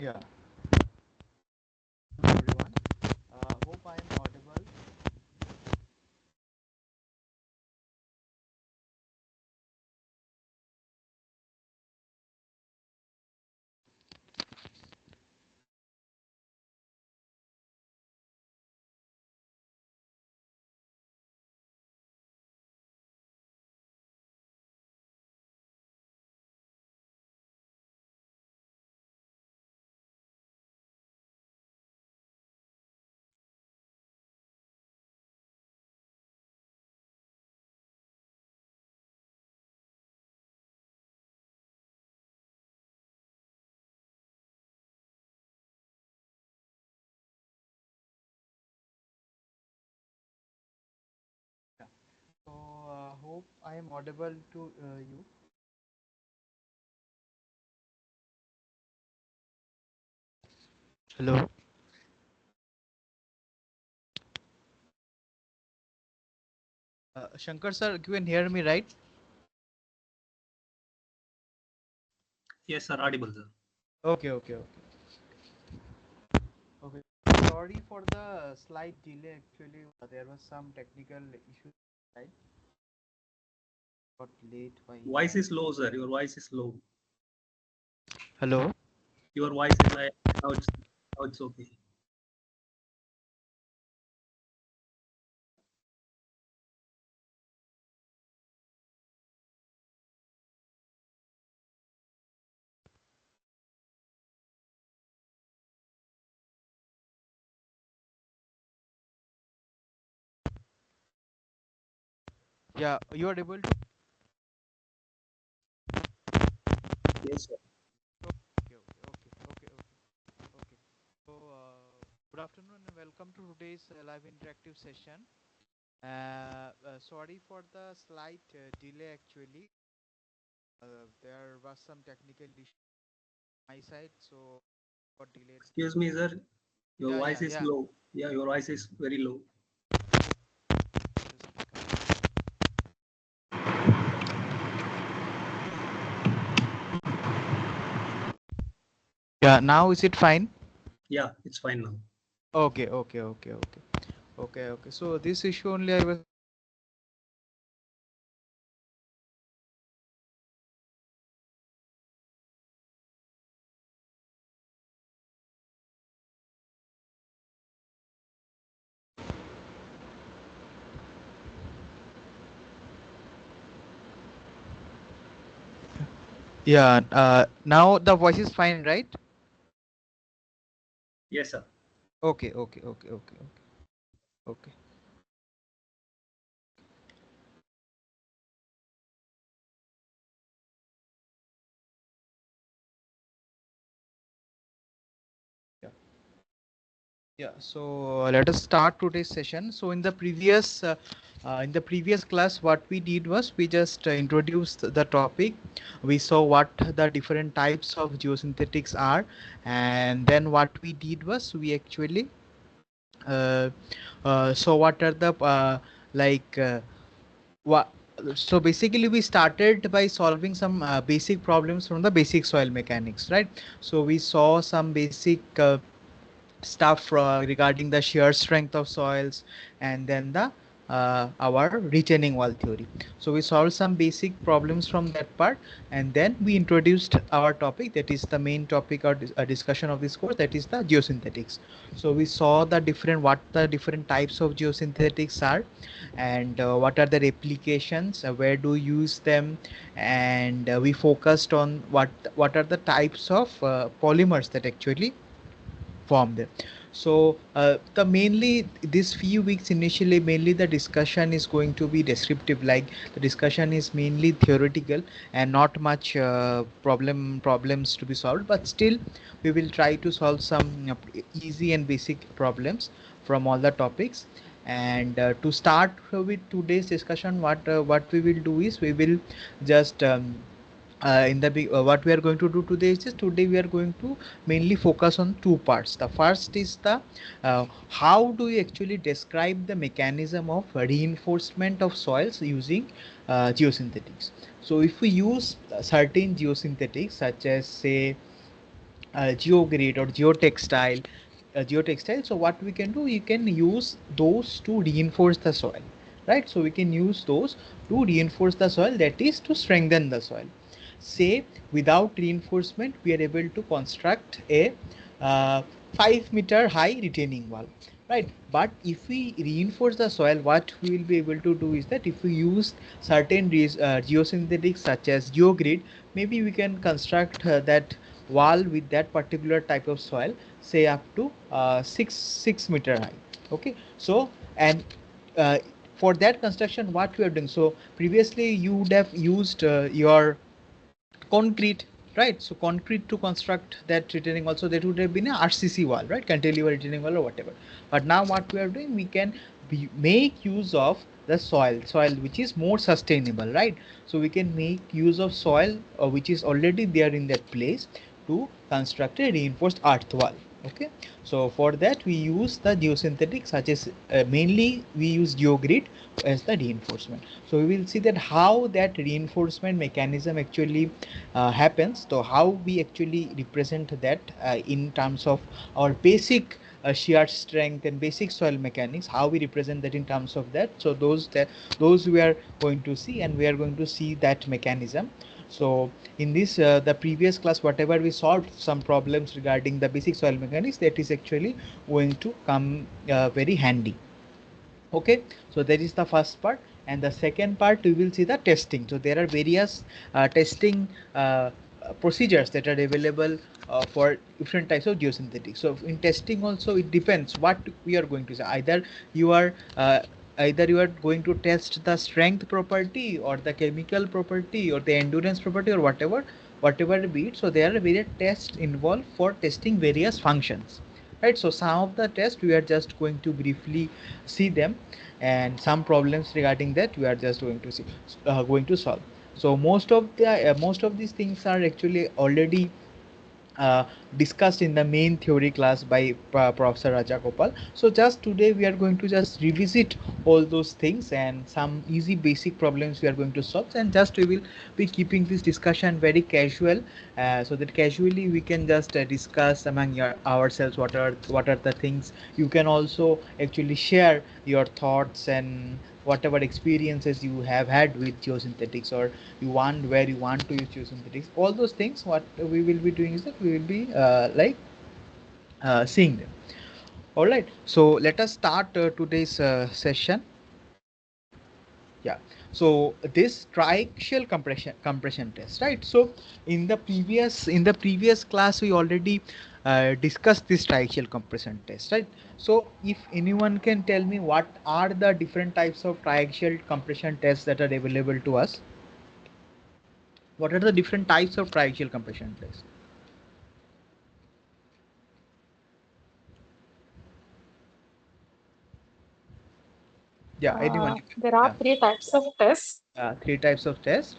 Yeah. Hello everyone. Hope I am audible. Yeah. So hope I am audible to you. Hello. Shankar sir, you can hear me, right? Yes, sir. Audible, sir. Okay. Okay. Sorry for the slight delay. Actually, there was some technical issue. Right? Got late by. Voice is low, sir. Your voice is low. Hello. Your voice is like now it's okay. Yeah, you are able to. Yes, sir. Okay. So, good afternoon and welcome to today's live interactive session. Sorry for the slight delay actually. There was some technical issue on my side, so got delayed. Excuse me, sir. Your Yeah, voice yeah, is yeah. low. Yeah, your voice is very low. Yeah, now is it fine? Yeah, it's fine now. Okay. So this issue only I was. Yeah, now the voice is fine, right? Yes, sir. Okay. Yeah. Yeah, so let us start today's session. So in the previous class, what we did was we just introduced the topic. We saw what the different types of geosynthetics are, and then what we did was we actually uh, so what are the like what. So basically, we started by solving some basic problems from the basic soil mechanics, right? So we saw some basic stuff regarding the shear strength of soils, and then the our retaining wall theory. So we solved some basic problems from that part, and then we introduced our topic, that is the main topic or discussion of this course, that is the geosynthetics. So we saw the different what the different types of geosynthetics are, and what are their applications, where do you use them, and we focused on what are the types of polymers that actually form there. So the mainly this few weeks initially, mainly the discussion is going to be descriptive, like the discussion is mainly theoretical and not much problems to be solved, but still we will try to solve some easy and basic problems from all the topics. And to start with today's discussion, what we will do is we will just what we are going to do today is just today we are going to mainly focus on two parts. The first is the how do you actually describe the mechanism of reinforcement of soils using geosynthetics. So if we use certain geosynthetics, such as say geogrid or geotextile. So what we can do, you can use those to reinforce the soil, right? So we can use those to reinforce the soil, that is to strengthen the soil. Say without reinforcement we are able to construct a uh, 5 meter high retaining wall, right? But if we reinforce the soil, what we will be able to do is that if we use certain geosynthetics such as geogrid, maybe we can construct that wall with that particular type of soil, say up to 6 meter high. Okay, so and uh, for that construction what we are doing, so previously you would have used your concrete, right? So concrete to construct that retaining, also that would have been a RCC wall, right? Cantilever retaining wall or whatever. But now what we are doing, we can make use of the soil which is more sustainable, right? So we can make use of soil which is already there in that place to construct a reinforced earth wall. Okay, so for that we use the geosynthetics, such as mainly we use geogrid as the reinforcement. So we will see that how that reinforcement mechanism actually happens. So how we actually represent that in terms of our basic shear strength and basic soil mechanics, how we represent that in terms of that. So those we are going to see, and we are going to see that mechanism. So in this the previous class, whatever we solved some problems regarding the basic soil mechanics, that is actually going to come very handy. Okay, so that is the first part, and the second part we will see the testing. So there are various testing procedures that are available for different types of geosynthetics. So in testing also it depends what we are going to say. Either you are going to test the strength property or the chemical property or the endurance property or whatever be it. So there are various tests involved for testing various functions, right? So some of the tests we are just going to briefly see them, and some problems regarding that we are just going to solve. So most of these things are actually already uh, discussed in the main theory class by Professor Raja Gopal. So just today we are going to just revisit all those things, and some easy basic problems we are going to solve, and just we will be keeping this discussion very casual, so that casually we can just discuss among ourselves what are the things. You can also actually share your thoughts and whatever experiences you have had with geosynthetics, or you want where you want to use geosynthetics, all those things. What we will be doing is that we will be seeing them. All right, so let us start today's session. Yeah, so this triaxial compression test, right? So in the previous class we already discussed this triaxial compression test, right? So if anyone can tell me what are the different types of triaxial compression tests that are available to us, what are the different types of triaxial compression tests? Yeah, anyone? There are Yeah, three types of tests. three types of tests.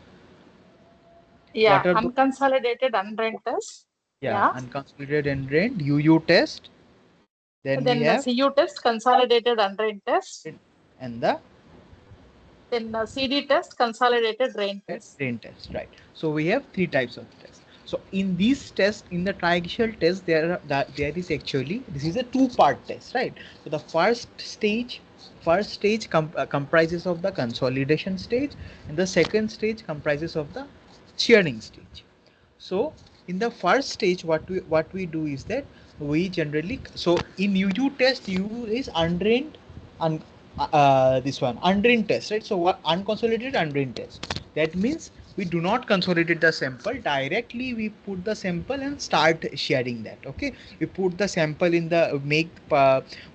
Yeah, What are those? unconsolidated undrained test. Yeah, Yeah. unconsolidated and drained UU test. Then we Then have CU test, consolidated undrained test. and the Then CD test, consolidated drain test. drain test, right? So we have three types of tests. So in these tests, in the triaxial test, there is actually, this is a two-part test, right? So the first stage comprises of the consolidation stage, and the second stage comprises of the shearing stage. So in the first stage, what we do is that we generally, so in UU test, U is undrained, un, this one undrained test, right? So what unconsolidated undrained test, that means we do not consolidate the sample directly, we put the sample and start sharing that. Okay, we put the sample in the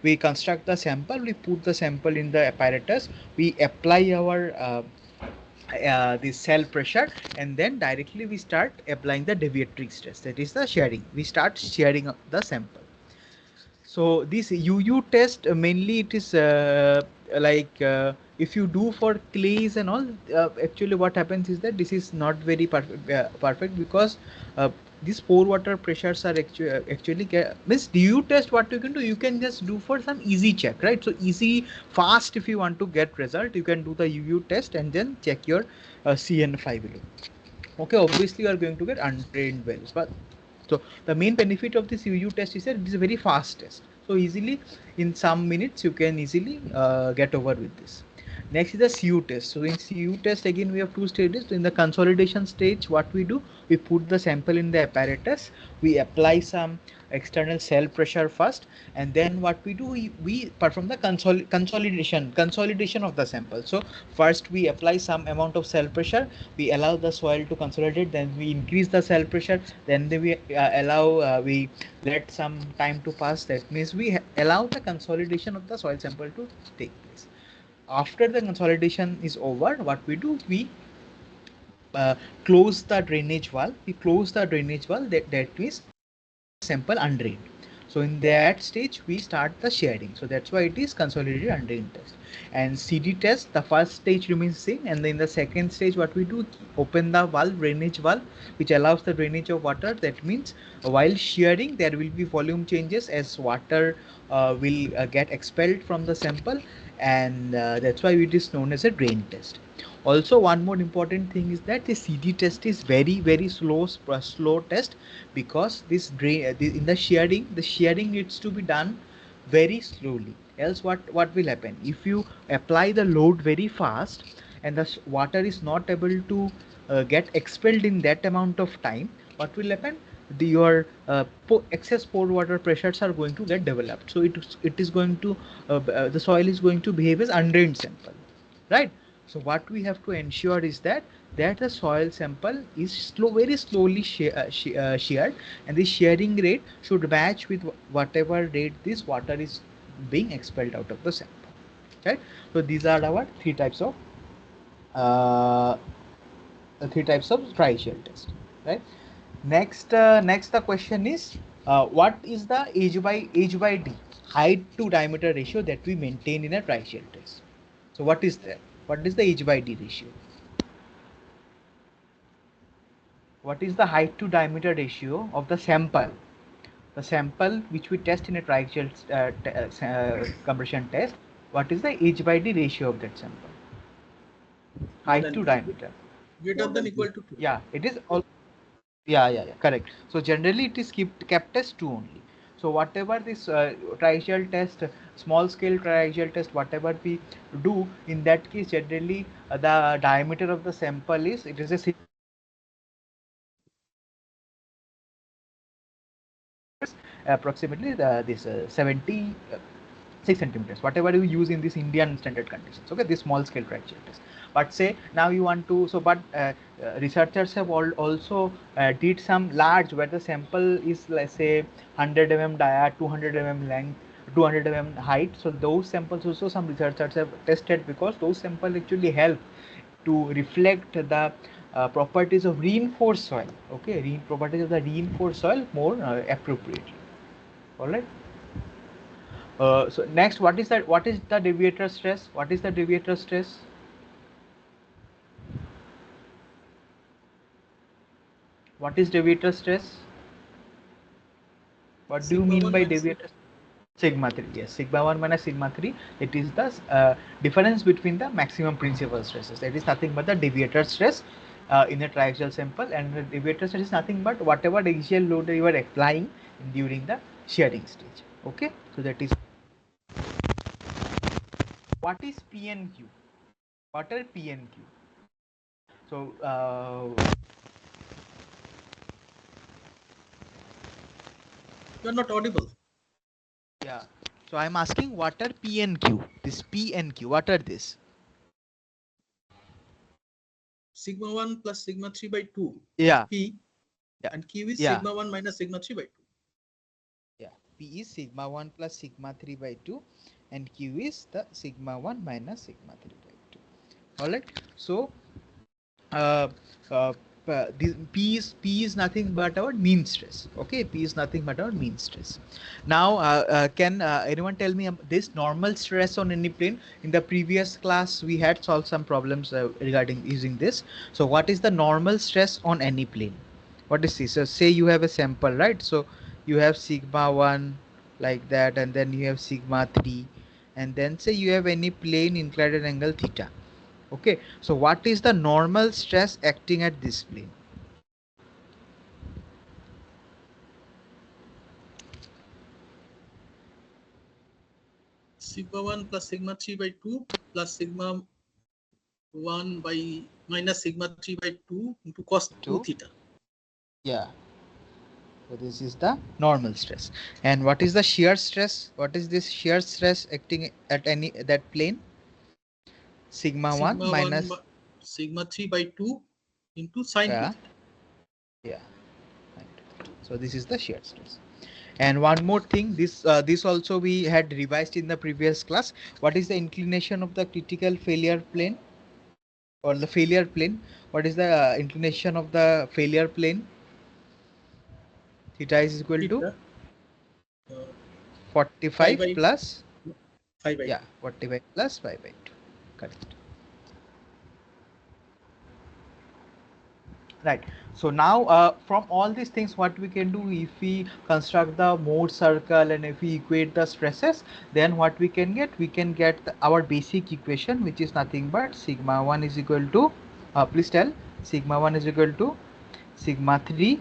we construct the sample, we put the sample in the apparatus, we apply our the cell pressure, and then directly we start applying the deviatory stress, that is the sharing. We start sharing the sample. So this UU test mainly it is if you do for clays and all, actually what happens is that this is not very perfect because these pore water pressures are actually means UU test. What you can do, you can just do for some easy check, right? So easy, fast, if you want to get result, you can do the UU test and then check your CN5 value. Okay, obviously you are going to get untrained wells, but So the main benefit of this UU test is that it is a very fast test. So easily in some minutes you can easily get over with this. Next is the CU test. So in CU test again we have two stages. In the consolidation stage, what we do, we put the sample in the apparatus, we apply some external cell pressure first, and then what we do, we perform the consolidation of the sample. So first we apply some amount of cell pressure, we allow the soil to consolidate, then we increase the cell pressure, then we we let some time to pass. That means we allow the consolidation of the soil sample to take place. After the consolidation is over, what we do, we uh, close the drainage valve. We close the drainage valve, that means sample undrained. So in that stage we start the shading. So that's why it is consolidated undrained test. And CD test, the first stage remains same, and then the second stage what we do, open the valve, drainage valve, which allows the drainage of water. That means while shearing there will be volume changes as water will get expelled from the sample, and that's why it is known as a drain test. Also one more important thing is that the CD test is very slow test, because this drain in the shearing needs to be done very slowly, else what will happen, if you apply the load very fast and the water is not able to get expelled in that amount of time, what will happen, your excess pore water pressures are going to get developed. So it is going to the soil is going to behave as undrained sample, right? So what we have to ensure is that the soil sample is very slowly sheared, and the shearing rate should match with whatever rate this water is being expelled out of the sample, right? So these are our uh, three types of dry shell test, right? Next the question is, what is the h by d, height to diameter ratio, that we maintain in a dry shell test? So what is that? What is the h by d ratio? What is the height to diameter ratio of the sample? The sample which we test in a triaxial compression test. What is the h by d ratio of that sample? More Height than to 2. diameter. Greater than equal to 2. Yeah, it is all. Yeah, correct. So generally it is kept as 2 only. So whatever this triaxial test, small scale triaxial test, whatever we do, in that case generally the diameter of the sample is, it is a approximately this 76 centimeters, whatever you use in this Indian standard conditions. Okay, this small scale triaxial test. But say now you want to, so but researchers have also did some large, where the sample is, let's say, 100 dia, 200 length, 200 height. So those samples also some researchers have tested, because those samples actually help to reflect the properties of reinforced soil. Okay, properties of the reinforced soil more appropriately. All right. So next, what is that? What is the deviator stress? What is the deviator stress? What is deviator stress? What do you Sigma mean 1 by minus deviator? Sigma 3. Yes, sigma 1 minus sigma 3. It is the difference between the maximum principal stresses. That is nothing but the deviator stress in a triaxial sample, and the deviator stress is nothing but whatever axial load you are applying during the shearing stage. Okay, so that is. What is P and Q? What are P and Q? So You are not audible. yeah. So I'm asking, what are P and Q? This P and Q, what are this? Sigma 1 plus sigma 3 by 2 is Yeah, P, yeah, and Q is yeah, sigma 1 minus sigma 3 by 2. yeah. P is sigma 1 plus sigma 3 by 2, and Q is the sigma 1 minus sigma 3 by 2. All right. So uh, uh, P is nothing but our mean stress. Okay, P is nothing but our mean stress. Now, can anyone tell me this normal stress on any plane? In the previous class, we had solved some problems regarding using this. So, what is the normal stress on any plane? What is this? So, say you have a sample, right? So, you have sigma 1 like that, and then you have sigma 3, and then say you have any plane inclined at angle theta. Okay, so what is the normal stress acting at this plane? sigma 1 plus sigma 3 by 2 plus sigma 1 by minus sigma 3 by 2 into cos 2 2. theta. Yeah. So this is the normal stress. And what is the shear stress? What is this shear stress acting at any that plane? Sigma 1 Sigma 1 minus, sigma 3 by 2 into sine 2 yeah, theta. yeah. So this is the shear stress. And one more thing, this also we had revised in the previous class. What is the inclination of the critical failure plane or the failure plane? What is the inclination of the failure plane? Theta is equal to Theta 5 45 by plus, 5 by yeah, 2. 45 plus 5 by 2. Correct. Right. So now from all these things, what we can do, if we construct the mode circle and if we equate the stresses, then what we can get, our basic equation, which is nothing but sigma 1 is equal to, please tell, sigma 1 is equal to sigma 3,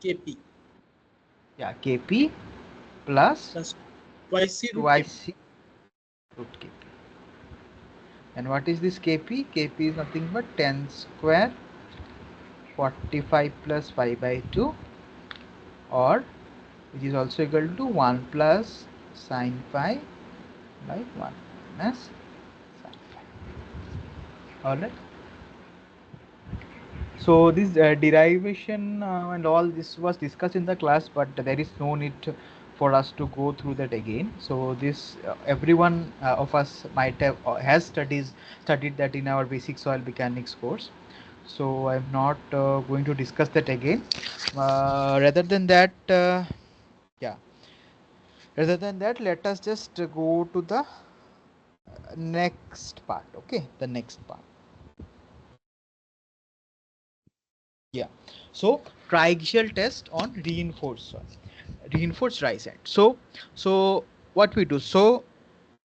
Kp yeah, kp plus plus twice c root kp. twice c root kp. And what is this kp? Kp is nothing but 10 square 45 plus 5 by 2, or which is also equal to 1 plus sine phi by 1 minus sine phi. Alright. So this derivation and all this was discussed in the class, but there is no need for us to go through that again. So this everyone of us might have has studied that in our basic soil mechanics course. So I'm not going to discuss that again. Rather than that, yeah. Rather than that, let us just go to the next part. Okay, the next part. Yeah. So triaxial test on reinforced soil, reinforced dry sand. So what we do? So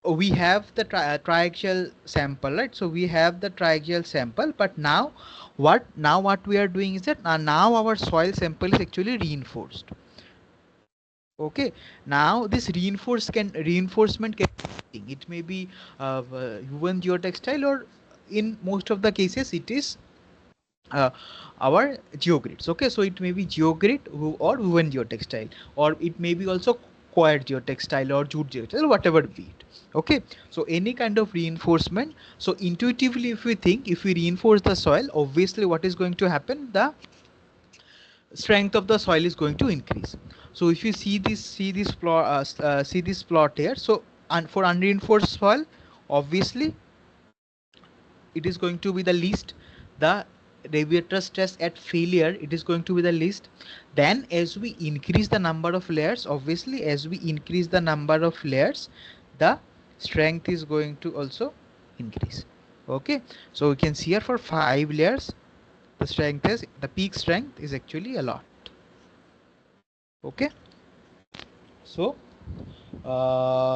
we have the triaxial sample, right? So we have the triaxial sample, but now what we are doing is that now our soil sample is actually reinforced. Okay, now this reinforcement can, it may be woven geotextile, or in most of the cases it is uh, our geogrids. Okay, so it may be geogrid or woven geotextile, or it may be also coir geotextile or jute geotextile, whatever be it. Okay, so any kind of reinforcement. So intuitively, if we think, if we reinforce the soil, obviously what is going to happen, the strength of the soil is going to increase. So if you see this plot here, so for unreinforced soil, obviously it is going to be the least. The deviator stress at failure, it is going to be the least. Then as we increase the number of layers, obviously as we increase the number of layers, the strength is going to also increase. Okay, so we can see here for 5 layers, the peak strength is actually a lot. Okay, so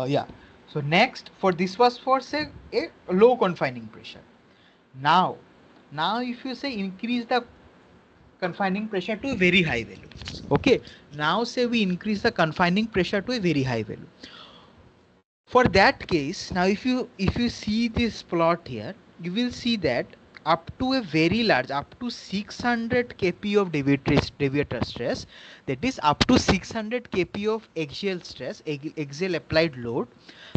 yeah, so next, for this was for say a low confining pressure. Now now if you say increase the confining pressure to a very high value. Okay, now say we increase the confining pressure to a very high value. For that case, now if you see this plot here, you will see that up to a very large, up to 600 kp of deviator stress, that is up to 600 kp of axial stress, axial applied load,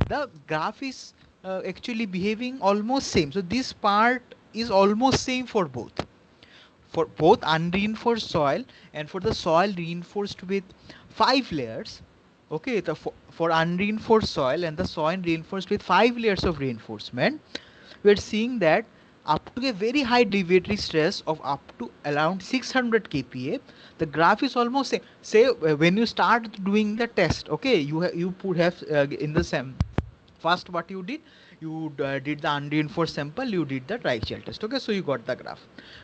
the graph is actually behaving almost same. So this part is almost same for both unreinforced soil and for the soil reinforced with 5 layers. Okay, for unreinforced soil and the soil reinforced with 5 layers of reinforcement, we're seeing that up to a very high deviatory stress of up to around 600 kPa, the graph is almost same. Say when you start doing the test, okay, you put have in the same. First, what you did, you did the unreinforced sample, you did the triaxial test. Okay, so you got the graph.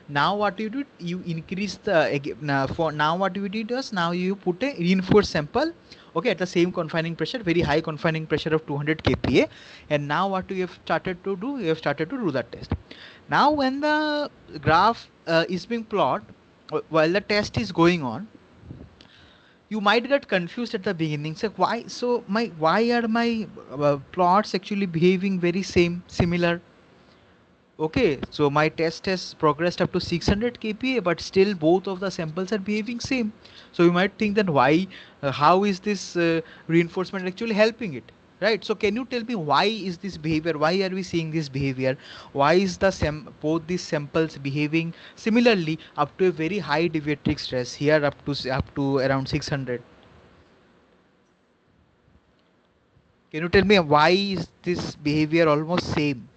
Now what you did, you increase the for now what you did was, now you put a reinforced sample, okay, at the same confining pressure, very high confining pressure of 200 kPa. And now what you have started to do, you have started to do that test. Now when the graph is being plotted while the test is going on, you might get confused at the beginning. So why are my plots actually behaving very similar? Okay, so my test has progressed up to 600 kPa, but still both of the samples are behaving same. So you might think that why, how is this reinforcement actually helping it, right? So can you tell me why is this behavior? Why are we seeing this behavior? Why is the both these samples behaving similarly up to a very high deviatric stress here up to around 600? Can you tell me why is this behavior almost same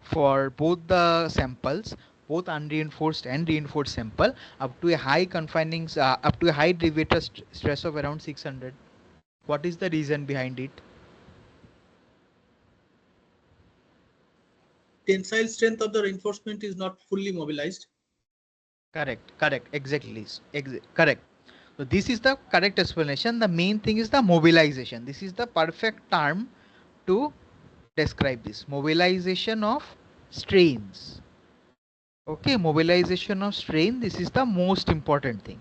for both the samples, both unreinforced and reinforced sample, up to a high confining, up to a high deviator stress of around 600? What is the reason behind it? Tensile strength of the reinforcement is not fully mobilized. Correct, exactly, correct. So this is the correct explanation. The main thing is the mobilization. This is the perfect term to describe this mobilization of strains. Okay, mobilization of strain, this is the most important thing.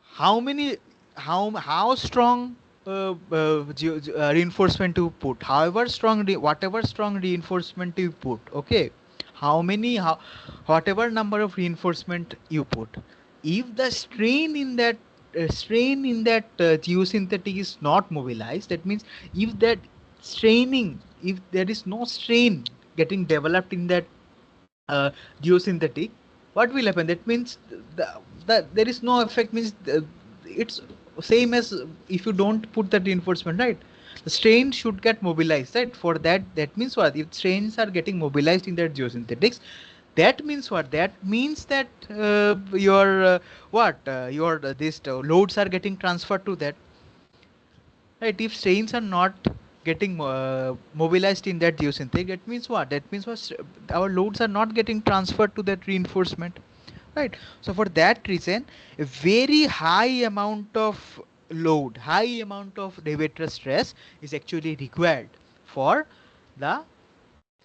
How many, how strong reinforcement you put, however strong whatever strong reinforcement you put, okay, how many, whatever number of reinforcement you put, if the strain in that geosynthetic is not mobilized, that means if that straining, if there is no strain getting developed in that uh, geosynthetic, what will happen? That means there is no effect, means it's same as if you don't put that reinforcement, right? The strain should get mobilized, right? For that, that means what? If strains are getting mobilized in that geosynthetics, that means what? That means that your what your this loads are getting transferred to that, right? If strains are not getting mobilized in that geosynthetic, that means what? That means what? Our loads are not getting transferred to that reinforcement, right? So for that reason, a very high amount of load, high amount of deviator stress is actually required for the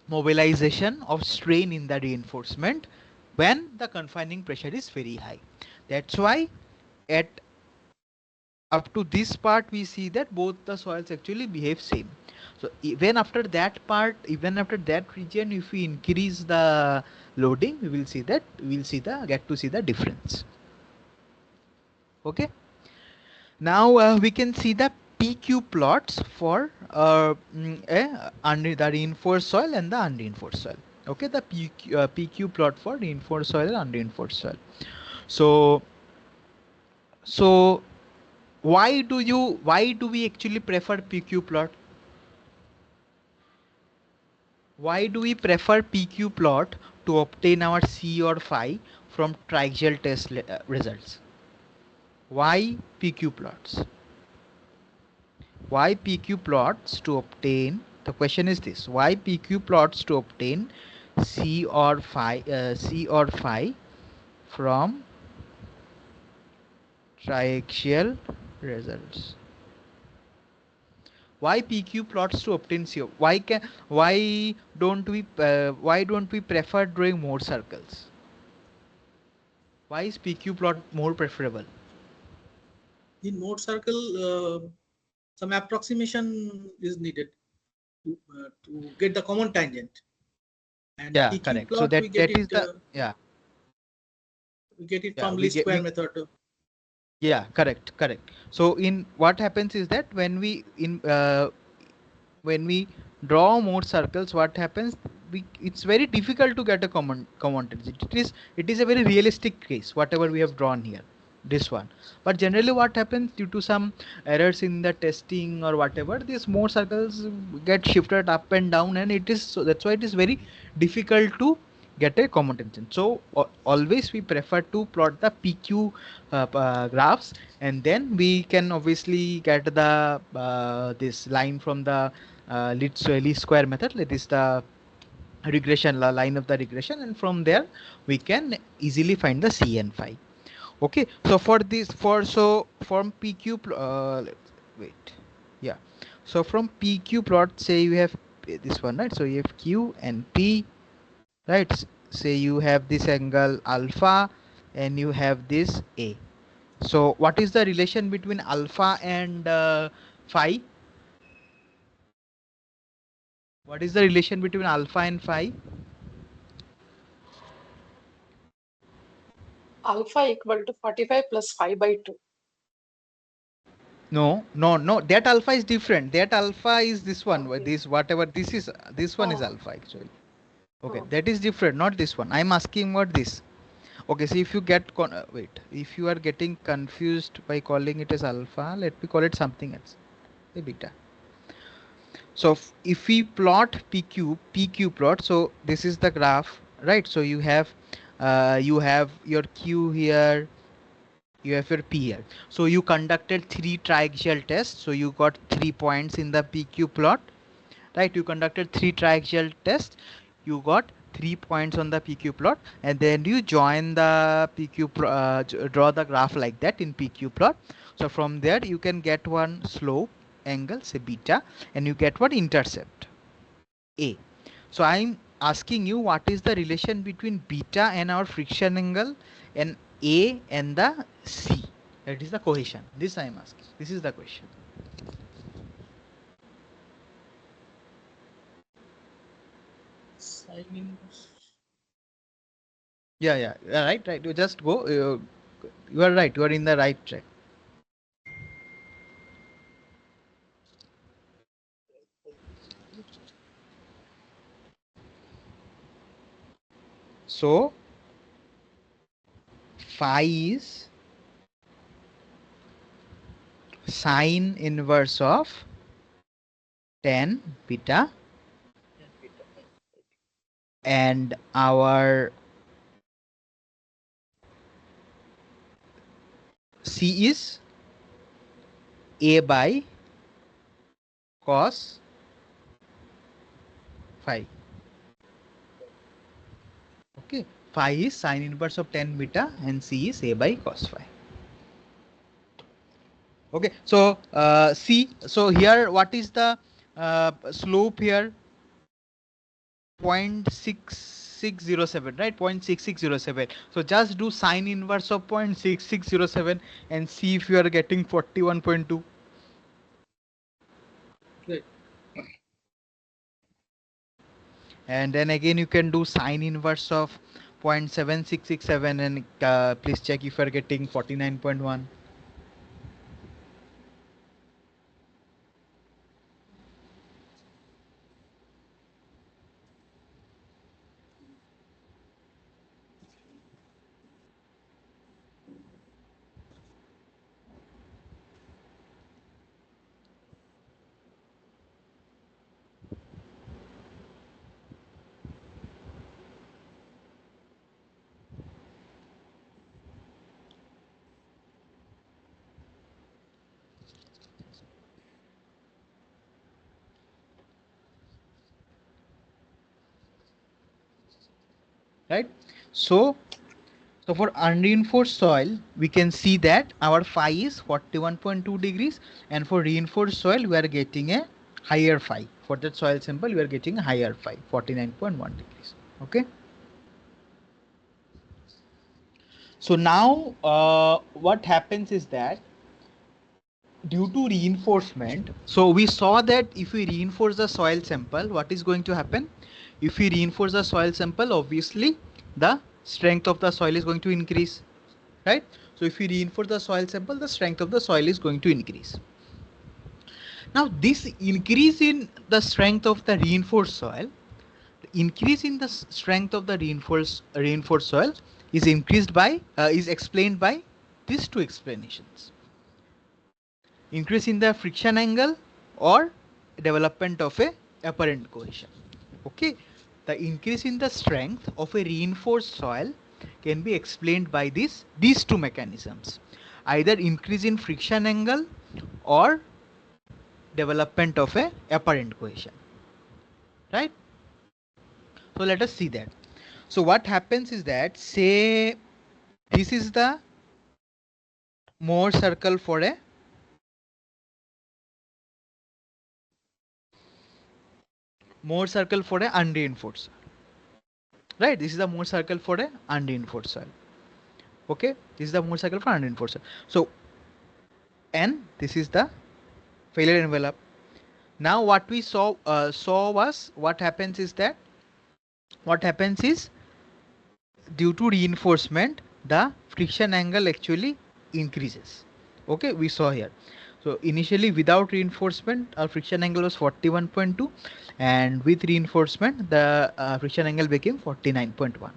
mobilization of strain in the reinforcement when the confining pressure is very high. That's why at up to this part we see that both the soils actually behave same. So even after that part, even after that region, if we increase the loading, we will see that we will see the get to see the difference. Okay, now we can see the PQ plots for the reinforced soil and the unreinforced soil. Okay, the PQ plot for reinforced soil and unreinforced soil. So so why do we actually prefer PQ plot? Why do we prefer PQ plot to obtain our C or phi from triaxial test results? Why PQ plots? Why PQ plots to obtain? The question is this: why PQ plots to obtain C or phi from triaxial results? Why PQ plots to obtain CO? Why don't we prefer drawing more circles? Why is PQ plot more preferable? In mode circle, some approximation is needed to get the common tangent. And Yeah, PQ correct. So plot, we get that it. is the yeah yeah From we least get square we method. yeah correct. So in what happens is that when we draw more circles, what happens, it's very difficult to get a common tangent. It is a very realistic case whatever we have drawn here, this one. But generally what happens, due to some errors in the testing or whatever, these more circles get shifted up and down, and it is so that's why it is very difficult to get a common tangent. So always we prefer to plot the PQ graphs, and then we can obviously get the this line from the least square method. That is the regression line of the regression, and from there we can easily find the C and phi. Okay, so for this from PQ wait, yeah, so from PQ plot, say you have this one, right? So you have Q and P, right? Say you have this angle alpha and you have this A. So what is the relation between alpha and phi? What is the relation between alpha and phi? Alpha equal to 45 plus 5 by 2. No, no, no. That alpha is different. That alpha is this one. Okay. This whatever this is. This one is Oh, alpha actually. Okay, oh, that is different. Not this one. I'm asking what this. Okay, so if you get wait, if you are getting confused by calling it as alpha, let me call it something else. Say beta. So if we plot PQ plot, so this is the graph, right? So you have your Q here, you have your P here. So you conducted 3 triaxial tests. So you got 3 points in the PQ plot, right? You conducted 3 triaxial tests. You got 3 points on the PQ plot, and then you join the draw the graph like that in PQ plot. So from there you can get one slope angle, say beta, and you get what intercept A. So I'm asking you what is the relation between beta and our friction angle and A and the C. That is the cohesion. This I am asking. This is the question. Sine inverse. Yeah, right. You just go. You are right. You are in the right track. So phi is sine inverse of tan beta, and our C is A by cos phi. Okay, phi is sine inverse of tan beta and C is A by cos phi. Okay, so C. So here, what is the slope here? 0.6607, right? 0.6607. So just do sine inverse of 0.6607 and see if you are getting 41.2. Right. And then again you can do sine inverse of 0.7667 and please check if you are getting 49.1. Right, so for unreinforced soil we can see that our phi is 41.2 degrees, and for reinforced soil we are getting a higher phi. For that soil sample we are getting a higher phi, 49.1 degrees. Okay, so now what happens is that due to reinforcement, so we saw that if we reinforce the soil sample, what is going to happen? If we reinforce the soil sample, obviously the strength of the soil is going to increase, right? So if we reinforce the soil sample, the strength of the soil is going to increase. Now this increase in the strength of the reinforced soil, the increase in the strength of the reinforced soil is increased by is explained by these two explanations: increase in the friction angle or development of a apparent cohesion. Okay, the increase in the strength of a reinforced soil can be explained by these two mechanisms, either increase in friction angle or development of a apparent cohesion, right? So let us see that. So what happens is that, say this is the Mohr circle for a unreinforced soil. Right, this is the Mohr circle for a unreinforced soil. Okay, this is the Mohr cycle for unreinforced. So N, this is the failure envelope. Now what we saw was what happens is that due to reinforcement the friction angle actually increases. Okay, we saw here. So initially without reinforcement our friction angle was 41.2, and with reinforcement the friction angle became 49.1.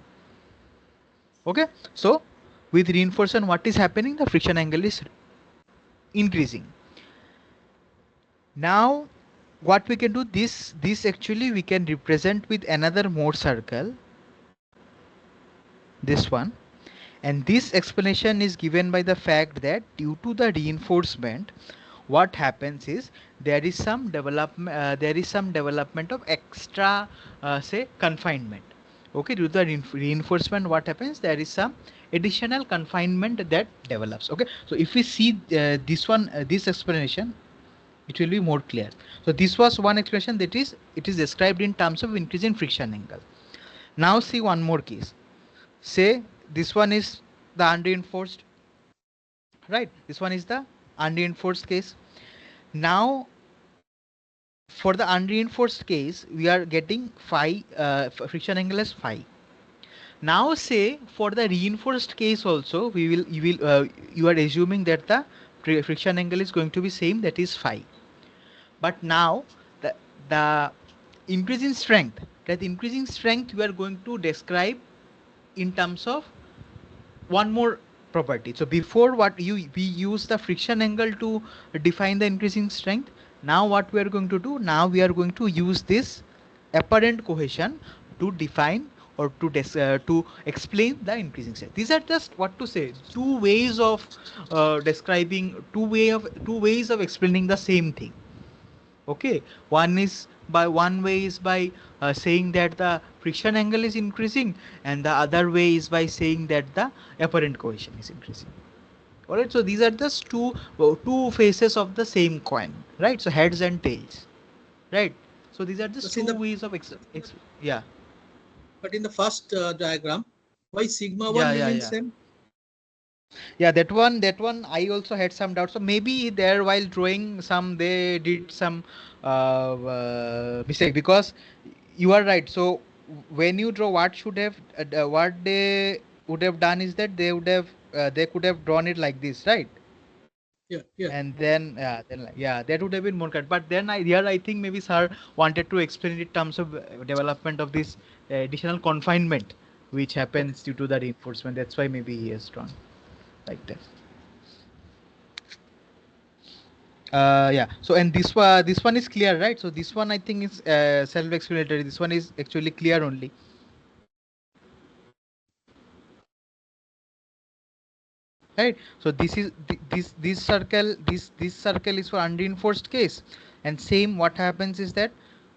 Okay, so with reinforcement what is happening, the friction angle is increasing. Now what we can do, this actually we can represent with another Mohr circle, this one. And this explanation is given by the fact that due to the reinforcement what happens is there is some development of extra say confinement. Okay, due to the reinforcement what happens, there is some additional confinement that develops. Okay, so if we see this explanation, it will be more clear. So this was one explanation, that is it is described in terms of increase in friction angle. Now see one more case. Say this one is the unreinforced, right? This one is the unreinforced case. Now for the unreinforced case we are getting phi friction angle as phi. Now say for the reinforced case also you are assuming that the friction angle is going to be same, that is phi. But now the increasing strength, that increasing strength we are going to describe in terms of one more property. So before we use the friction angle to define the increasing strength. Now what we are going to do, now we are going to use this apparent cohesion to define or to explain the increasing strength. These are just what to say two ways of describing, two ways of explaining the same thing. Okay, one way is by saying that the friction angle is increasing, and the other way is by saying that the apparent cohesion is increasing. All right, so these are just two faces of the same coin, right? So heads and tails, right? So these are just two ways of yeah. But in the first diagram, why sigma Yeah, 1 yeah, remains yeah. same? Yeah, that one I also had some doubts. So maybe there while drawing some they did some mistake, because you are right. So when you draw, what they would have done is that they could have drawn it like this, right? Yeah, yeah. And then that would have been more correct. But then I think maybe sir wanted to explain it in terms of development of this additional confinement which Okay. happens due to the reinforcement. That's why maybe he has drawn like that. Yeah, so and this one is clear, right? So this one I think is self-explanatory. This one is actually clear only, right? So this is this circle is for unreinforced case, and same what happens is that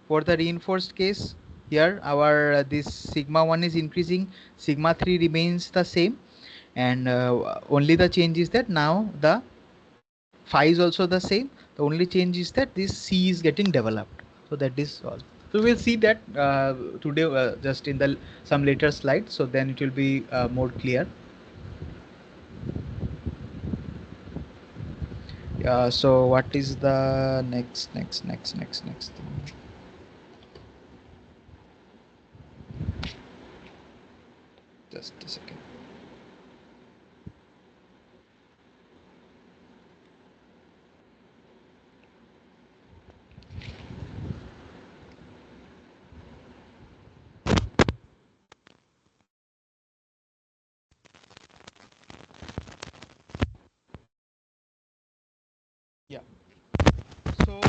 for the reinforced case here our this sigma 1 is increasing, sigma 3 remains the same, and only the change is that now the phi is also the same. The only change is that this C is getting developed. So that is all. So we'll see that today just in the some later slides. So then it will be more clear. So what is the next thing? Just a second. Yeah. So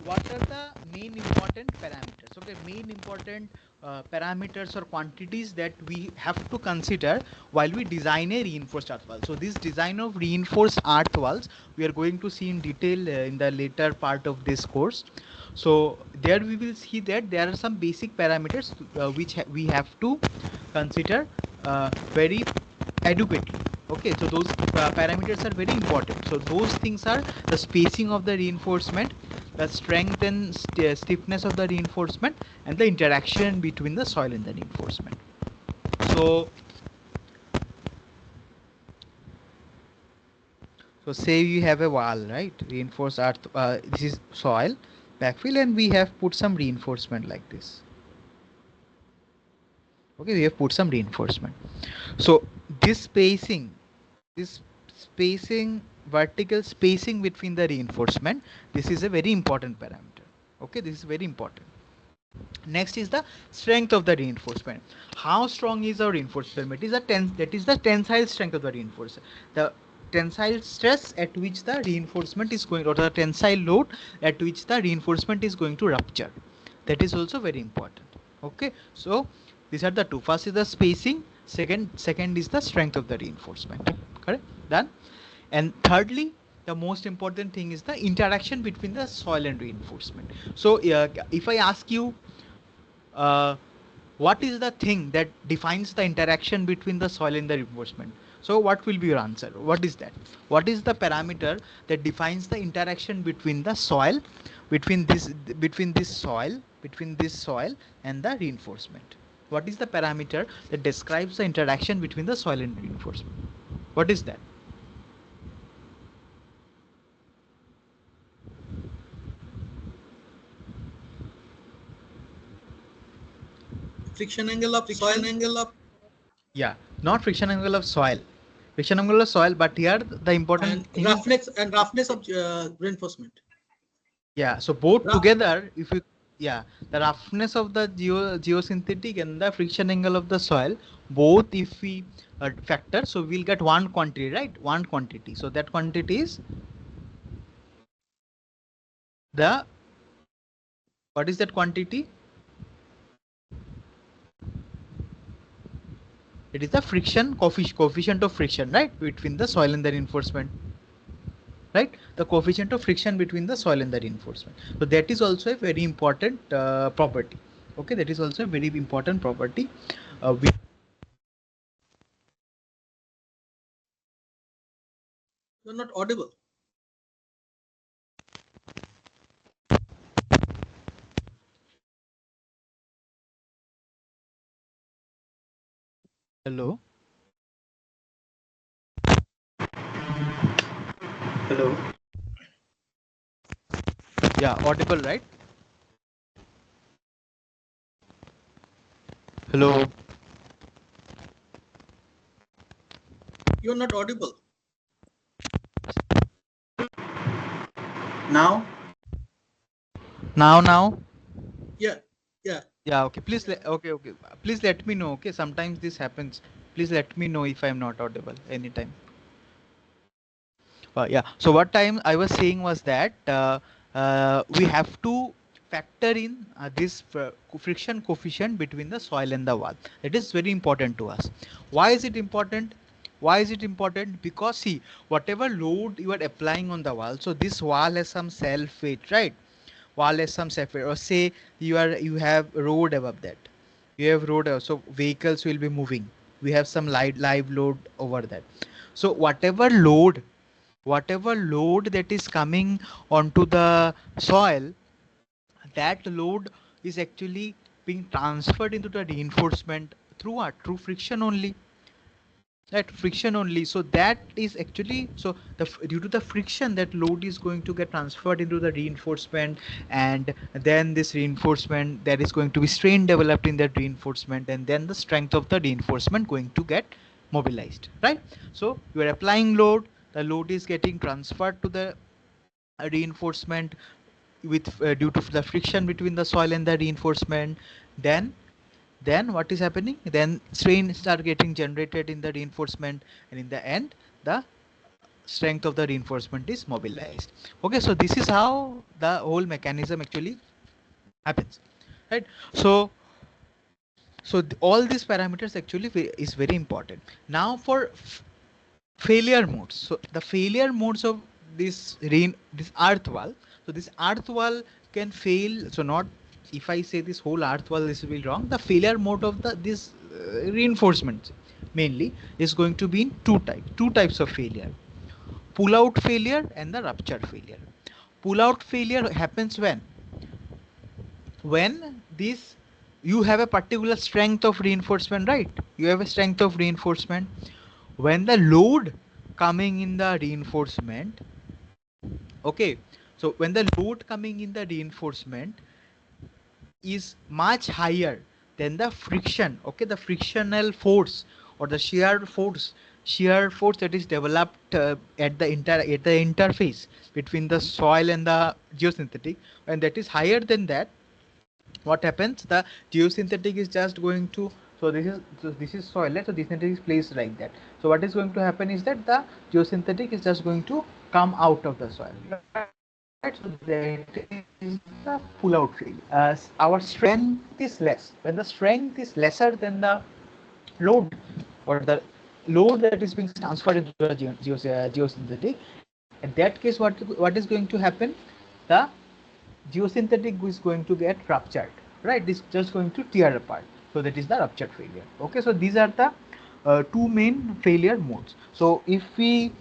what are the main important parameters? Okay, main important parameters or quantities that we have to consider while we design a reinforced earth wall. So this design of reinforced earth walls we are going to see in detail in the later part of this course. So there we will see that there are some basic parameters which we have to consider very adequately. Okay, so those parameters are very important. So those things are the spacing of the reinforcement, the strength and stiffness of the reinforcement, and the interaction between the soil and the reinforcement. So So say you have a wall, right? Reinforced earth, this is soil, backfill, and we have put some reinforcement like this. Okay, we have put some reinforcement. So this spacing, vertical spacing between the reinforcement, this is a very important parameter. Okay, this is very important. Next is the strength of the reinforcement. How strong is our reinforcement? That is the tensile strength of the reinforcement. The tensile stress at which the reinforcement is going, or the tensile load at which the reinforcement is going to rupture. That is also very important. Okay, so these are the two. First is the spacing. Second is the strength of the reinforcement. Correct? Done. And thirdly, the most important thing is the interaction between the soil and reinforcement. So if I ask you, uh, what is the thing that defines the interaction between the soil and the reinforcement? So what will be your answer? What is that? What is the parameter that defines the interaction between the soil, between this soil and the reinforcement? What is the parameter that describes the interaction between the soil and reinforcement? What is that? Friction angle of soil. Yeah, not friction angle of soil. Friction angle of soil, but here the important And thing roughness of reinforcement. yeah, so both together, if you, yeah, the roughness of the geosynthetic and the friction angle of the soil, both if we factor, so we'll get one quantity, right? One quantity. So that quantity is the, what is that quantity? It is the friction coefficient of friction, right? Between the soil and the reinforcement. Right, the coefficient of friction between the soil and the reinforcement. So that is also a very important property. Okay, that is also a very important property. You're not audible. Hello. Hello. Yeah, audible, right? Hello. You're not audible. Now? Now. Yeah. Yeah. Okay. Okay. Please let me know. Okay. Sometimes this happens. Please let me know if I am not audible anytime. Yeah. So what time I was saying was that we have to factor in this friction coefficient between the soil and the wall. That is very important to us. Why is it important? Why is it important? Because see, whatever load you are applying on the wall, so this wall has some self weight, right? Wall has some self weight, or say you have road above that. You have road, so vehicles will be moving. We have some live load over that. So whatever load that is coming onto the soil, that load is actually being transferred into the reinforcement through what? Through friction only. That friction only. So that is actually, so due to the friction, that load is going to get transferred into the reinforcement, and then this reinforcement, there is going to be strain developed in that reinforcement, and then the strength of the reinforcement going to get mobilized, right? So you are applying load, the load is getting transferred to the reinforcement with due to the friction between the soil and the reinforcement. Then what is happening? Then strains are getting generated in the reinforcement, and in the end the strength of the reinforcement is mobilized. Okay, so this is how the whole mechanism actually happens, right? So all these parameters actually is very important. Now for failure modes. So the failure modes of this earth wall. So this earth wall can fail. So not, if I say this whole earth wall, this will be wrong. The failure mode of this reinforcement mainly is going to be in two types of failure: pull out failure and the rupture failure. Pull out failure happens when this, you have a particular strength of reinforcement, right? You have a strength of reinforcement. When the load coming in the reinforcement, okay, so when the load coming in the reinforcement is much higher than the friction, okay, the frictional force or the shear force that is developed at the interface between the soil and the geosynthetic, and that is higher than that, what happens, the geosynthetic is just going to, so this is soil, right? So the synthetic is placed like that. So what is going to happen is that the geosynthetic is just going to come out of the soil, right? So that is the pull out failure. Our strength is less. When the strength is lesser than the load, or the load that is being transferred into the geosynthetic, in that case, what is going to happen, the geosynthetic is going to get ruptured, right? This just going to tear apart. So that is the ruptured failure. Okay, so these are the two main failure modes. So if we,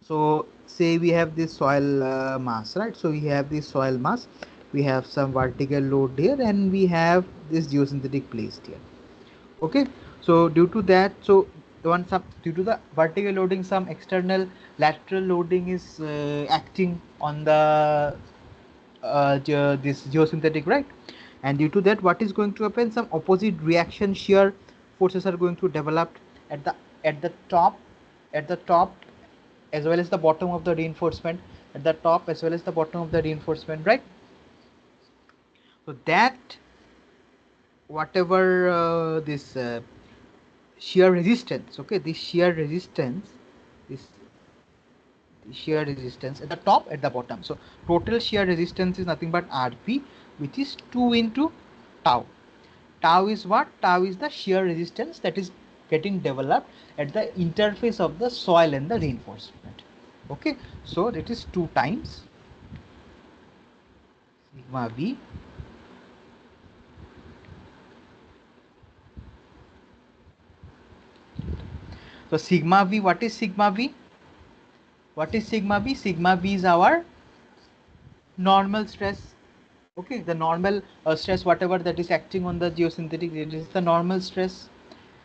so say we have this soil mass, right? So we have this soil mass, we have some vertical load here, and we have this geosynthetic placed here. Okay, so due to that, so due to the vertical loading, some external lateral loading is acting on the this geosynthetic, right? And due to that, what is going to happen, some opposite reaction shear forces are going to develop at the at the top at the top as well as the bottom of the reinforcement, at the top as well as the bottom of the reinforcement, right? So that whatever this shear resistance, okay, this shear resistance, this shear resistance at the top, at the bottom, so total shear resistance is nothing but rp, which is 2 into tau. Tau is what? Tau is the shear resistance that is getting developed at the interface of the soil and the reinforcement. Okay, so it is 2 times sigma v. So sigma v, what is sigma v? What is sigma v? Sigma v is our normal stress. Okay, the normal stress, whatever that is acting on the geosynthetic, it is the normal stress.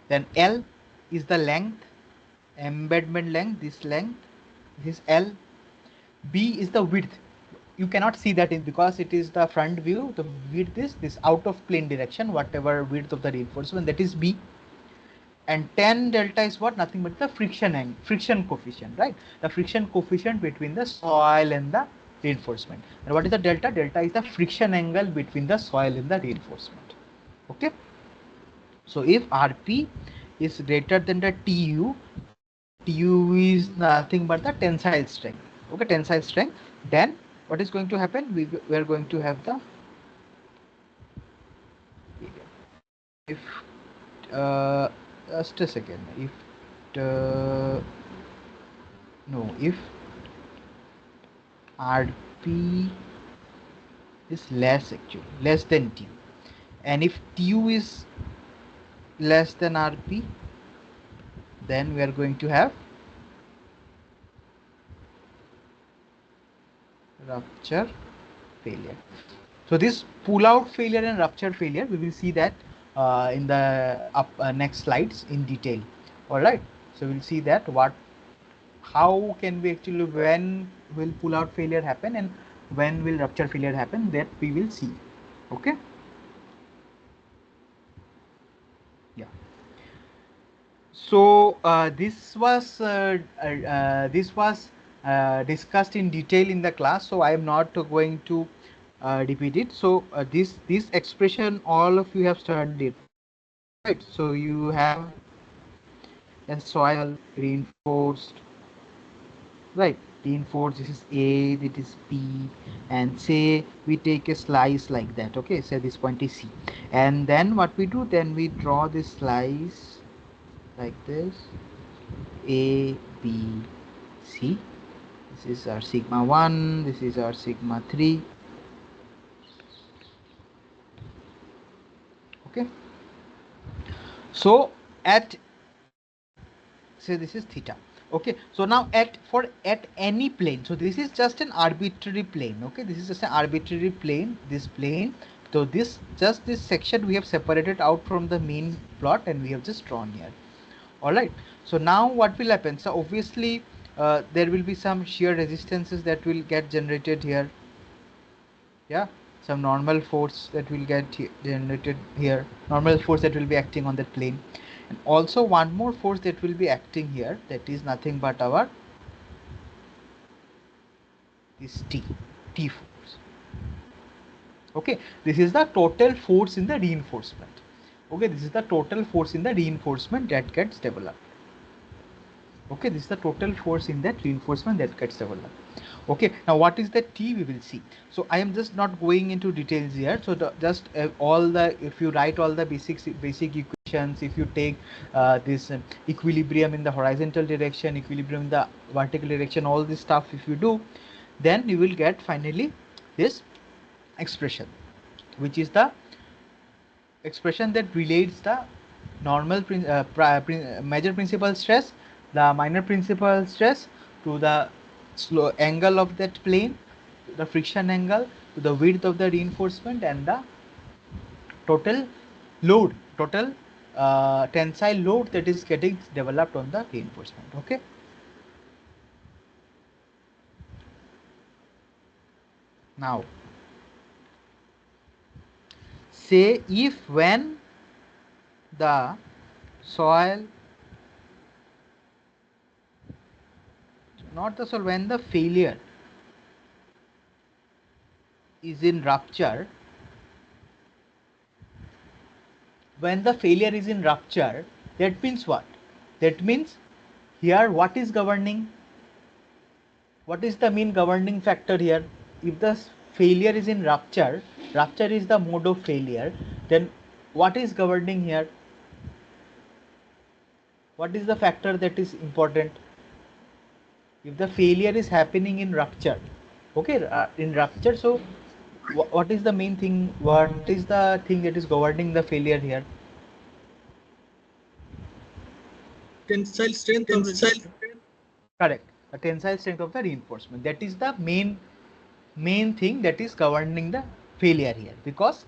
Then L is the length, embedment length, this length, this is L. B is the width. You cannot see that in, because it is the front view. The width is this out of plane direction, whatever width of the reinforcement, that is B. And tan delta is what? Nothing but the friction coefficient, right? The friction coefficient between the soil and the reinforcement. And what is the delta? Delta is the friction angle between the soil and the reinforcement. Okay, so if rp is greater than the tu, tu is nothing but the tensile strength. Okay, tensile strength, then what is going to happen, we are going to have the, if just a second, if no, if rp is less, actually less than tu, and if tu is less than rp, then we are going to have rupture failure. So this pull out failure and rupture failure, we will see that in the next slides in detail. All right, so we'll see that how can we actually, when will pull out failure happen and when will rupture failure happen, that we will see. Okay, yeah. So this was discussed in detail in the class, so I am not going to repeat it. So this expression all of you have studied, right? So you have a soil reinforced, right? Reinforced, this is A, this is B, and say we take a slice like that. Okay, say this point is C, and then what we do, then we draw this slice like this, A, B, C. This is our sigma 1, this is our sigma 3. Okay, so at, say this is theta. Okay, so now at any plane, so this is just an arbitrary plane. Okay, this is just an arbitrary plane, this plane. So this section we have separated out from the main plot and we have just drawn here. All right. So now what will happen? So obviously there will be some shear resistances that will get generated here. Yeah, some normal force that will get generated here. Normal force that will be acting on that plane, and also one more force that will be acting here. That is nothing but our this T force. Okay, this is the total force in the reinforcement. Okay, this is the total force in the reinforcement that gets developed. Okay, this is the total force in that reinforcement that gets developed. Okay, now what is the T, we will see. So I am just not going into details here. So just all the, if you write all the basic equations, if you take this equilibrium in the horizontal direction, equilibrium in the vertical direction, all this stuff if you do, then you will get finally this expression, which is the expression that relates the normal major principal stress, the minor principal stress, to the slow angle of that plane, the friction angle, to the width of the reinforcement, and the total load, total tensile load that is getting developed on the reinforcement. Okay. Now, say if when the soil, not the soil, when the failure is in rupture, when the failure is in rupture, that means what? That means here what is governing? What is the main governing factor here? If the failure is in rupture, rupture is the mode of failure, then what is governing here? What is the factor that is important? If the failure is happening in rupture, okay, in rupture, so what is the main thing? What is the thing that is governing the failure here? Tensile strength of reinforcement. Correct. The tensile strength of the reinforcement. That is the main thing that is governing the failure here, because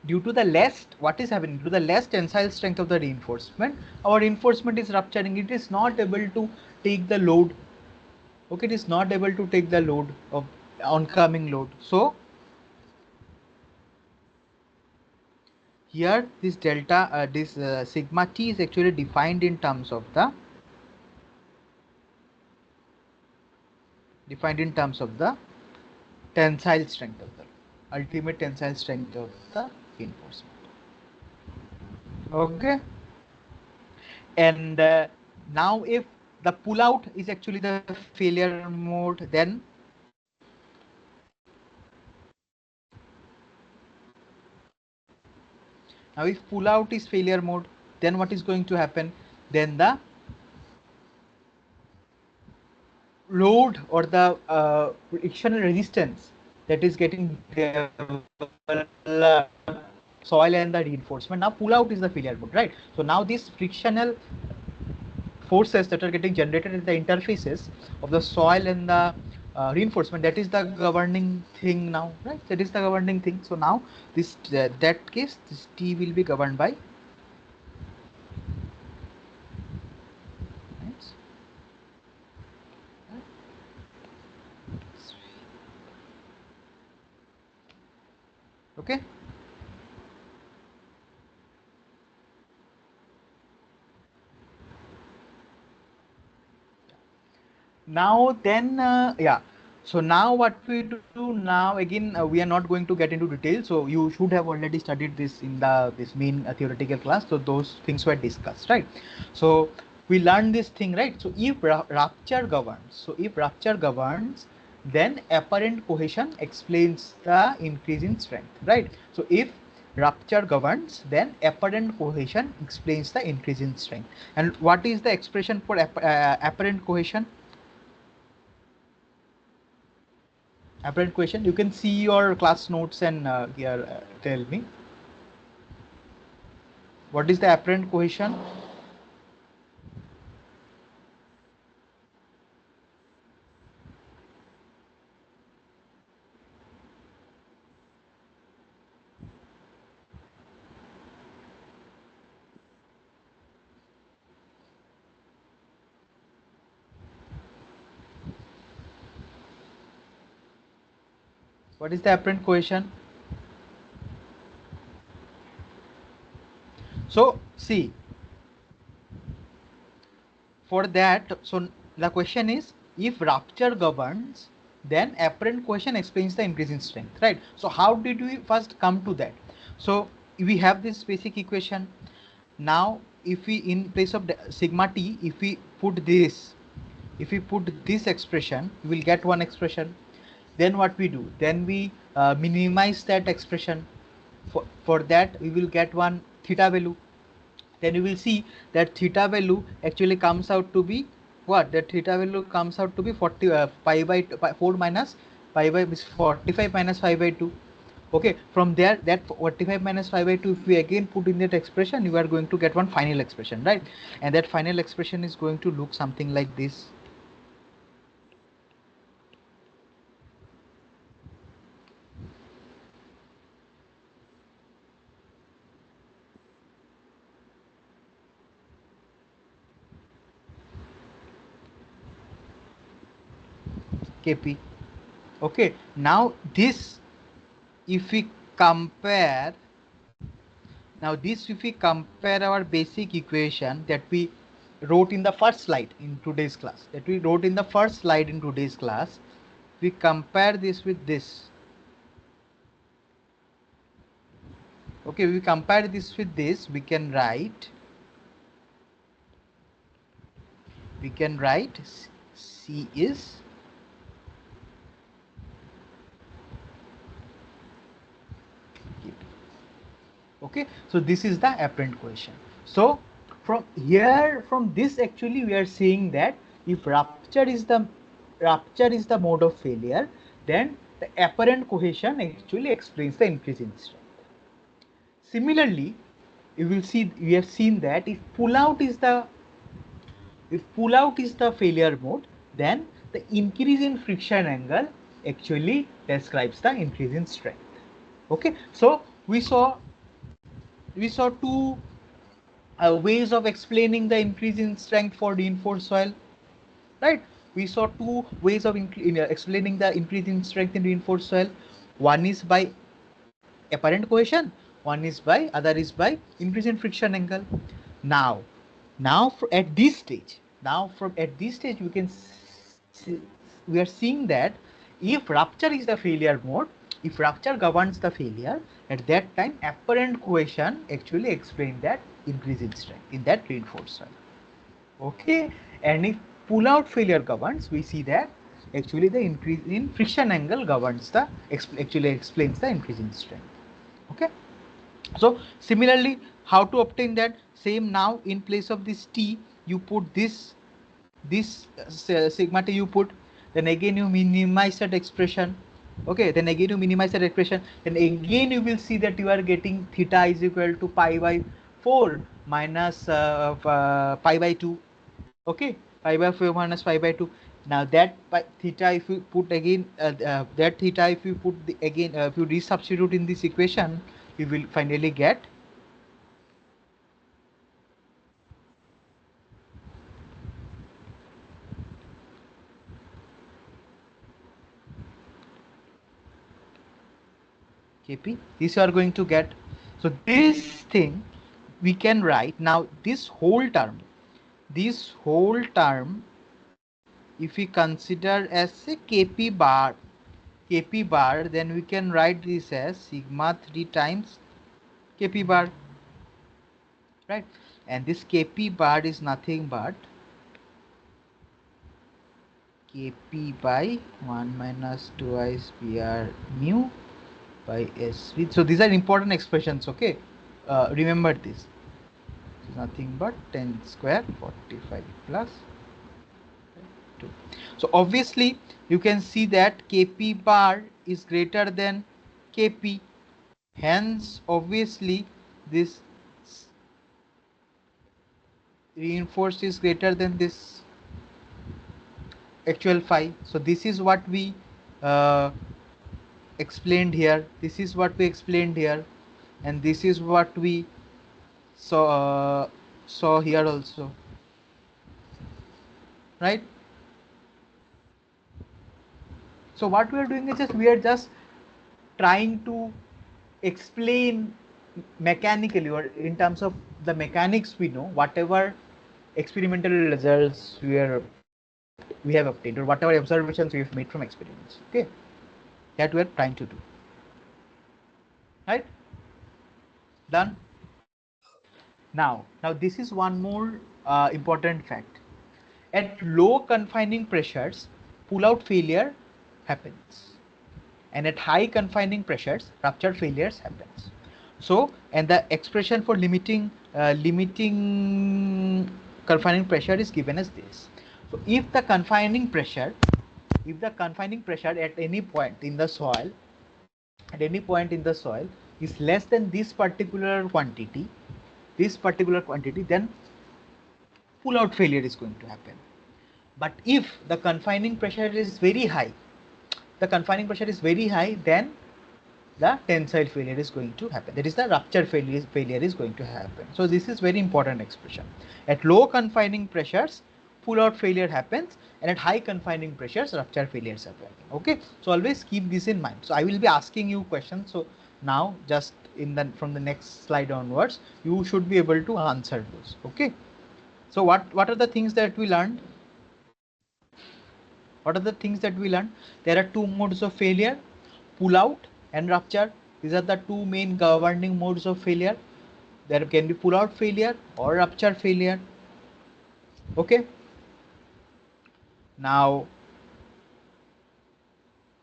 due to the less, what is happening, due to the less tensile strength of the reinforcement, our reinforcement is rupturing. It is not able to take the load. Okay, it is not able to take the load of oncoming load. So here this delta, this sigma t is actually defined in terms of the tensile strength of the ultimate tensile strength of the reinforcement. Okay, and now if the pull out is actually the failure mode, then now if pull out is failure mode, then what is going to happen? Then the load or the frictional resistance that is getting developed soil and the reinforcement. Now pull out is the failure mode, right? So now these frictional forces that are getting generated at the interfaces of the soil and the reinforcement, that is the governing thing now, right? That is the governing thing. So now this that case, this T will be governed by, right? Okay. Now then, yeah. So now what we do now, again, we are not going to get into detail. So you should have already studied this in the this main theoretical class. So those things were discussed, right? So we learned this thing, right? So if rupture governs, then apparent cohesion explains the increase in strength, right? So if rupture governs, then apparent cohesion explains the increase in strength. And what is the expression for apparent cohesion? Apparent question. You can see your class notes and here tell me what is the apparent cohesion. What is the apparent cohesion? So see, for that, so the question is, if rupture governs, then apparent cohesion explains the increase in strength, right? So how did we first come to that? So we have this basic equation. Now if we, in place of sigma t, if we put this, if we put this expression, we will get one expression. Then what we do, then we minimize that expression. For that we will get one theta value. Then you will see that theta value actually comes out to be what? That theta value comes out to be 40 pi by 4 minus pi by 45 minus 5 by 2. Okay, from there, that 45 minus 5 by 2, if we again put in that expression, you are going to get one final expression, right? And that final expression is going to look something like this. Kp. Okay, now this, if we compare, now this, if we compare our basic equation that we wrote in the first slide in today's class, we compare this with this. Okay, we compare this with this, we can write C is Kp. Okay, so this is the apparent cohesion. So from here, from this, actually we are saying that if rupture is the mode of failure, then the apparent cohesion actually explains the increase in strength. Similarly, you will see, we have seen that if pullout is the failure mode, then the increase in friction angle actually describes the increase in strength. Okay, so we saw two ways of explaining the increase in strength for reinforced soil, right? We saw two ways of explaining the increase in strength in reinforced soil. One is by apparent cohesion, other is by increase in friction angle. Now, at this stage, we can see, we are seeing that if rupture is the failure mode, if rupture governs the failure, at that time apparent cohesion actually explains that increase in strength in that reinforced soil. Okay, and if pull out failure governs, we see that actually the increase in friction angle governs the actually explains the increase in strength. Okay, so similarly, how to obtain that? Same, now in place of this t, you put this sigma t you put, then again you minimize that expression. Okay, then again you minimize that expression, then again you will see that you are getting theta is equal to pi by 4 minus pi by 2. Okay, pi by 4 minus pi by 2. Now that theta, if you put again that theta, if you put again if you resubstitute in this equation, you will finally get Kp. This you are going to get. So this thing we can write now, this whole term, if we consider as a Kp bar, then we can write this as sigma 3 times Kp bar, right? And this Kp bar is nothing but Kp by 1 minus twice Pr mu by Sv. So these are important expressions, okay? Remember this. It's nothing but 10 square 45 plus 2. So obviously you can see that Kp bar is greater than Kp. Hence, obviously, this reinforced is greater than this actual phi. So this is what we uh, explained here. And this is what we saw here also, right? So what we are doing is just, we are just trying to explain mechanically or in terms of the mechanics we know, whatever experimental results we have obtained or whatever observations we have made from experiments. Okay, that we are trying to do. Right? Done. Now this is one more important fact. At low confining pressures, pull-out failure happens, and at high confining pressures, rupture failures happens. So, and the expression for limiting confining pressure is given as this. So, if the confining pressure at any point in the soil, is less than this particular quantity, then pull-out failure is going to happen. But if the confining pressure is very high, then the tensile failure is going to happen. That is, the rupture failure is going to happen. So this is very important expression. At low confining pressures, pull-out failure happens, and at high confining pressures, rupture failures happen. Okay, so always keep this in mind. So I will be asking you questions. So now, just from the next slide onwards, you should be able to answer those. Okay. So what are the things that we learned? There are two modes of failure: pull out and rupture. These are the two main governing modes of failure. There can be pull out failure or rupture failure. Okay. Now,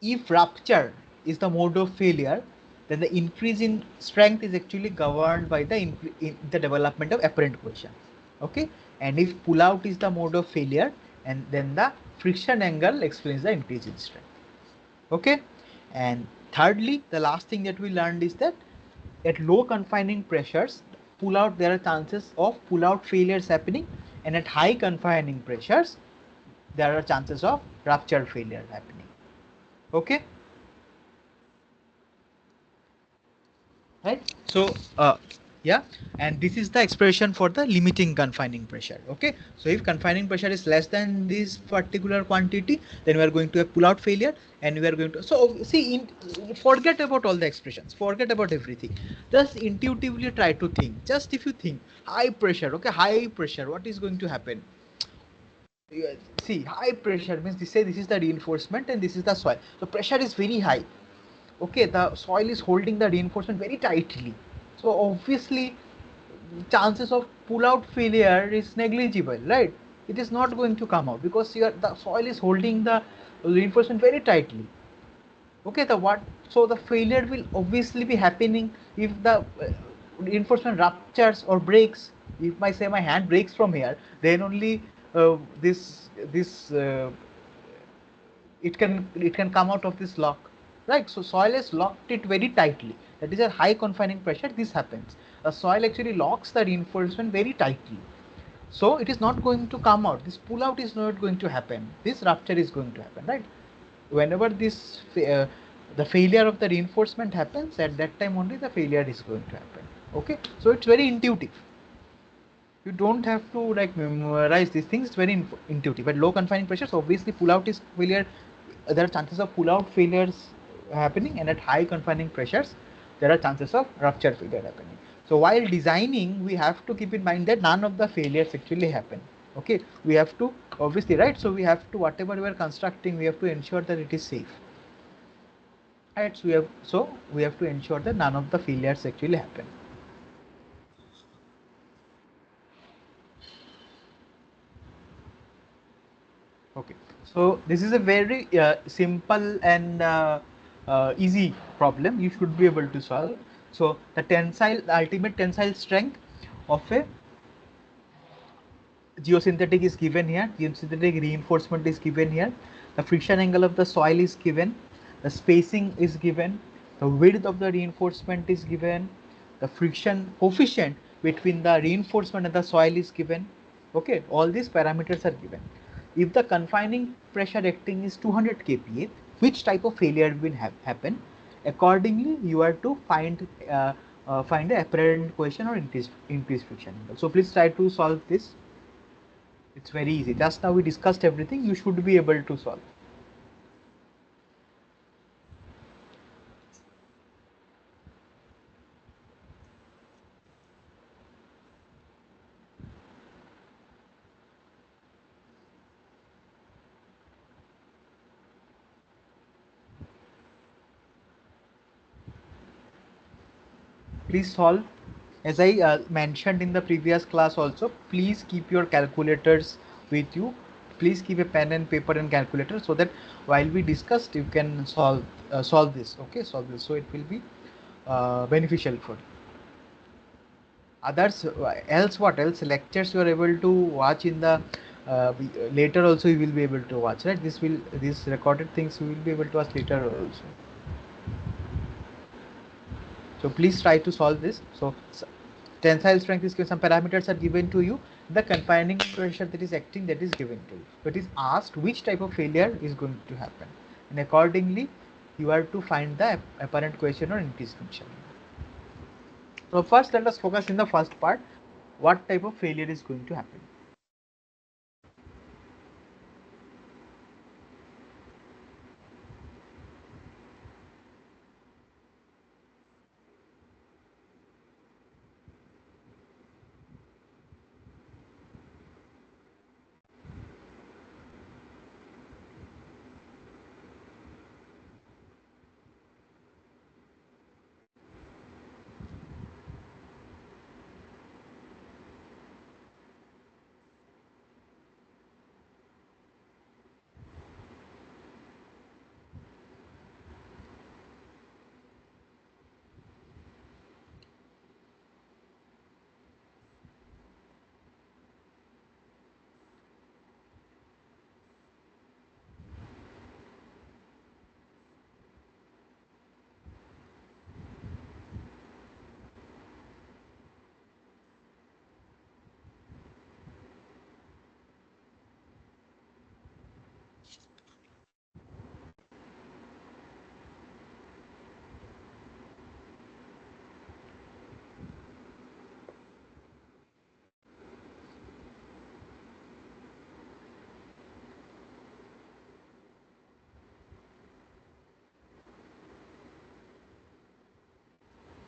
if rupture is the mode of failure, then the increase in strength is actually governed by the development of apparent cohesion. Okay. And if pull out is the mode of failure, and then the friction angle explains the increase in strength. Okay. And thirdly, the last thing that we learned is that at low confining pressures, there are chances of pull out failures happening, and at high confining pressures, there are chances of rupture failure happening. Okay. Right. So yeah, and this is the expression for the limiting confining pressure. Okay, so if confining pressure is less than this particular quantity, then we are going to have pull out failure, and we are going to, so see, forget about all the expressions, forget about everything, just intuitively try to think. Just if you think high pressure, okay, high pressure, what is going to happen? See, high pressure means, this is the reinforcement and this is the soil, so pressure is very high. Okay, the soil is holding the reinforcement very tightly, so obviously chances of pull out failure is negligible, right? It is not going to come out because the soil is holding the reinforcement very tightly. Okay, so the failure will obviously be happening if the reinforcement ruptures or breaks. If my hand breaks from here, then only this it can come out of this lock, right? So soil has locked it very tightly. That is a high confining pressure. This happens. The soil actually locks the reinforcement very tightly, so it is not going to come out. This pull out is not going to happen. This rupture is going to happen, right? Whenever the failure of the reinforcement happens, at that time only the failure is going to happen. Okay, so it's very intuitive. You don't have to like memorize these things. It's very intuitive. At low confining pressures, obviously pull out is failure. There are chances of pull out failures happening, and at high confining pressures, there are chances of rupture failure happening. So while designing, we have to keep in mind that none of the failures actually happen. Okay, we have to obviously, right? So we have to, whatever we are constructing, we have to ensure that it is safe. Right? So we have to ensure that none of the failures actually happen. Okay, so this is a very simple and easy problem. You should be able to solve. So the ultimate tensile strength of a geosynthetic is given here. Geosynthetic reinforcement is given here. The friction angle of the soil is given. The spacing is given. The width of the reinforcement is given. The friction coefficient between the reinforcement and the soil is given. Okay, all these parameters are given. If the confining pressure acting is 200 kPa, which type of failure will happen? Accordingly, you are to find the apparent cohesion or increased friction angle. So please try to solve this. It's very easy. Just now we discussed everything. You should be able to solve. please solve. As I mentioned in the previous class also, please keep your calculators with you. Please keep a pen and paper and calculator, so that while we discussed, you can solve this. Okay, solve this. So it will be beneficial for you. Others, else what else lectures you are able to watch in the later also you will be able to watch, right? This recorded things you will be able to watch later also. So please try to solve this. So tensile strength is given, some parameters are given to you, the confining pressure that is acting, that is given to you. So it is asked which type of failure is going to happen, and accordingly you are to find the apparent cohesion or increased function. So first let us focus in the first part, what type of failure is going to happen.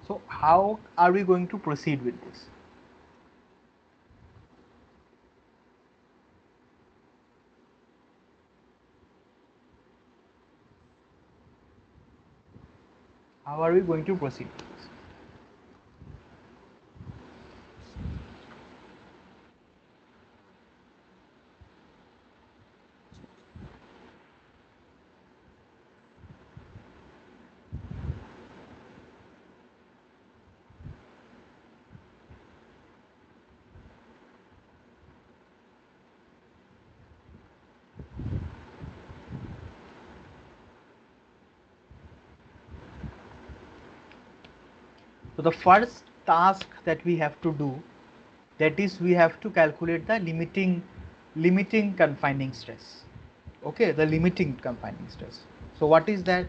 So how are we going to proceed with this? How are we going to proceed with this? So the first task that we have to do, that is we have to calculate the limiting confining stress. Okay, the limiting confining stress. So what is that?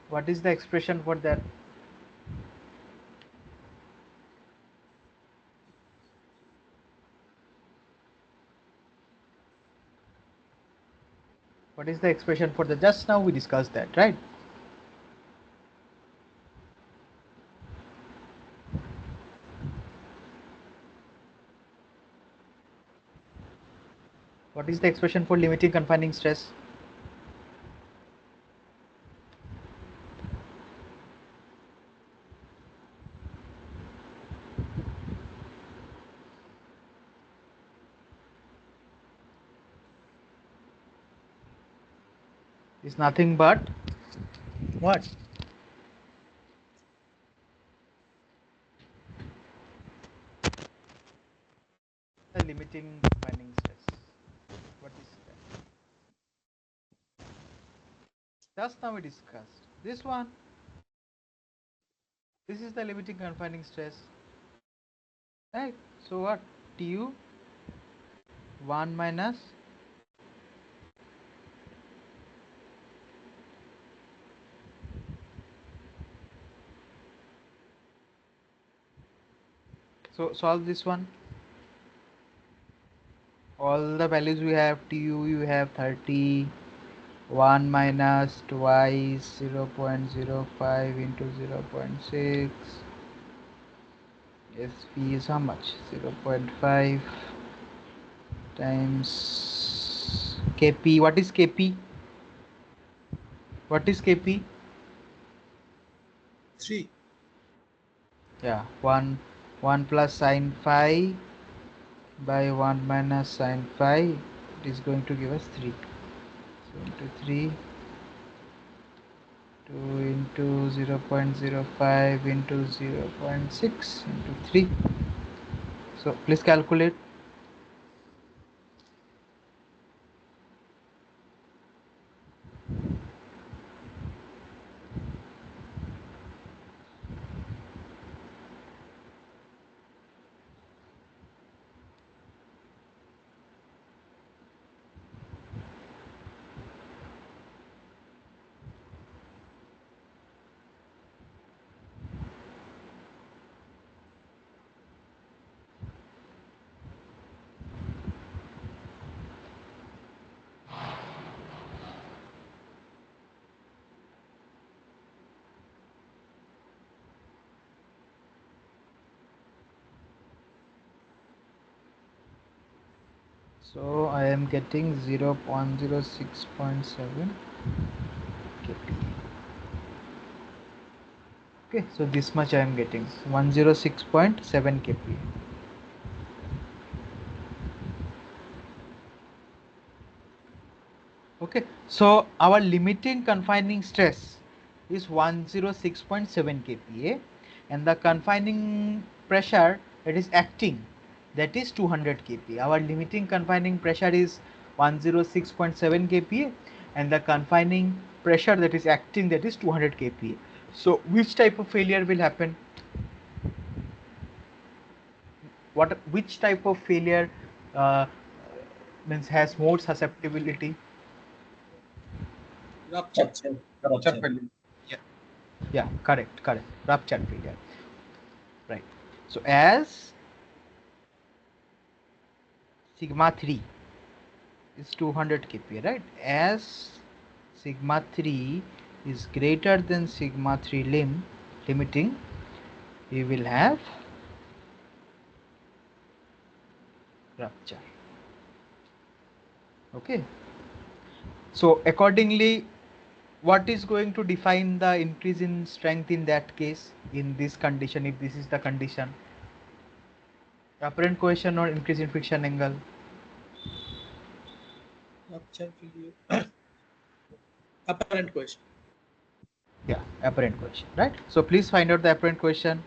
What is the expression for that? What is the expression for the, just now we discussed that, right? What is the expression for limiting confining stress? Is nothing but what? The limiting confining stress. What is that? Just now we discussed this one. This is the limiting confining stress, right? So what? Tu 1 minus, so solve this one. All the values we have, tu you have 30, 1 minus twice 0.05 into 0.6. SV is how much? 0.5 times Kp. What is Kp? What is Kp? 3. Yeah, 1 plus sine phi by 1 minus sine phi. It is going to give us 3. So into 3, 2 into 0.05 into 0.6 into 3. So please calculate. So I am getting 0.06.7 kp. Okay, so this much I am getting 106.7 kp. Okay, so our limiting confining stress is 106.7 kPa, and the confining pressure that is acting, that is 200 kPa. Our limiting confining pressure is 106.7 kPa, and the confining pressure that is acting, that is 200 kPa. So which type of failure will happen? Which type of failure uh, means has more susceptibility? Rupture. Rupture failure. Yeah, correct. Rupture failure. Right. So as sigma 3 is 200 kPa, right? As sigma 3 is greater than sigma 3 limiting, we will have rupture. Okay. So accordingly, what is going to define the increase in strength in that case, in this condition, if this is the condition? Apparent cohesion or increase in friction angle? Rupture failure. Apparent question. Yeah, apparent cohesion, right? So please find out the apparent cohesion.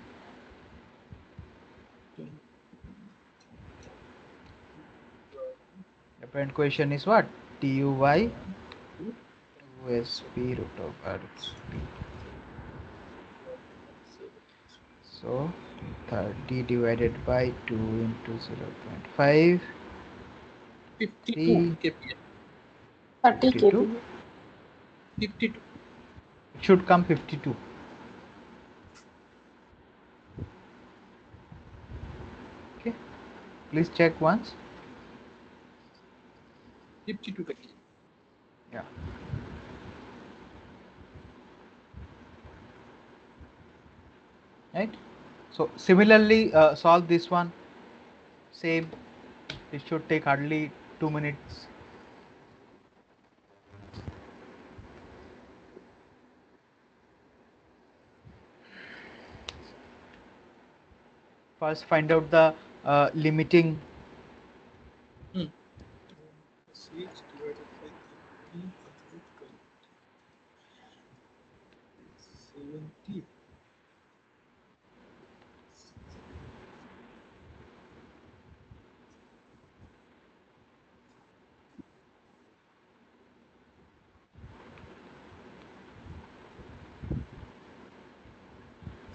Apparent cohesion is what? TUY USP root over P. So 30 divided by 2 into 0.5, 52 3, kPa. 30 52. kPa. 52. It should come 52. Okay, please check once. 52 kPa. Yeah. Right. So similarly, solve this one. Same. It should take hardly 2 minutes. First, find out the limiting. 6 divided by 30 upward 20.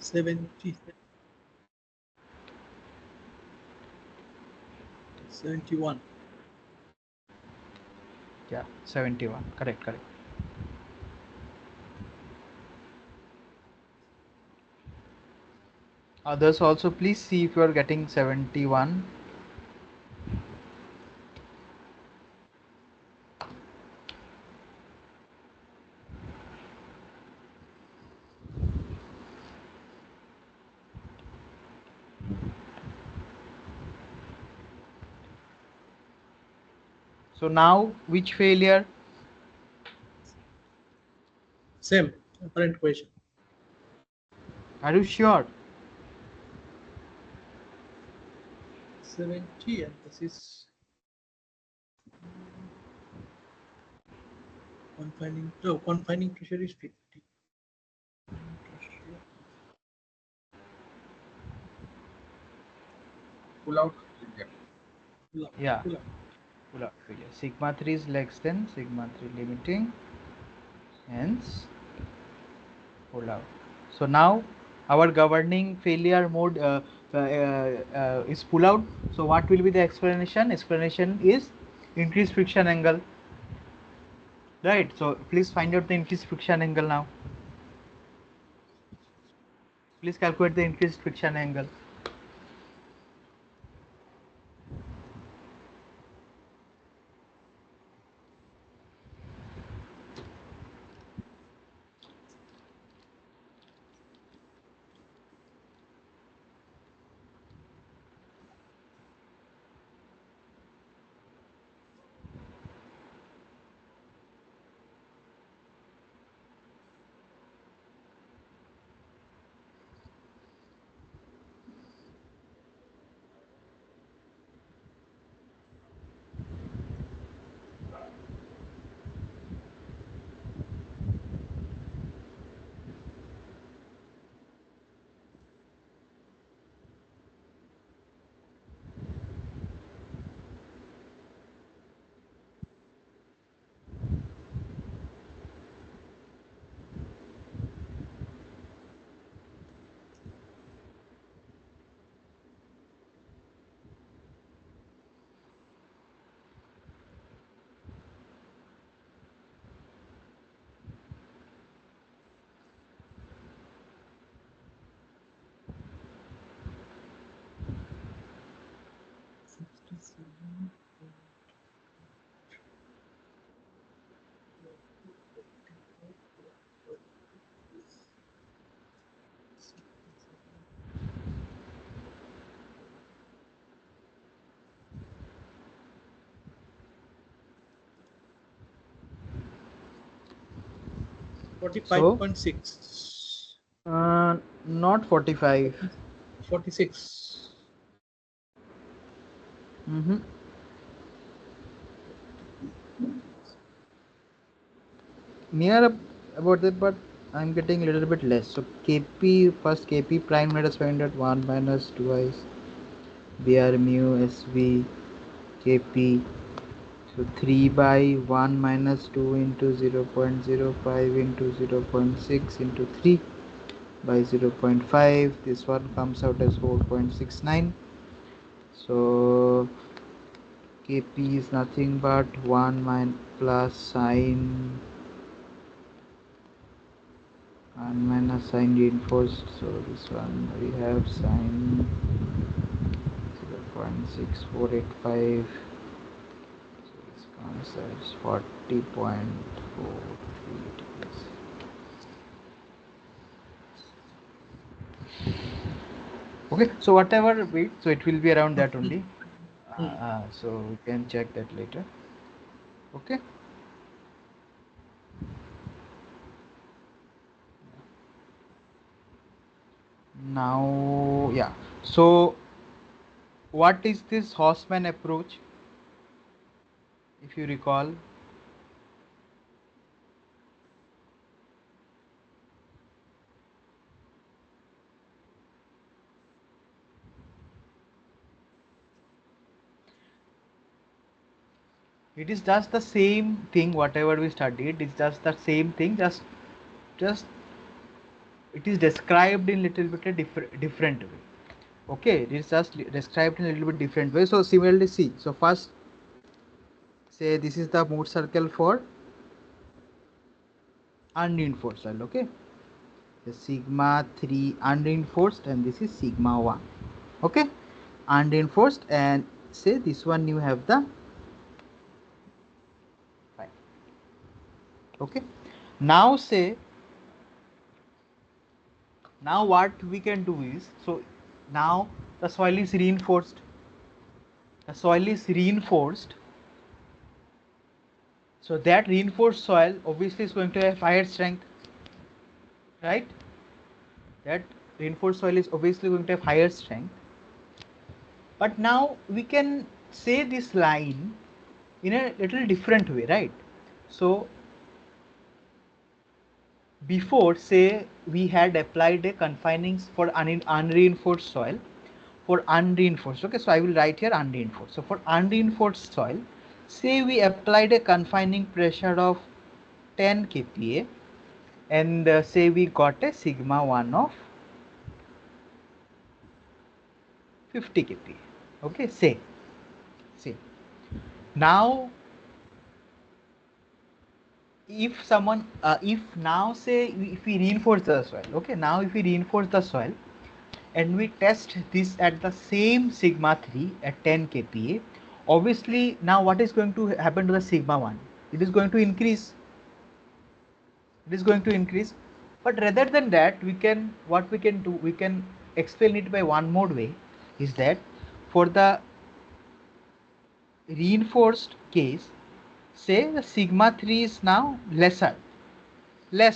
70. Seventy. 71. Yeah, 71. Correct. Others also, please see if you are getting 71. So now which failure? Same apparent equation. Are you sure? 70 and this is confining pressure is 50. Pull out reject. Yeah. Pull up. Pull out failure. Sigma 3 is less than sigma 3 limiting, hence pull out. So now our governing failure mode is pull out. So what will be the explanation? Explanation is increased friction angle. Right. So please find out the increased friction angle now. Please calculate the increased friction angle. So 45.6. not 45. 46. Mm-hmm. Near about that, but I'm getting a little bit less. So Kp first Kp prime let us find out 1 minus 2 Br mu Sv Kp. So 3 by 1 minus 2 into 0.05 into 0.6 into 3 by 0.5. This one comes out as 4.69. So Kp is nothing but 1 plus sine and minus sine reinforced. So this one we have sine 0.6485. So this comes as 40.4 degrees. Okay, so whatever weight, so it will be around that only. So we can check that later. Okay. Now, yeah. So, what is this Haussmann approach? If you recall, it is just the same thing. Whatever we studied, it's just the same thing. Just it is described in little bit a different way. Okay, it is just described in a little bit different way. So similarly, see. So first, say this is the mood circle for unreinforced cell. Okay, the sigma 3 unreinforced, and this is sigma 1. Okay, unreinforced, and say this one you have the fine. Okay, now say, now what we can do is, so now the soil is reinforced. The soil is reinforced. So that reinforced soil obviously is going to have higher strength, right? That reinforced soil is obviously going to have higher strength. But now we can say this line in a little different way, right? So before, say we had applied a confining for unreinforced soil, for unreinforced, okay, so I will write here unreinforced. So for unreinforced soil, say we applied a confining pressure of 10 kPa and say we got a sigma 1 of 50 kPa, okay, say now if someone if now say if we reinforce the soil, okay, now if we reinforce the soil and we test this at the same sigma 3 at 10 kPa, obviously now what is going to happen to the sigma 1? It is going to increase. It is going to increase. But rather than that, we can, what we can do, we can explain it by one more way, is that for the reinforced case, say the sigma 3 is now less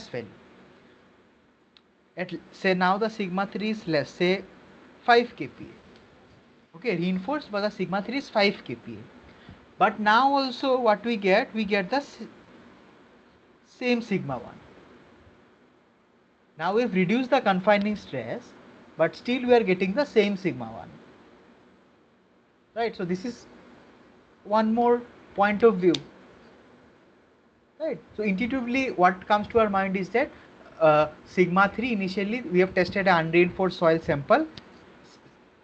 value. At say now the sigma 3 is less, say 5 kPa. Okay, reinforced by the sigma 3 is 5 kPa. But now also what we get the same sigma 1. Now we've reduced the confining stress, but still we are getting the same sigma 1. Right, so this is one more point of view. Right, so intuitively what comes to our mind is that sigma 3 initially we have tested an unreinforced soil sample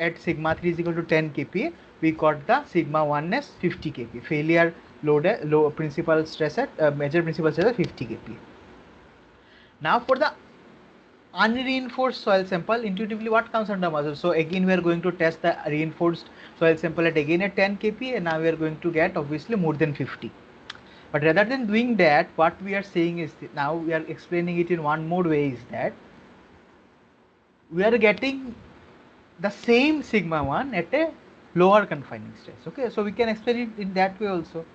at sigma 3 is equal to 10 kPa. We got the sigma 1 as 50 kPa. Failure low principal stress at major principal stress at 50 kPa. Now for the unreinforced soil sample, intuitively what comes under muscle? So again we are going to test the reinforced soil sample at 10 kPa, and now we are going to get obviously more than 50. But rather than doing that, what we are saying is that now we are explaining it in one more way, is that we are getting the same sigma 1 at a lower confining stress. Okay, so we can explain it in that way also,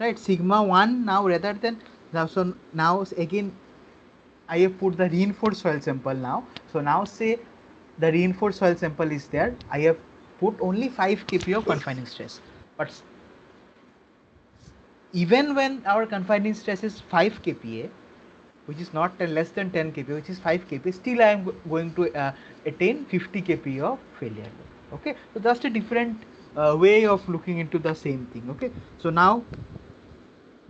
right? Sigma 1 now, rather than now, so now again I have put the reinforced soil sample now. So now say the reinforced soil sample is there. I have put only 5 kPa of confining stress. But even when our confining stress is 5 kPa, which is not less than 10 kPa, which is 5 kPa, still I am going to attain 50 kPa of failure. Okay, so just a different way of looking into the same thing. Okay, so now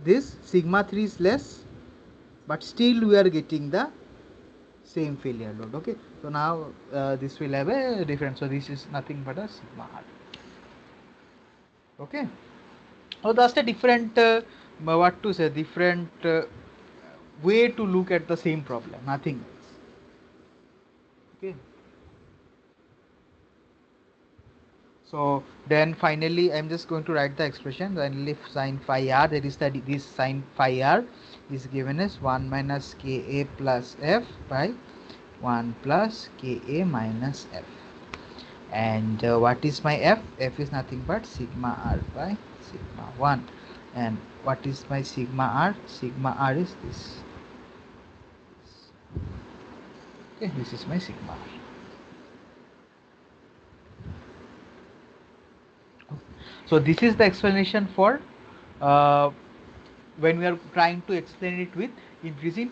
this sigma 3 is less, but still we are getting the same failure load. Okay, so now this will have a difference. So this is nothing but a sigma r. Okay, so that's a different what to say, different way to look at the same problem, nothing else. Okay, so then finally I'm just going to write the expression. Then if sine phi r, that is that this sine phi r is given as 1 minus ka plus f by 1 plus ka minus f. And what is my f? F is nothing but sigma r by sigma 1. And what is my sigma r? Sigma r is this. Okay, this is my sigma r. So this is the explanation for when we are trying to explain it with increasing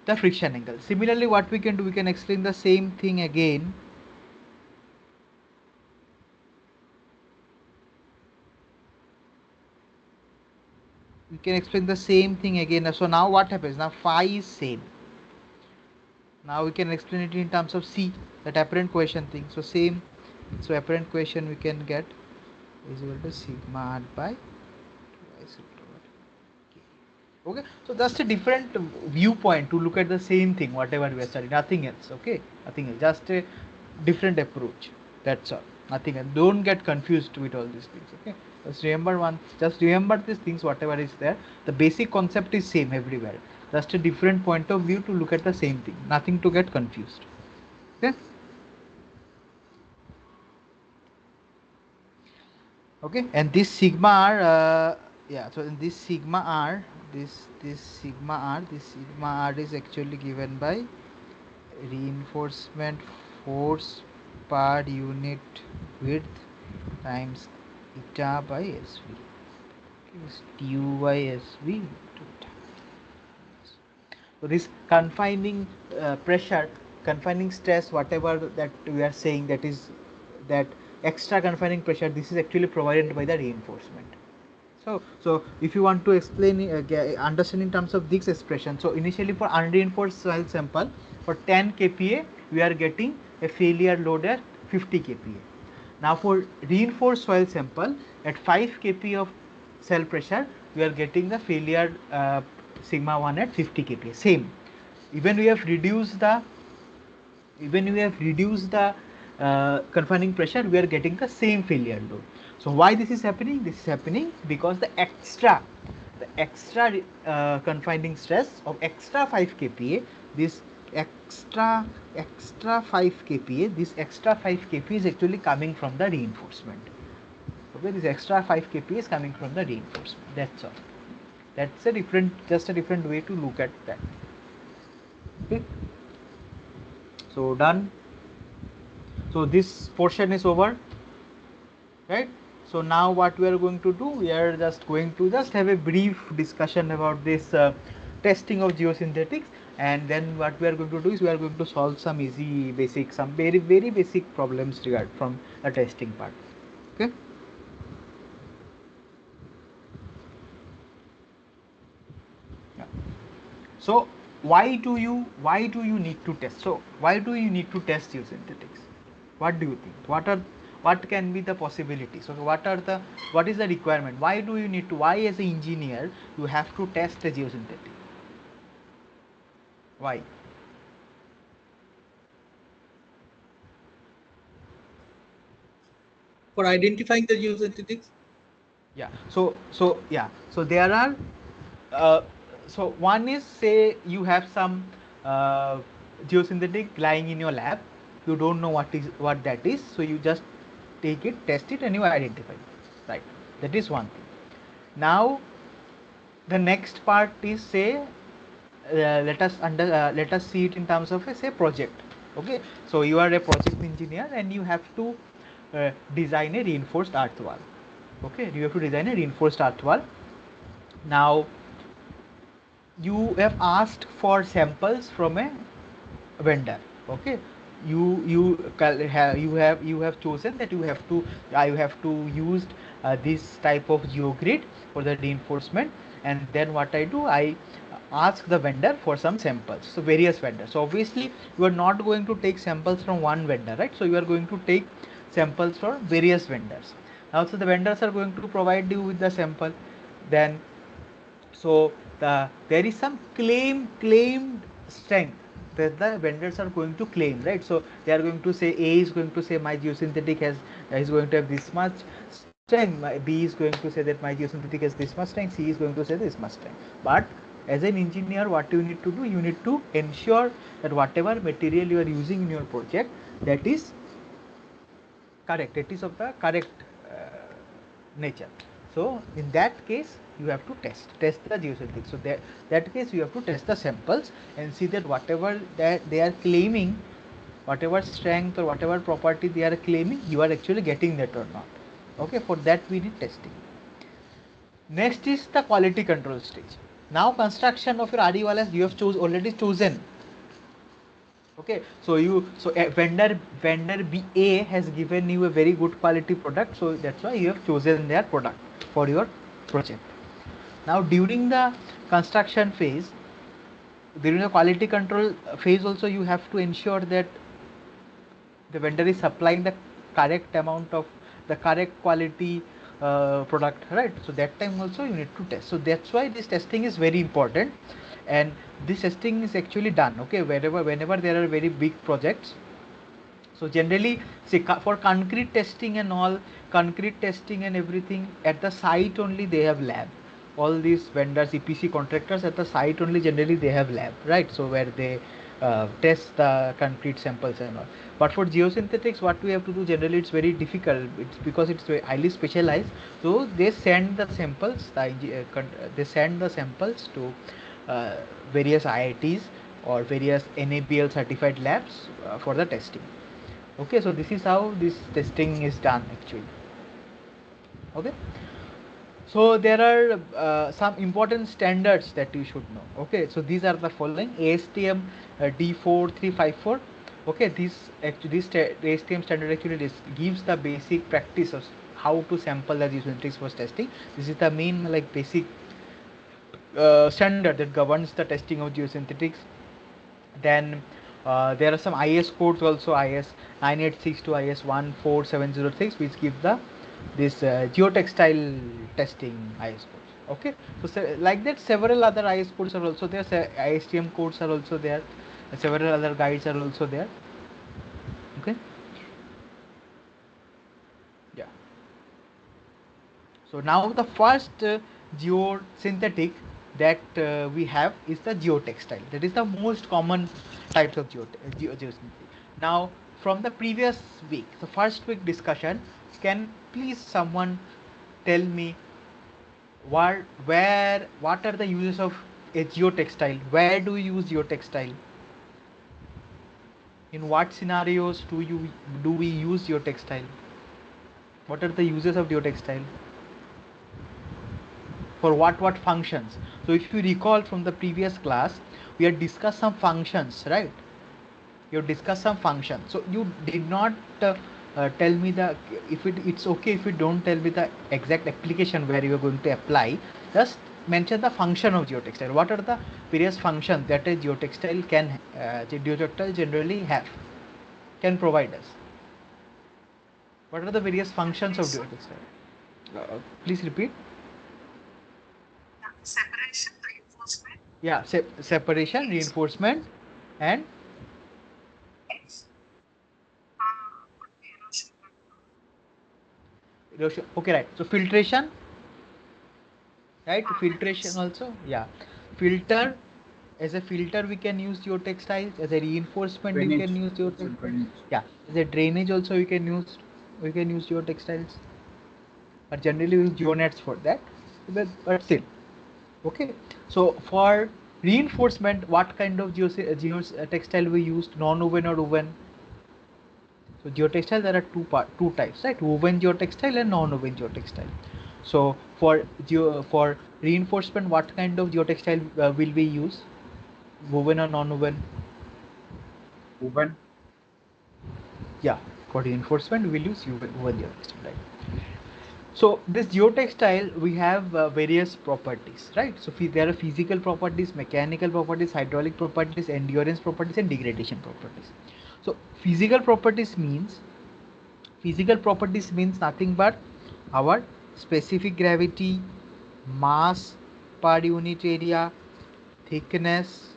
the friction angle. Similarly, what we can do, we can explain the same thing again. We can explain the same thing again. So now what happens? Now phi is same. Now we can explain it in terms of C, that apparent cohesion thing. So same. So apparent cohesion we can get is equal to sigma r by twice root over k. Okay, so that's a different viewpoint to look at the same thing, whatever we are studying. Nothing else. Okay, nothing else. Just a different approach. That's all. Nothing else. Don't get confused with all these things. Okay, just remember these things, whatever is there. The basic concept is same everywhere. Just a different point of view to look at the same thing. Nothing to get confused. Okay. Okay, and this sigma r, yeah, so in this sigma r, this sigma r is actually given by reinforcement force per unit width times eta by sv. Is du by sv into eta. So this confining pressure, confining stress, whatever that we are saying, that is that extra confining pressure, this is actually provided by the reinforcement. So if you want to explain, understand in terms of this expression, so initially for unreinforced soil sample for 10 kPa, we are getting a failure load at 50 kPa. Now for reinforced soil sample at 5 kPa of cell pressure, we are getting the failure sigma 1 at 50 kPa. Same. Even we have reduced the confining pressure, we are getting the same failure load. So why this is happening? This is happening because the extra confining stress of extra 5 kPa, this extra 5 kPa, this extra 5 kPa is actually coming from the reinforcement. Okay, this extra 5 kPa is coming from the reinforcement. That's all. That's just a different way to look at that. Okay, so done. So this portion is over, right? So now what we are going to do, we are just going to have a brief discussion about this testing of geosynthetics, and then what we are going to do is we are going to solve some easy basic, some very basic problems regard from the testing part. Okay. Yeah. So why do you need to test? So why do you need to test geosynthetics? What do you think? What can be the possibilities? So what is the requirement? Why do you need to? Why as an engineer you have to test the geosynthetic? Why? For identifying the geosynthetics. Yeah. So there are. Uh, so one is, say you have some geosynthetic lying in your lab. You don't know what that is. So you just take it, test it, and you identify. Right. That is one thing. Now the next part is, say let us see it in terms of a, say, project. Okay, so you are a project engineer and you have to design a reinforced earth wall. Okay, you have to design a reinforced earth wall. Now you have asked for samples from a vendor. Okay, you have chosen that you have to use this type of geogrid for the reinforcement, and then what I do, I ask the vendor for some samples, so various vendors. So obviously you are not going to take samples from one vendor, right? So you are going to take samples from various vendors. Also the vendors are going to provide you with the sample. Then so there is some claimed strength that the vendors are going to claim, right? So they are going to say, A is going to say my geosynthetic is going to have this much strength, B is going to say that my geosynthetic has this much strength, C is going to say this much strength. But as an engineer, what you need to do, you need to ensure that whatever material you are using in your project, that is correct, it is of the correct nature. So in that case you have to test the geosynthetic. So that case you have to test the samples and see that whatever that they are claiming, whatever strength or whatever property they are claiming, you are actually getting that or not. Okay, for that we need testing. Next is the quality control stage. Now construction of your RE walls you have already chosen. Okay, so a vendor BA has given you a very good quality product, so that's why you have chosen their product for your project. Now during the construction phase, during the quality control phase also, you have to ensure that the vendor is supplying the correct amount of the correct quality product, right? So that time also you need to test. So that's why this testing is very important, and this testing is actually done, okay, whenever there are very big projects. So generally, say for concrete testing and all, concrete testing and everything at the site only they have lab. All these vendors, EPC contractors, at the site only generally they have lab, right? So where they test the concrete samples and all. But for geosynthetics, what we have to do generally, it's very difficult. It's because it's very highly specialized. So they send the samples, they send the samples to uh, various IITs or various NABL certified labs for the testing. Okay, so this is how this testing is done actually. Okay, so there are some important standards that you should know. Okay, so these are the following: ASTM D4354. Okay, this ASTM standard actually gives the basic practice of how to sample the geosynthetics for testing. This is the main like basic standard that governs the testing of geosynthetics. Then there are some IS codes also, IS 986 to IS 14706, which give the this geotextile testing IS codes. Okay, so like that, several other IS codes are also there. ISTM codes are also there. Several other guides are also there. Okay, yeah. So now the first geosynthetic that we have is the geotextile. That is the most common types of geosynthetic. Now from the previous week, the first week discussion, can please someone tell me what are the uses of a geotextile? Where do you use geotextile? In what scenarios do we use geotextile? What are the uses of geotextile? For what functions? So if you recall from the previous class, we had discussed some functions, right? You discussed some functions, so you did not tell me the, if it's okay if you don't tell me the exact application where you are going to apply. Just mention the function of geotextile. What are the various functions that a geotextile generally can provide us? What are the various functions of geotextile? Please repeat. Separation, reinforcement. Yeah, separation, reinforcement, and erosion. Okay, right. So filtration, right? Filtration also, yeah. Filter, as a filter we can use geotextiles. As a reinforcement we Drainage. can use Also geotextiles. drainage. Yeah, as a drainage also we can use geotextiles. But generally we use geonets for that. But still, okay. So for reinforcement, what kind of geotextile we used? Non-woven or woven? So geotextile, there are two types, right? Woven geotextile and non-woven geotextile. So for reinforcement, what kind of geotextile will we use? Woven or non-woven? Woven. Yeah, for reinforcement we will use woven geotextile, right? So this geotextile, we have various properties, right? So there are physical properties, mechanical properties, hydraulic properties, endurance properties, and degradation properties. So physical properties means nothing but our specific gravity, mass per unit area, thickness,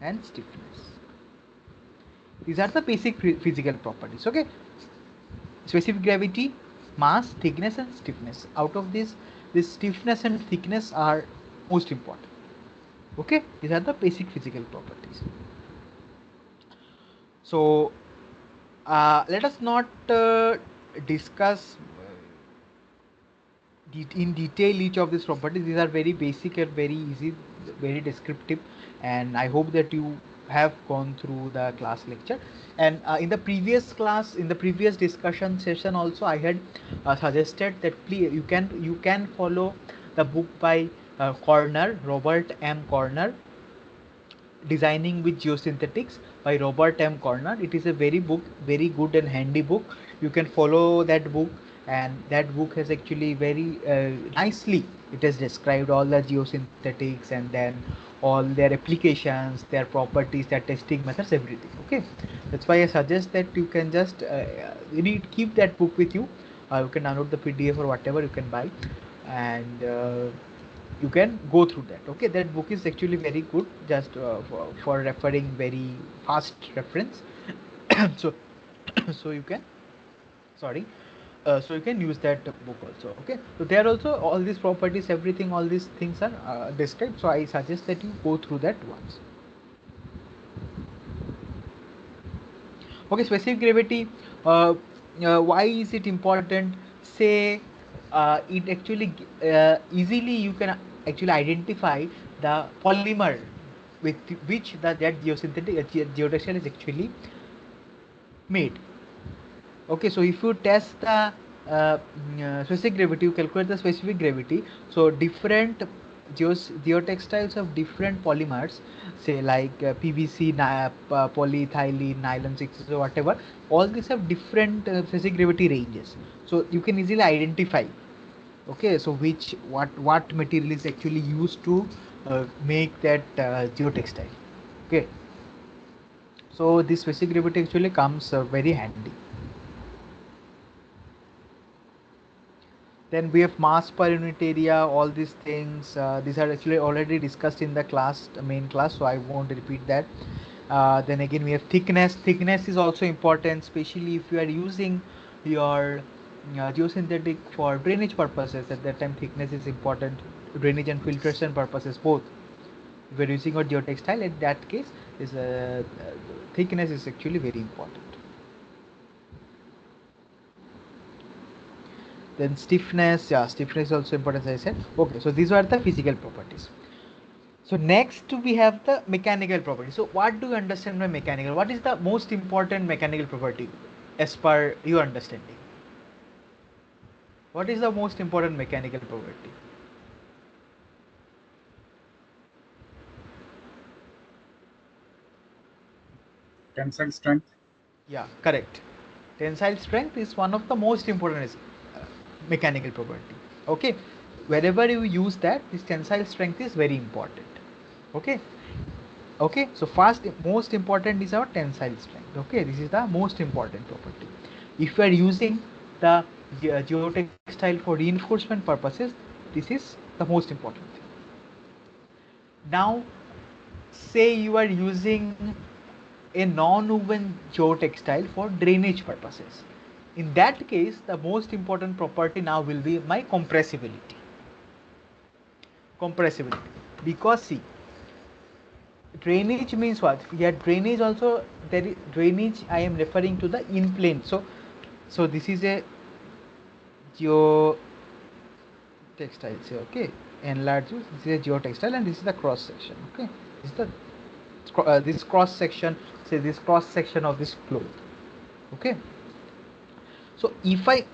and stiffness. These are the basic physical properties. Okay, specific gravity, mass, thickness, and stiffness. Out of this stiffness and thickness are most important. Okay, these are the basic physical properties. So let us not discuss in detail each of these properties. These are very basic and very easy, very descriptive, and I hope that you have gone through the class lecture. And in the previous class, in the previous discussion session also, I had suggested that please you can follow the book by Robert M. Corner, Designing with Geosynthetics by Robert M. Corner. It is a very good and handy book. You can follow that book, and that book has actually very nicely, it has described all the geosynthetics and then all their applications, their properties, their testing methods, everything. Okay, that's why I suggest that you can just keep that book with you. You can download the PDF or whatever you can buy, and you can go through that. Okay, that book is actually very good, just for referring, very fast reference. So so you can, sorry, so you can use that book also. Okay, so there also all these properties, everything, all these things are described, so I suggest that you go through that once. Okay, specific gravity, why is it important? Say it actually easily you can actually identify the polymer with which that geosynthetic geotextile is actually made. Okay, so if you test the specific gravity, you calculate the specific gravity. So different geotextiles have different polymers, say like PVC, polyethylene, nylon 6 or whatever. All these have different specific gravity ranges. So you can easily identify. Okay, so what material is actually used to make that geotextile. Okay, so this specific gravity actually comes very handy. Then we have mass per unit area, all these things. These are actually already discussed in the class, main class, so I won't repeat that. Then again, we have thickness. Thickness is also important, especially if you are using your geosynthetic for drainage purposes. At that time, thickness is important. Drainage and filtration purposes both. If you are using your geotextile, in that case, is thickness is actually very important. Then stiffness, yeah, stiffness is also important, as I said. Okay, so these are the physical properties. So next we have the mechanical property. So what do you understand by mechanical? What is the most important mechanical property as per your understanding? What is the most important mechanical property? Tensile strength. Yeah, correct. Tensile strength is one of the most important mechanical property. Okay, wherever you use that, this tensile strength is very important. Okay, okay, so first most important is our tensile strength. Okay, this is the most important property. If you are using the geotextile for reinforcement purposes, this is the most important thing. Now say you are using a non-woven geotextile for drainage purposes. In that case, the most important property now will be my compressibility. Compressibility, because see, drainage means what? Yeah, drainage also, there is drainage, I am referring to the in plane. So this is a geotextile, say, okay, enlarge this is a geotextile and this is the cross section. Okay, this is the this cross section, say this cross section of this cloth. Okay, so if I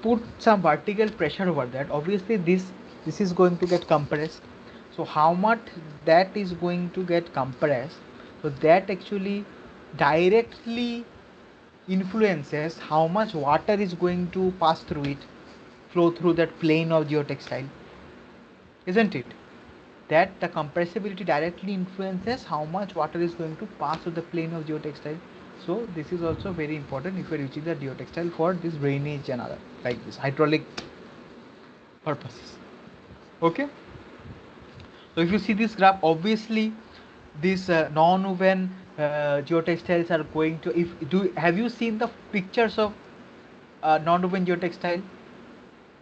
put some vertical pressure over that, obviously this is going to get compressed. So how much that is going to get compressed, so that actually directly influences how much water is going to pass through it, flow through that plane of geotextile, isn't it? That the compressibility directly influences how much water is going to pass through the plane of geotextile. So this is also very important if you are using the geotextile for this drainage and other like this hydraulic purposes. Okay, so if you see this graph, obviously these non-woven geotextiles are going to, if do have you seen the pictures of non-woven geotextile?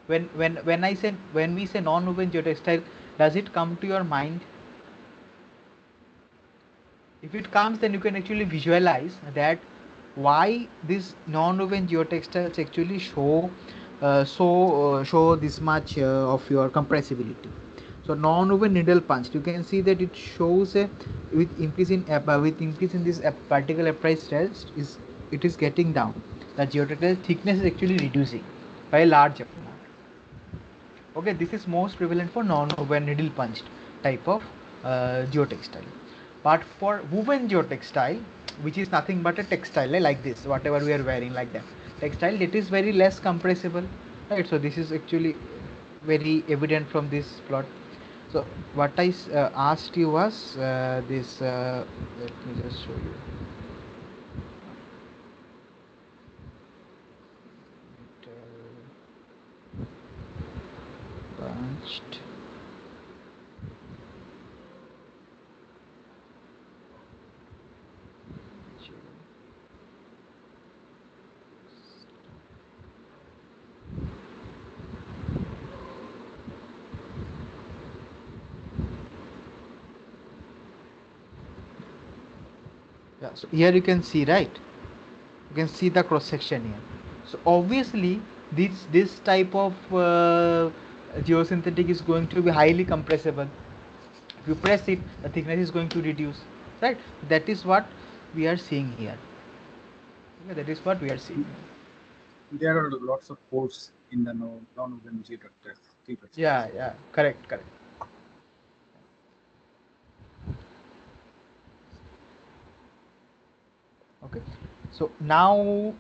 When I say, when we say non-woven geotextile, does it come to your mind? If it comes, then you can actually visualize that why these non-woven geotextiles actually show this much of your compressibility. So non-woven needle punched, you can see that it shows a with increase in this particle applied stress is, it is getting down. The geotextile thickness is actually reducing by a large amount. Okay, this is most prevalent for non-woven needle punched type of geotextile. But for woven geotextile, which is nothing but a textile like this, whatever we are wearing like that textile, it is very less compressible, right? So this is actually very evident from this plot. So what I asked you was this let me just show you. Punched. Yeah, so here you can see, right? You can see the cross section here. So obviously this type of geosynthetic is going to be highly compressible. If you press it, the thickness is going to reduce, right? That is what we are seeing here. Okay, that is what we are seeing. There are lots of ports in the non-woven geotextiles. Yeah, correct. Okay, so now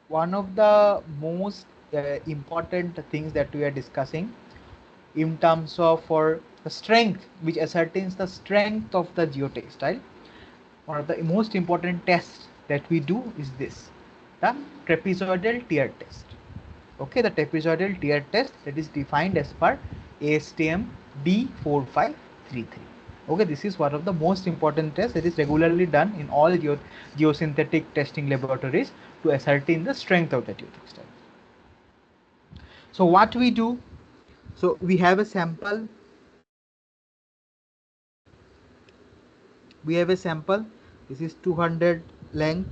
one of the most important things that we are discussing in terms of for the strength, which ascertains the strength of the geotextile. One of the most important tests that we do is this, the trapezoidal tear test. Okay, the trapezoidal tear test that is defined as per ASTM D4533. Okay, this is one of the most important tests that is regularly done in all geosynthetic testing laboratories to ascertain the strength of the geotextile. So what we do, so we have a sample, this is 200 length,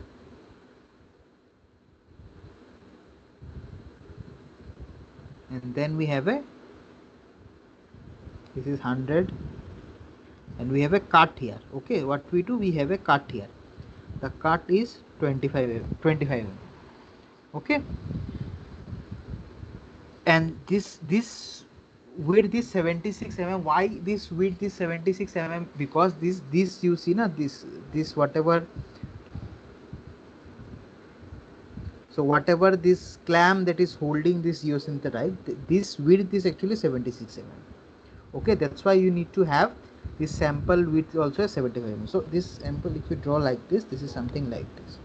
and then we have a, this is 100, and we have a cut here. Okay, what we do, we have a cut here, the cut is 25 mm. Okay, and this width is 76 mm. Why this width is 76 mm? Because this you see na, this whatever, so whatever this clamp that is holding this geosynthetite, this width is actually 76 mm. Okay, that's why you need to have this sample width also 75 mm. So this sample, if you draw like this is something like this.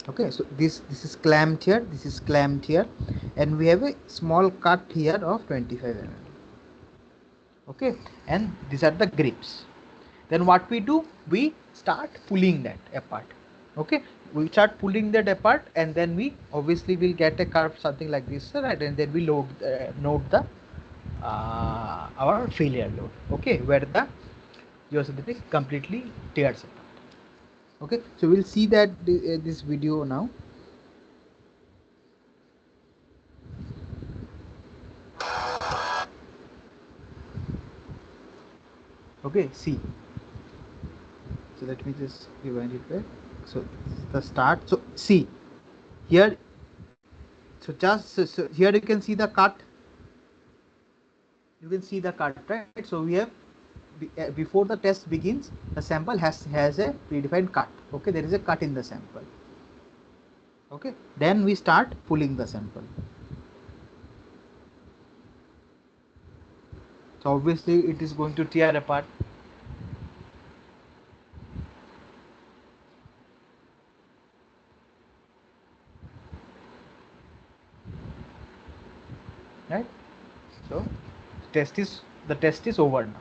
Okay, so this is clamped here, this is clamped here, and we have a small cut here of 25 mm. Okay, and these are the grips. Then what we do, we start pulling that apart. Okay, we start pulling that apart, and then we obviously will get a curve something like this, right? And then we note the our failure load. Okay, where the geosynthetic completely tears apart. Okay, so we'll see that this video now. Okay, see, so let me just rewind it back. So the start, so see here, so just so here you can see the cut, you can see the cut, right? So we have before the test begins, the sample has a predefined cut. Okay, there is a cut in the sample. Okay, then we start pulling the sample. So obviously it is going to tear apart. Right, so the test is over now.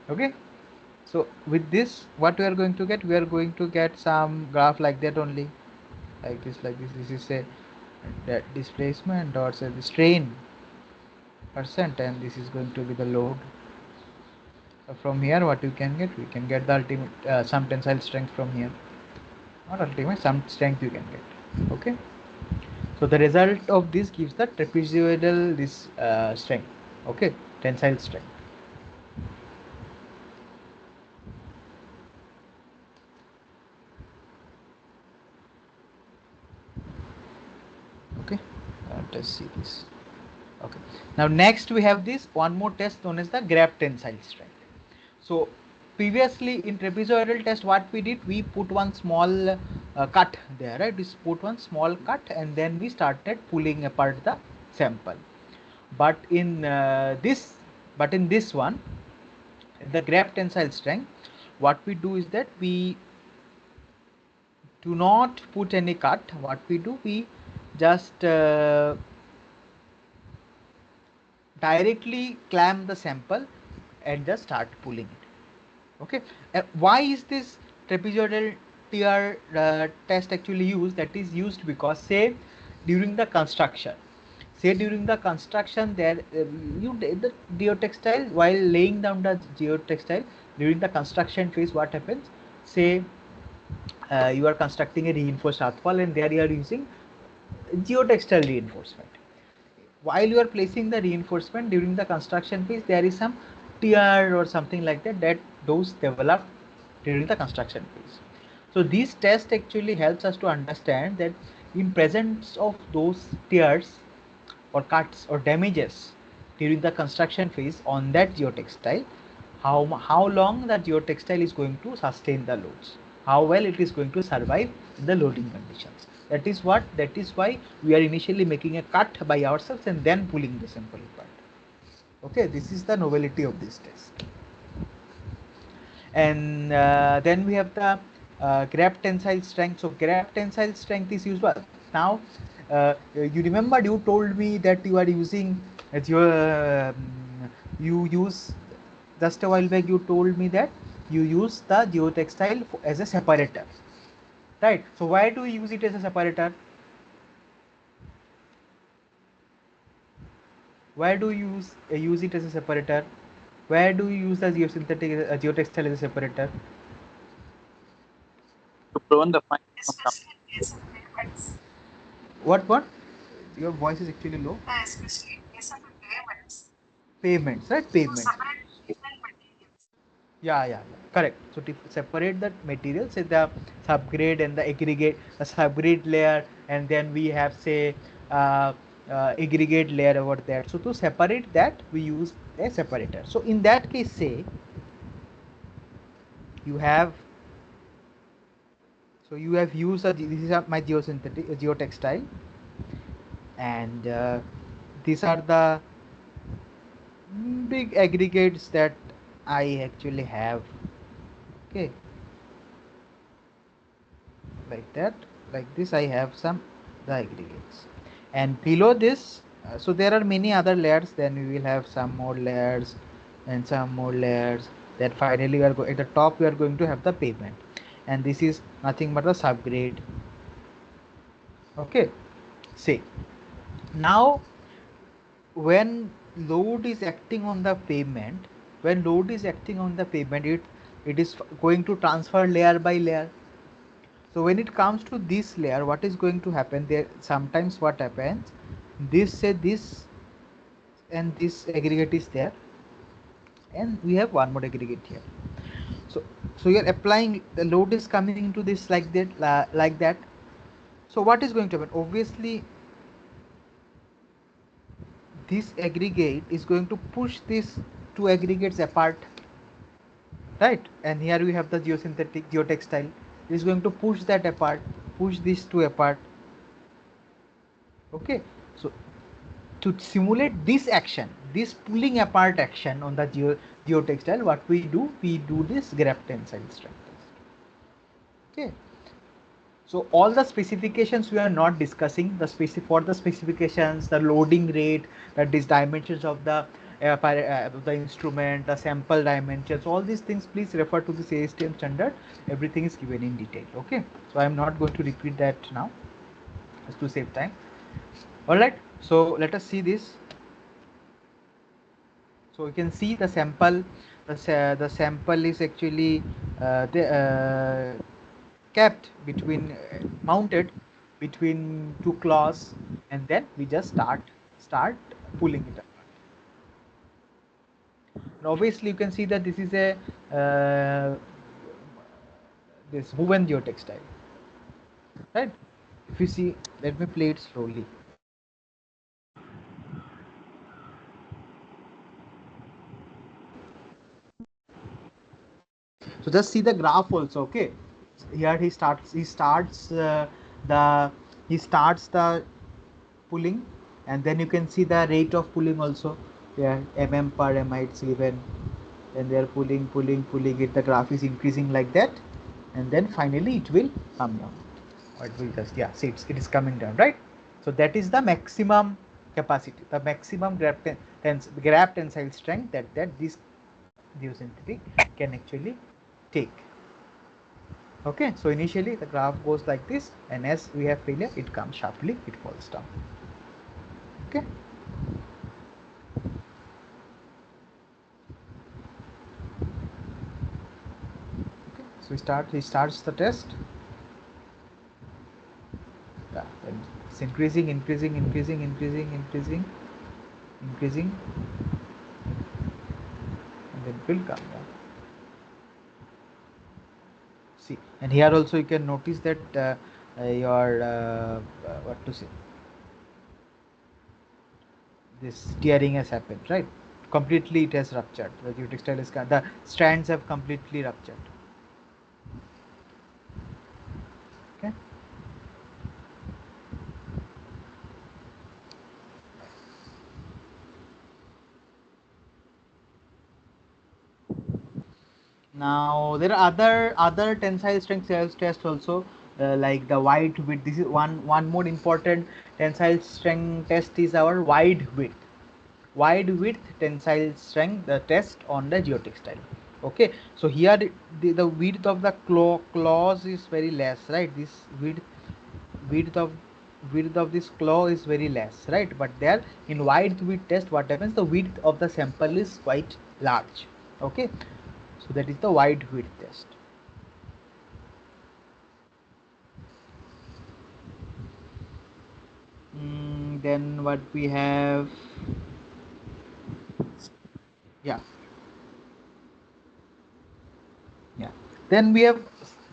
Okay, so with this what we are going to get, we are going to get some graph like that only, like this. This is a that displacement or say the strain percent, and this is going to be the load. So from here what you can get, we can get the ultimate some tensile strength from here, not ultimate, some strength you can get. Okay, so the result of this gives the trapezoidal this strength. Okay, tensile strength. Okay, let us see this. Okay, now next we have this one more test known as the graph tensile strength. So previously in trapezoidal test what we did, we put one small cut there, right? We put one small cut and then we started pulling apart the sample. But in this one, the graph tensile strength, what we do is that we do not put any cut. What we do, we just directly clamp the sample and just start pulling it. Okay, why is this trapezoidal TR test actually used? That is used because, say, during the construction, there the geotextile, while laying down the geotextile during the construction phase, what happens? Say you are constructing a reinforced earth wall, and there you are using geotextile reinforcement. While you are placing the reinforcement during the construction phase, there is some tear or something like that, that those develop during the construction phase. So this test actually helps us to understand that in presence of those tears or cuts or damages during the construction phase on that geotextile, how long that geotextile is going to sustain the loads, how well it is going to survive in the loading conditions. That is why we are initially making a cut by ourselves and then pulling the sample apart. Okay, this is the novelty of this test. And then we have the grab tensile strength. So grab tensile strength is usual. Now you remember you told me that you are using you use, just a while back you told me that you use the geotextile as a separator, right? So why do you use it as a separator? Why do you use it as a separator? Where do you use the geosynthetic geotextile as a separator? To prevent the fine from coming. Especially in case of payments. What? Your voice is actually low. Especially in case of payments. Pavements, right? To Pavements. separate different materials. Yeah. Correct. So to separate the materials, say the subgrade and the aggregate, the subgrade layer, and then we have, say, aggregate layer over there. So to separate that, we use a separator. So in that case, say you have, so you have used this is my geosynthetic geotextile, and these are the big aggregates that I actually have. Okay, like that, like this I have some the aggregates, and below this so there are many other layers, then we will have some more layers and some more layers, then finally we are at the top we are going to have the pavement, and this is nothing but the subgrade. Okay, see, now when load is acting on the pavement, it is going to transfer layer by layer. So when it comes to this layer, what is going to happen there? Sometimes what happens, this and this aggregate is there, and we have one more aggregate here. So you are applying, the load is coming into this like that. So what is going to happen? Obviously, this aggregate is going to push these two aggregates apart, right? And here we have the geosynthetic geotextile. It is going to push that apart, push these two apart. Okay, so to simulate this action, this pulling apart action on the geotextile, what we do this graph tensile strength test. Okay, so all the specifications we are not discussing, for the specifications, the loading rate, these dimensions of the instrument, the sample dimensions, all these things, please refer to this ASTM standard. Everything is given in detail. Okay, so I am not going to repeat that now, just to save time. All right, so let us see this. So you can see the sample, the sample is actually kept between mounted between two claws, and then we just start pulling it apart. And obviously you can see that this is a this woven geotextile, right? If you see, let me play it slowly. So just see the graph also. Okay, here the he starts the pulling, and then you can see the rate of pulling also. Yeah, mm/mi it's given, and they are pulling it, the graph is increasing like that, and then finally it will come down, or it will just, yeah, see, it is coming down, right? So that is the maximum capacity, the maximum grab tensile strength that this geosynthetic can actually take. Okay, so initially the graph goes like this, and as we have failure, it comes sharply, it falls down. Okay. Okay, so he starts the test. Yeah, and it's increasing, increasing, increasing, increasing, increasing, increasing, and then it will come down. See, and here also you can notice that your what to say, this tearing has happened, right? Completely it has ruptured. The geotextile is the strands have completely ruptured. Okay. Now there are other tensile strength tests also, like the wide width. This is one more important tensile strength test is our wide width. Wide width tensile strength the test on the geotextile. Okay, so here the width of the claws is very less, right? This width of width of this claw is very less, right? But there in wide width test, what happens? The width of the sample is quite large. Okay, so that is the wide width test. Then what we have? Yeah, yeah. Then we have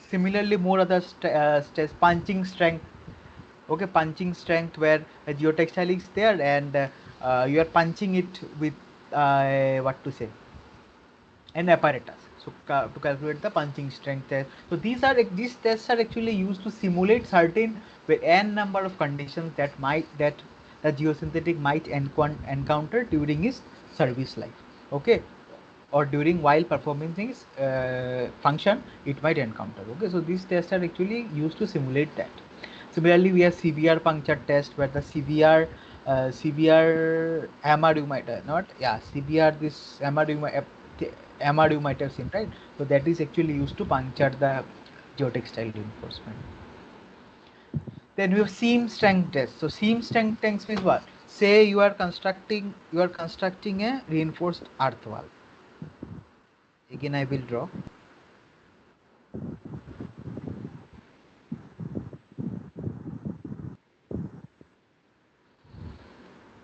similarly more other tests, punching strength. Okay, punching strength where a geotextile is there, and you are punching it with what to say, an apparatus. So to calculate the punching strength test. So these tests are actually used to simulate certain n number of conditions that the geosynthetic might encounter during its service life. Okay, or during while performing things function it might encounter. Okay, so these tests are actually used to simulate that. Similarly, we have CVR puncture test where the CVR MR you might not, yeah, CVR this MR you might have seen, right? So that is actually used to puncture the geotextile reinforcement. Then we have seam strength test. So seam strength test means what? Say you are constructing a reinforced earth wall. Again I will draw.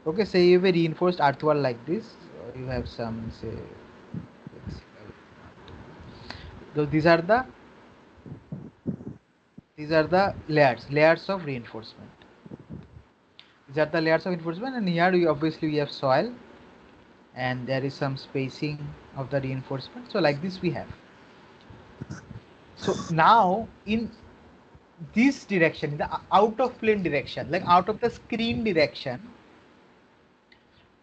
Okay, say you have a reinforced earth wall like this. So you have some say flexible. So these are the layers of reinforcement. These are the layers of reinforcement, and here we obviously we have soil, and there is some spacing of the reinforcement. So like this we have. So now in this direction, in the out of plane direction, like out of the screen direction,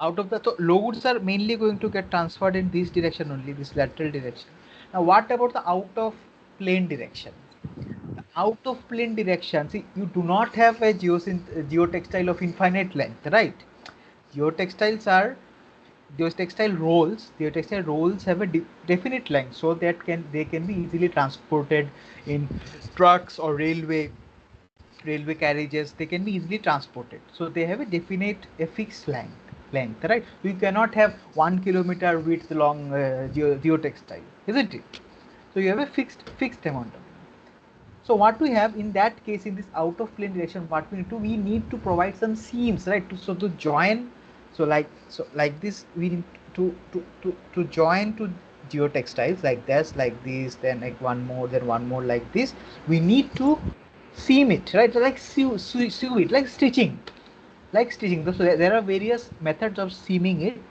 out of the so loads are mainly going to get transferred in this direction only, this lateral direction. Now what about the out of plane direction? The out of plane direction, see, you do not have a geotextile of infinite length, right? Geotextiles are geotextile rolls have a definite length, so that they can be easily transported in trucks or railway carriages. They can be easily transported, so they have a definite a fixed length, right? You cannot have 1 kilometer width long geotextile, isn't it? So you have a fixed amount of. So what we have in that case, in this out of plane direction, what we need to provide some seams, right? To join, so like this, we need to join to geotextiles like this, then like one more like this. We need to seam it, right? So like sew it, like stitching, So there are various methods of seaming it.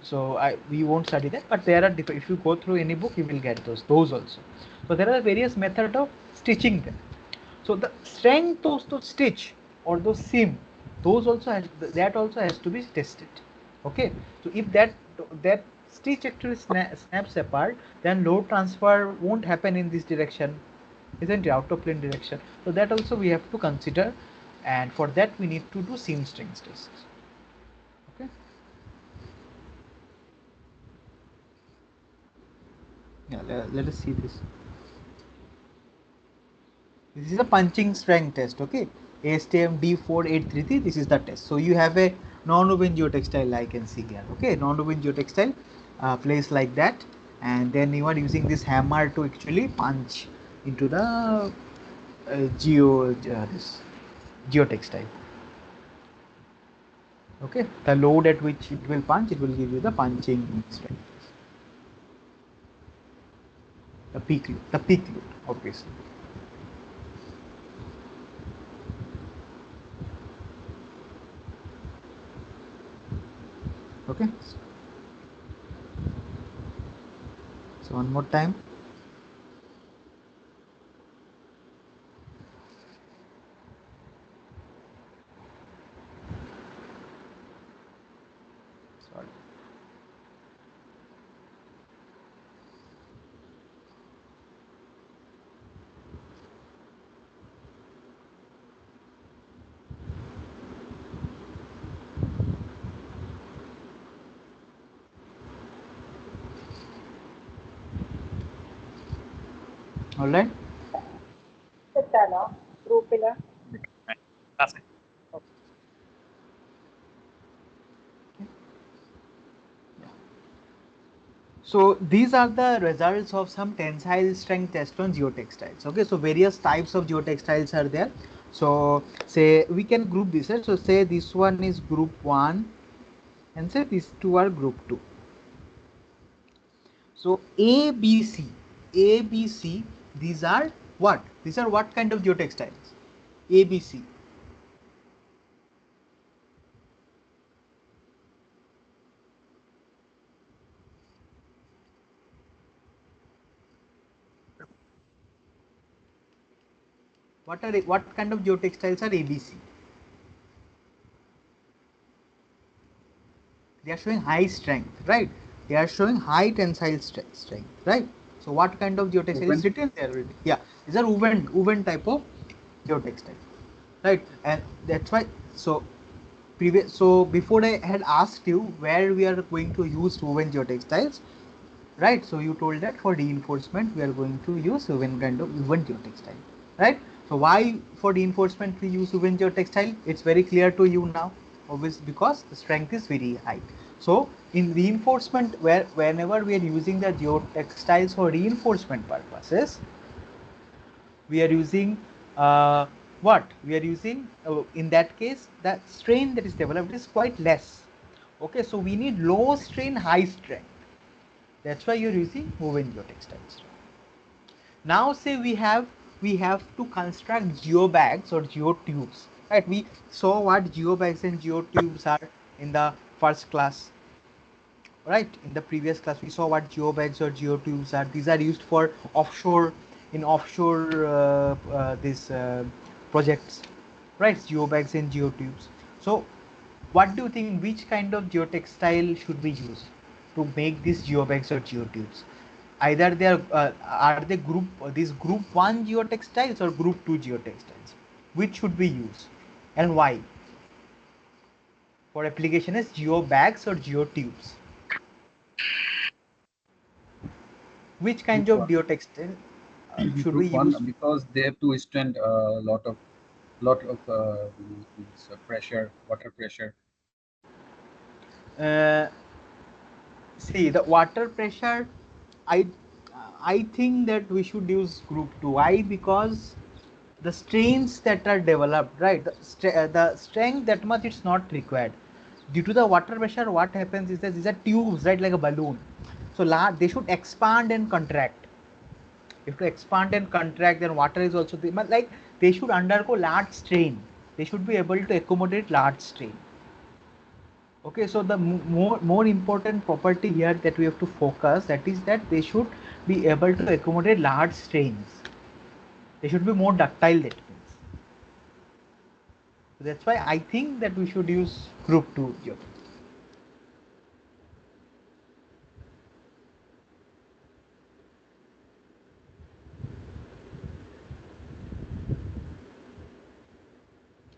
So we won't study that, but there are different. If you go through any book, you will get those also. So there are various methods of stitching them. So the strength of those stitch or those seam, that also has to be tested. Okay, so if that stitch actually snaps apart, then load transfer won't happen in this direction, isn't it? Out of plane direction. So that also we have to consider, and for that we need to do seam strength tests. Okay. Yeah, let us see this. This is a punching strength test, okay? ASTM D4833, this is the test. So you have a non-woven geotextile, I can see here, okay? Non-woven geotextile placed like that, and then you are using this hammer to actually punch into the this geotextile. Okay, the load at which it will punch, it will give you the punching strength. The peak load, obviously. Okay. So one more time. Sorry. All right. സെറ്റാണോ ഗ്രൂപ്പില്? That's it. So these are the results of some tensile strength test on geotextiles. Okay, so various types of geotextiles are there. So say we can group this, right? So say this one is group 1 and say these two are group 2. So A, B, C, these are what? These are what kind of geotextiles? A, B, C. What kind of geotextiles are ABC? They are showing high strength, right? They are showing high tensile strength, right? So what kind of geotextile is written there already? Yeah, these are woven type of geotextile, right? And that's why. So previous. So before I had asked you where we are going to use woven geotextiles, right? So you told that for reinforcement we are going to use woven kind of woven geotextile, right? So why for reinforcement we use woven geotextile? It's very clear to you now, obviously, because the strength is very high. So in reinforcement, whenever we are using the geotextiles for reinforcement purposes, we are using what we are using in that case the strain that is developed is quite less. Okay, so we need low strain high strength. That's why you're using woven geotextiles. Now say we have to construct geobags or geotubes, right? We saw what geobags and geotubes are in the first class, right? In the previous class we saw what geobags or geotubes are. These are used for offshore, in offshore these projects, right? Geobags and geotubes. So what do you think, which kind of geotextile should we use to make these geobags or geotubes? Either they are they group these group 1 geotextiles or group 2 geotextiles? Which should we use and why? For application as geobags or geotubes, which kind of Group geotextile should we group one, use? because they have to withstand a lot of pressure, water pressure. uh, See the water pressure, i I think that we should use group 2. Why? Because the strains that are developed, right, the strength that much it's not required due to the water pressure. What happens is that these are tubes, right, like a balloon. So they should expand and contract. If to expand and contract, then water is also like they should undergo large strain. They should be able to accommodate large strain. Okay, so the more important property here that we have to focus, that is that they should be able to accommodate large strains. They should be more ductile, that means. So that's why I think that we should use group 2 geotech.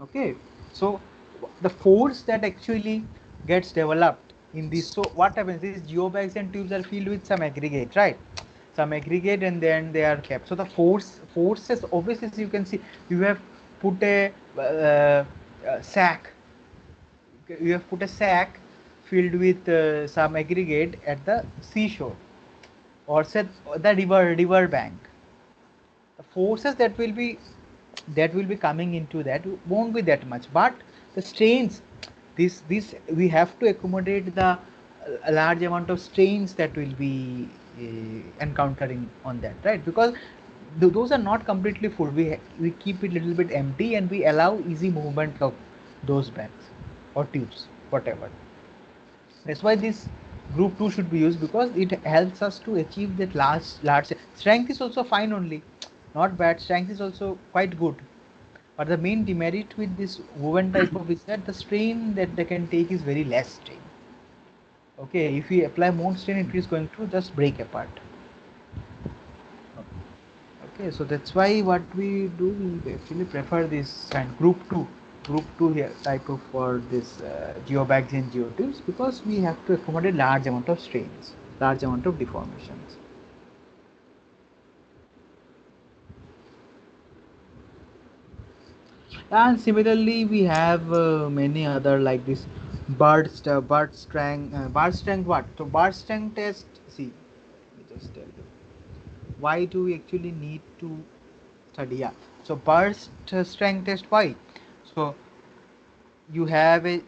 Okay, so the force that actually gets developed in this, so what happens is geobags and tubes are filled with some aggregate, right? some aggregate, and then they are kept. So the forces, obviously you can see, you have put a sack, you have put a sack filled with some aggregate at the seashore, or said the river bank. The forces that will be coming into that won't be that much, but the strains, this we have to accommodate the a large amount of strains that will be encountering on that, right? Because those are not completely full. We keep it little bit empty, and we allow easy movement of those bags or tubes, whatever. That's why this group 2 should be used, because it helps us to achieve that large strength is also fine only, not bad. Strength is also quite good, but the main demerit with this woven type of is that the strain that they can take is very less strain. Okay, if we apply more strain, it is going to just break apart. Okay, so that's why what we do, we actually prefer this kind group 2 here type of for this geobags and geotubes, because we have to accommodate large amount of strains, large amount of deformations. And similarly we have many other like this bird strength. What? So bird strength test, see, let me just tell you why do we actually need to study. Yeah, so bird strength test, why? So you have a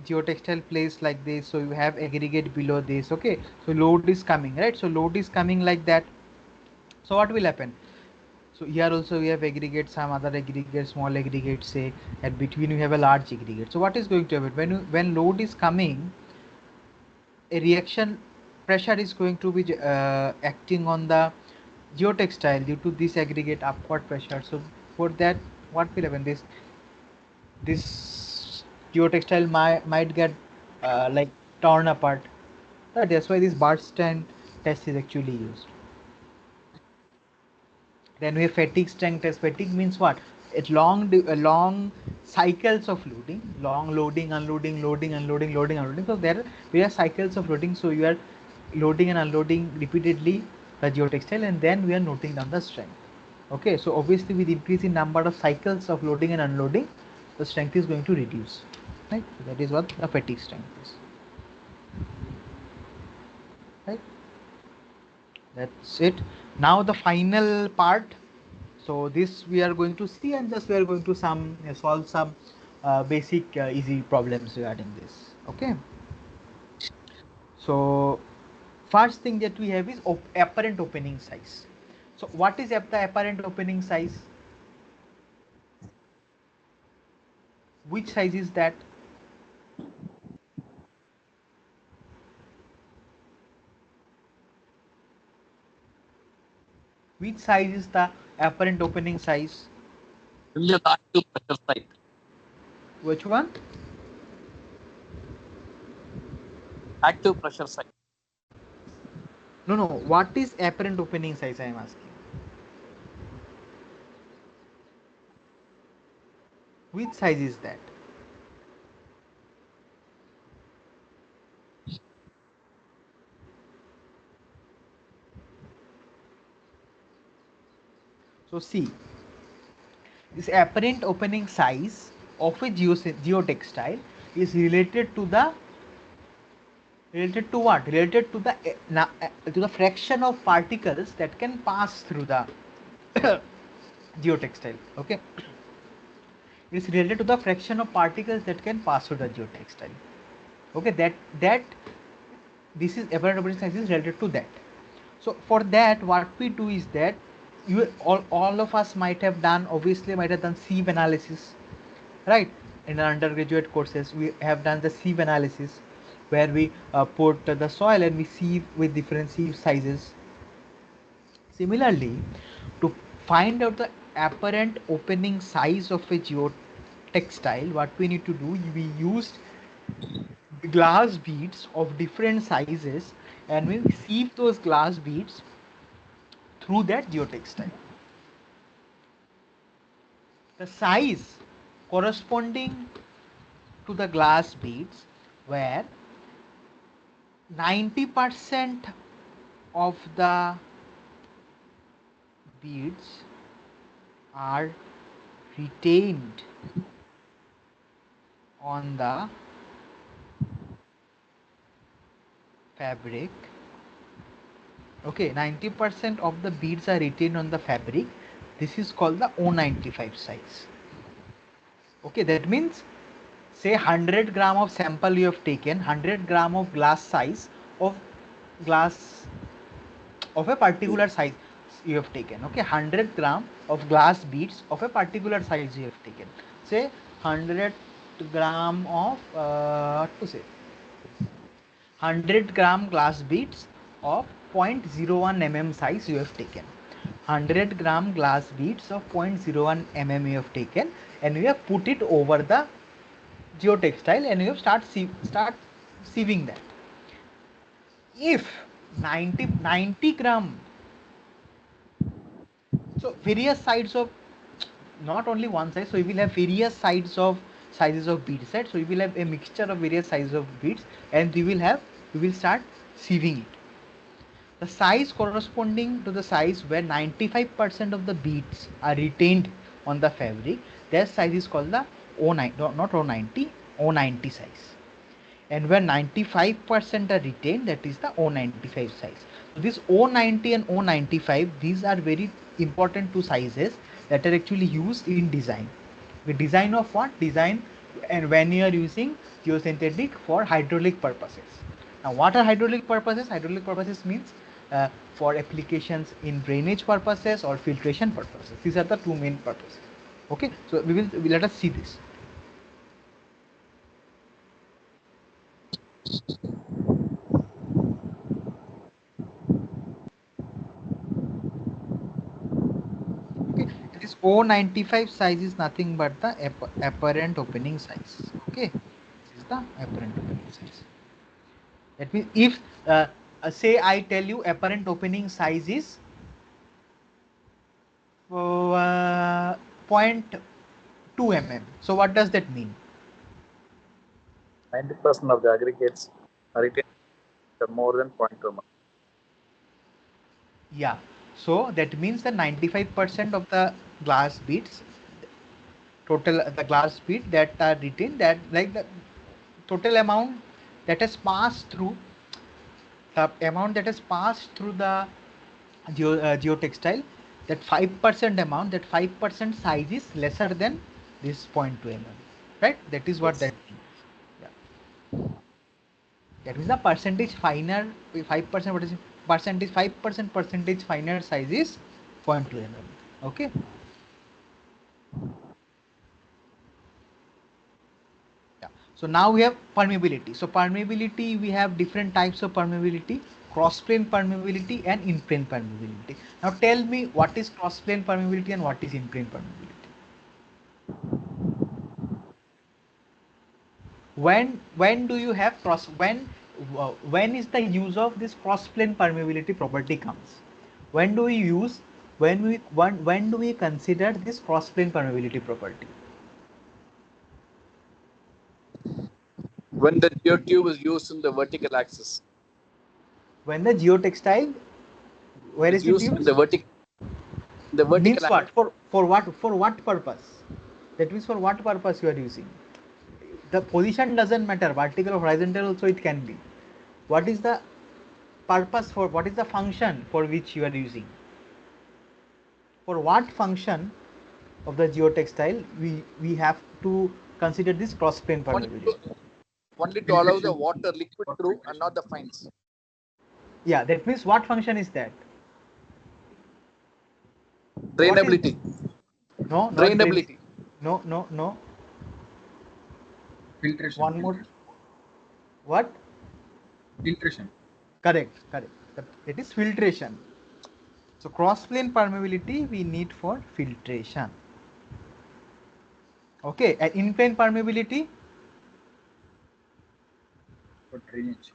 geotextile place like this, so you have aggregate below this. Okay, so load is coming, right? So load is coming like that. So what will happen? So here also we have aggregate, some other aggregate, small aggregate, say, and between we have a large aggregate. So what is going to happen when load is coming? A reaction pressure is going to be acting on the geotextile due to this aggregate upward pressure. So for that, what will happen? This geotextile might get like torn apart. That's why this bar stand test is actually used. Then we have fatigue strength test. Fatigue means what? It long cycles of loading, long loading, unloading, loading, unloading, loading, unloading. So there are cycles of loading. So you are loading and unloading repeatedly the geotextile, and then we are noting down the strength. Okay, so obviously with increase in number of cycles of loading and unloading, the strength is going to reduce. Right? So that is what the fatigue strength is. Right? That's it. Now the final part. So this we are going to see, and just we are going to solve some basic easy problems regarding this. Okay. So first thing that we have is apparent opening size. So what is the apparent opening size? Which size is that? Which size is the apparent opening size? Will the active pressure side. Which one? Active pressure side. No. What is apparent opening size? I am asking. Which size is that? So see, this apparent opening size of a geotextile is related to what? Related to the fraction of particles that can pass through the geotextile. Okay, it is related to the fraction of particles that can pass through the geotextile. Okay, that this is apparent opening size is related to that. So for that, what we do is that all of us might have done, obviously might have done sieve analysis, right? In our undergraduate courses we have done the sieve analysis, where we put the soil and we sieve with different sieve sizes. Similarly, to find out the apparent opening size of a geotextile, what we need to do, we used glass beads of different sizes, and we sieve those glass beads through that geotextile. The size corresponding to the glass beads, where 90% of the beads are retained on the fabric. Okay, 90% of the beads are retained on the fabric. This is called the O95 size. Okay, that means say 100 gram of sample you have taken, 100 gram of glass size of glass of a particular size you have taken. Okay, 100 gram of glass beads of a particular size you have taken. Say 100 gram of what to say 100 gram glass beads of 0.01 mm size you have taken. 100 gram glass beads of 0.01 mm you have taken, and you have put it over the geotextile, and you have start sieving that. If 90 gram, so various sides of, not only one side, so you will have various sizes of beads, right? So you will have a mixture of various sizes of beads, and you will start sieving it. The size corresponding to the size where 95% of the beads are retained on the fabric, their size is called the O9, not O90, O90 size. And where 95% are retained, that is the O95 size. So this O90 and O95, these are very important two sizes that are actually used in design. The design of what? Design, and when you are using geosynthetic for hydraulic purposes. Now what are hydraulic purposes? Hydraulic purposes means for applications in drainage purposes or filtration purposes. These are the two main purposes. Okay, so let us see this. Okay, this O95 size is nothing but the apparent opening size. Okay, this is the apparent opening size. That means if say I tell you apparent opening size is 0.2 mm. So what does that mean? 90% of the aggregates are retained more than 0.2 mm. Yeah. So that means that 95% of the glass beads, total the glass bead that are retained, that like the total amount that has passed through the geotextile, that 5% amount, that 5% size is lesser than this 0.2 mm, right? That is what Yes. that means. Yeah. That means the percentage finer, 5% what is it? Percentage 5% percentage finer size is 0.2 mm. Okay. Yeah. So now we have permeability. So permeability, we have different types of permeability: cross plane permeability and in plane permeability. Now tell me, what is cross plane permeability and what is in plane permeability? When do you have when is the use of this cross plane permeability property comes? When do we use, when do we consider this cross plane permeability property? When the geotube is used in the vertical axis, When the geotextile, where is is it used in used? the vertical Means axis. what? For what purpose? That means for what purpose you are using? The position doesn't matter. Vertical or horizontal also it can be. What is the purpose for? What is the function for which you are using? For what function of the geotextile we have to consider this cross plane Only permeability? to allow the Filtration water liquid for through and filtration. not the fines. Yeah, that means what function is that? What is Drainability. no, not drainage. Drainability. No. Filtration. One more. What? Filtration. Correct. That is filtration. So cross plane permeability we need for filtration. Okay, and in plane permeability, For drainage.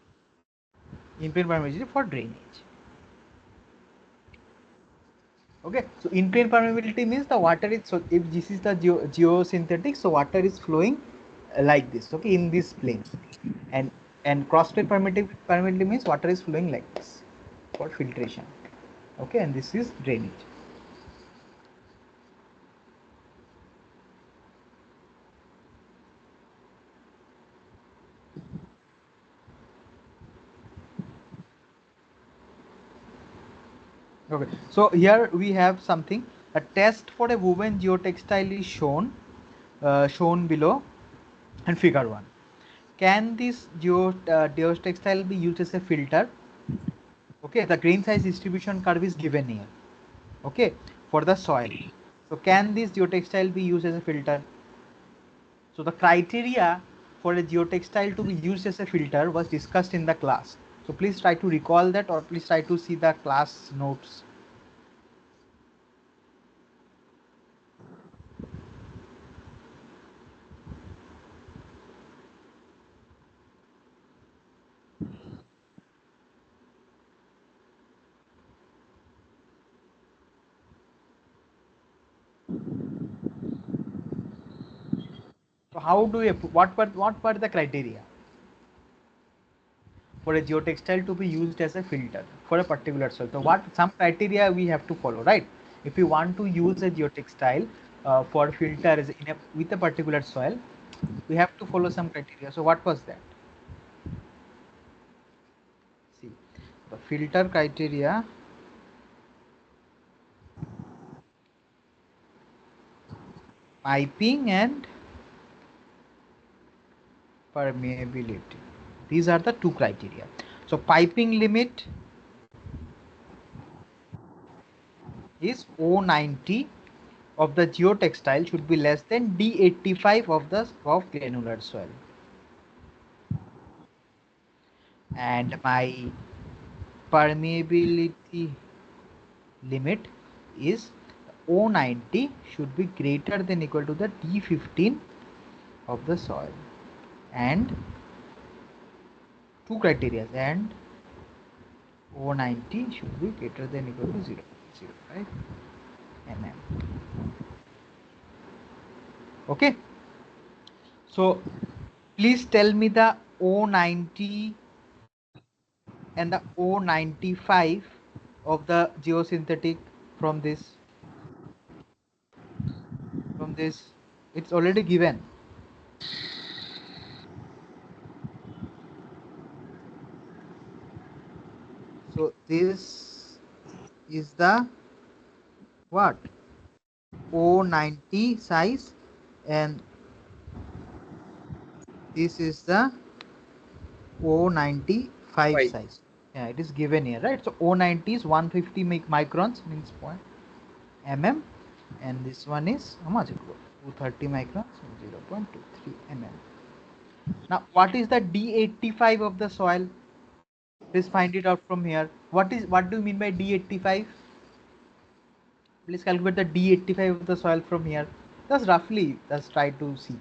in plane permeability for drainage. Okay, so in plane permeability means the water is, so if this is the geosynthetic, so water is flowing like this, okay, in this plane, and cross plane permeability means water is flowing like this for filtration. Okay, and this is drainage. Okay, so here we have something. A test for a woven geotextile is shown below in figure 1. Can this geotextile be used as a filter? Okay, the grain size distribution curve is given here. Okay, for the soil. So can this geotextile be used as a filter? So the criteria for a geotextile to be used as a filter was discussed in the class. So please try to recall that, or please try to see the class notes. So how do you, what were the criteria for a geotextile to be used as a filter for a particular soil? So what some criteria we have to follow, right? If you want to use a geotextile for filter with a particular soil, we have to follow some criteria. So what was that? See, the filter criteria, piping and permeability. These are the two criteria. So piping limit is O90 of the geotextile should be less than D85 of granular soil. And my permeability limit is O90 should be greater than equal to the D15 of the soil. And two criteria, and O90 should be greater than equal to 0.05 mm. Okay, so please tell me the O90 and the O95 of the geosynthetic from this. It's already given. So this is the what? O90 size, and this is the O95 Right. size. Yeah, it is given here, right? So O90 is 150 microns, means point mm, and this one is how much? 230 microns, 0.23 mm. Now, what is the D85 of the soil? Please find it out from here. What do you mean by D85? Please calculate the D85 of the soil from here. Just roughly, let's try to see.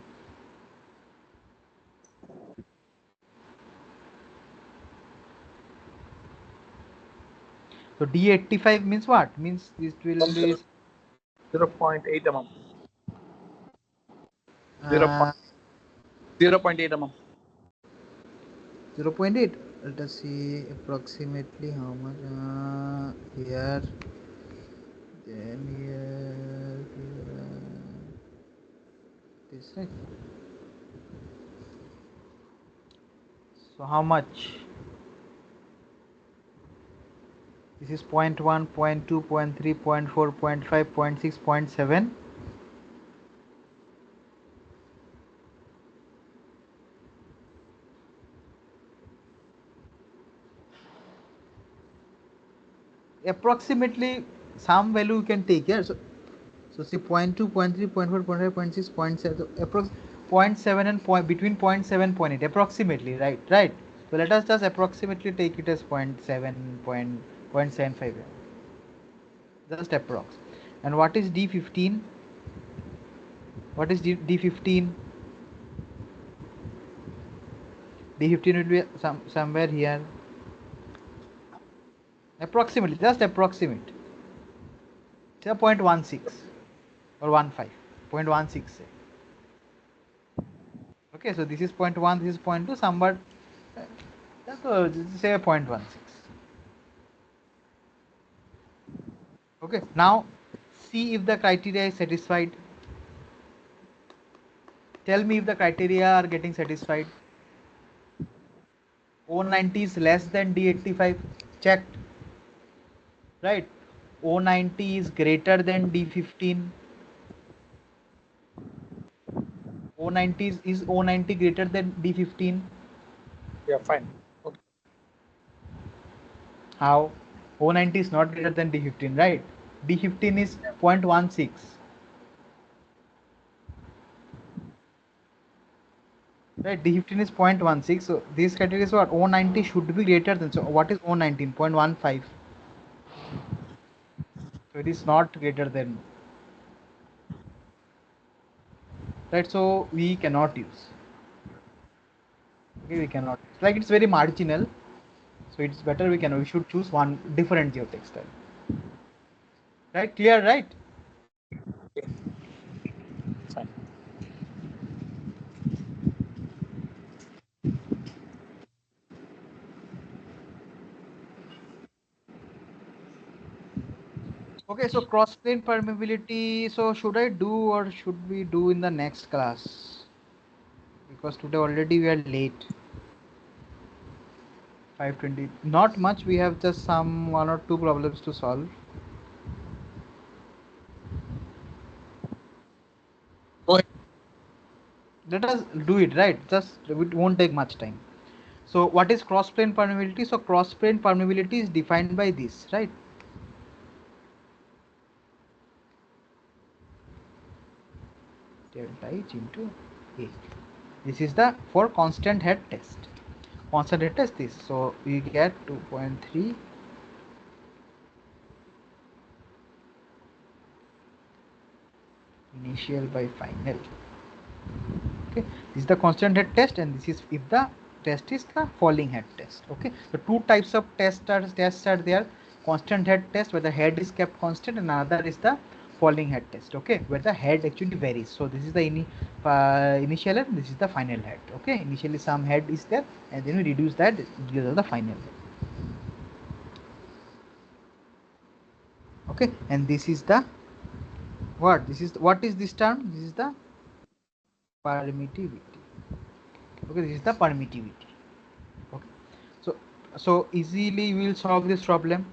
So D85 means what? Means this will be 0.8 mm. uh, 0.8 mm. 0.8. Let us see approximately how much here, then here, this, right? So how much? This is 0.1, 0.2, 0.3, 0.4, 0.5, 0.6, 0.7. Approximately some value you can take here. So see 0.2, 0.3, 0.4, 0.5, 0.6, 0.7. So approx 0.7 and between 0.7 0.8 approximately, right. So let us just approximately take it as 0.7, 0.75, just approx. And what is D15? What is D15? D15 will be somewhere here, approximately, just approximate. Say 0.16 or 15, 0.16 say. Okay, so this is 0.1, this is 0.2, somewhat just say 0.16. Okay, now see if the criteria is satisfied. Tell me if the criteria are getting satisfied. O90 is less than D85, checked, right? O90 is greater than D15. Is O90 greater than D15? Yeah, fine. Okay. How? O90 is not greater than D15, right? D15 is 0.16. Right, D15 is 0.16. So this criteria is what? O90 should be greater than. So what is O19? 0.15. So it is not greater than. Right, so we cannot use. Okay, we cannot. Like it's very marginal. So it's better we should choose one different geotextile. Right, clear, right? Fine. Okay, so cross plane permeability. So should I do or should we do in the next class? Because today already we are late. 5:20. Not much. We have just some one or two problems to solve. Go ahead. Let us do it, right? Just it won't take much time. So what is cross plane permeability? So cross plane permeability is defined by this, right? Delta H into A. This is the for constant head test. Constant head test this. So we get 2.3 initial by final. Okay, this is the constant head test, and this is if the test is the falling head test. Okay, so two types of tests are there: constant head test where the head is kept constant, and another is the falling head test. Okay, where the head actually varies. So this is the initial head, this is the final head. Okay, initially some head is there, and then we reduce that, these are the final head. Okay, and this is the what is this term? This is the permittivity. Okay, this is the permittivity. Okay, so easily we will solve this problem.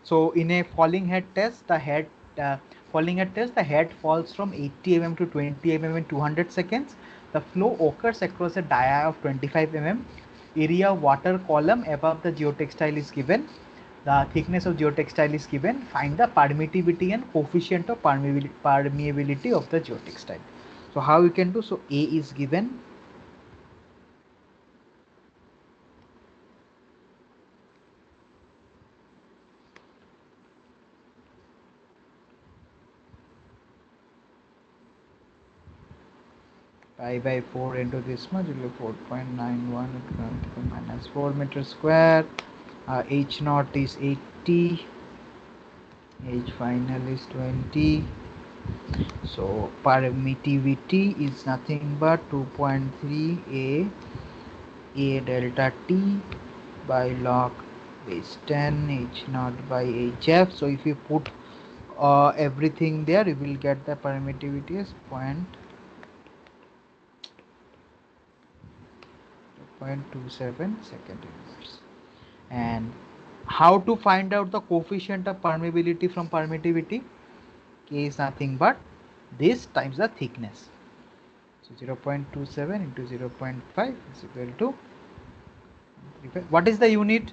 So in a falling head test, the head falls from 80 mm to 20 mm in 200 seconds. The flow occurs across a dia of 25 mm. Area of water column above the geotextile is given. The thickness of geotextile is given. Find the permittivity and coefficient of permeability of the geotextile. So how we can do? So A is given. Pi by 4 into this much will be 4.91 minus 4 meter square. H naught is 80. H final is 20. So permittivity is nothing but 2.3 A delta T by log base 10 H naught by HF. So if you put everything there, you will get the permittivity as 0.27 second inverse. And how to find out the coefficient of permeability from permittivity? K is nothing but this times the thickness. So 0.27 into 0.5 is equal to 35. What is the unit?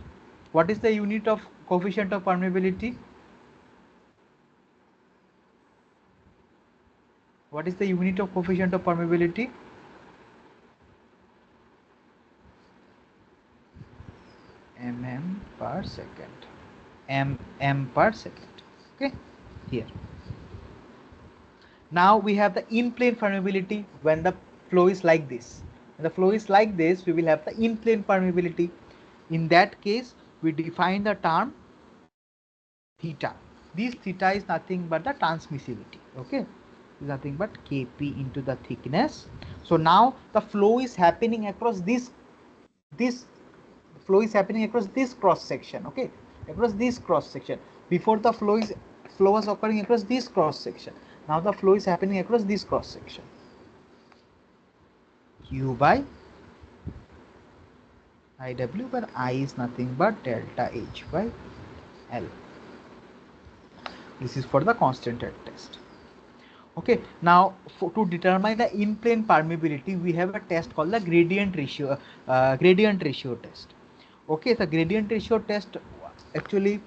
What is the unit of coefficient of permeability? What is the unit of coefficient of permeability? Mm per second. M per second. Okay, here. Now we have the in-plane permeability when the flow is like this. When the flow is like this, we will have the in-plane permeability. In that case, we define the term theta. This theta is nothing but the transmissivity. Okay, is nothing but Kp into the thickness. So now the flow is happening across this flow is happening across this cross section. Okay, across this cross section. Before the flow was occurring across this cross section. Now the flow is happening across this cross section. Q by IW, where I is nothing but delta H by L. This is for the constant head test. Okay, now to determine the in-plane permeability, we have a test called the gradient ratio test. Okay, the gradient ratio test actually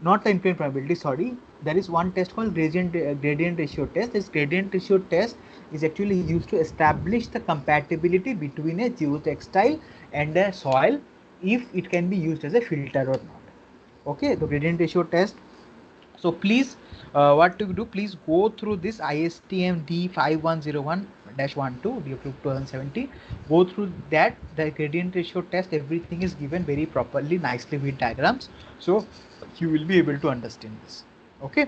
not the in-plane permeability. Sorry, there is one test called gradient ratio test. This gradient ratio test is actually used to establish the compatibility between a geotextile and a soil, if it can be used as a filter or not. Okay, the gradient ratio test. So please, what to do, please go through this ISTM D5101-12 due to 2017. Go through that, the gradient ratio test, everything is given very properly, nicely with diagrams, so you will be able to understand this. Okay.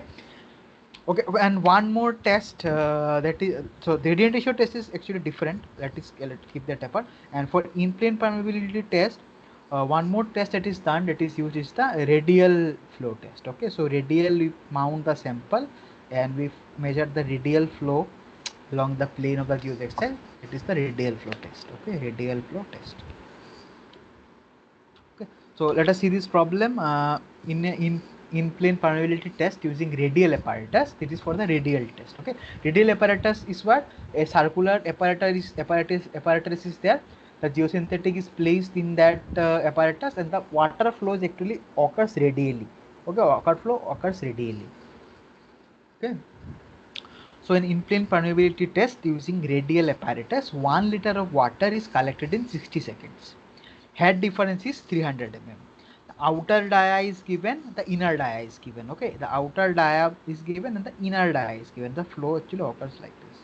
Okay, and one more test, that is, so the gradient ratio test is actually different. That is, let's keep that apart. And for in-plane permeability test, one more test that is done, that is used, is the radial flow test. Okay, so radial, we mount the sample and we measure the radial flow along the plane of the geotextile. It is the radial flow test. Okay, radial flow test. Okay, so let us see this problem in plane permeability test using radial apparatus. It is for the radial test. Okay, radial apparatus is what? A circular apparatus is there. The geosynthetic is placed in that apparatus, and the water flows actually occurs radially. Okay, water flow occurs radially. Okay. So an in-plane permeability test using radial apparatus, 1 liter of water is collected in 60 seconds. Head difference is 300 mm. The outer dia is given, the inner dia is given. Okay, the outer dia is given and the inner dia is given. The flow actually occurs like this.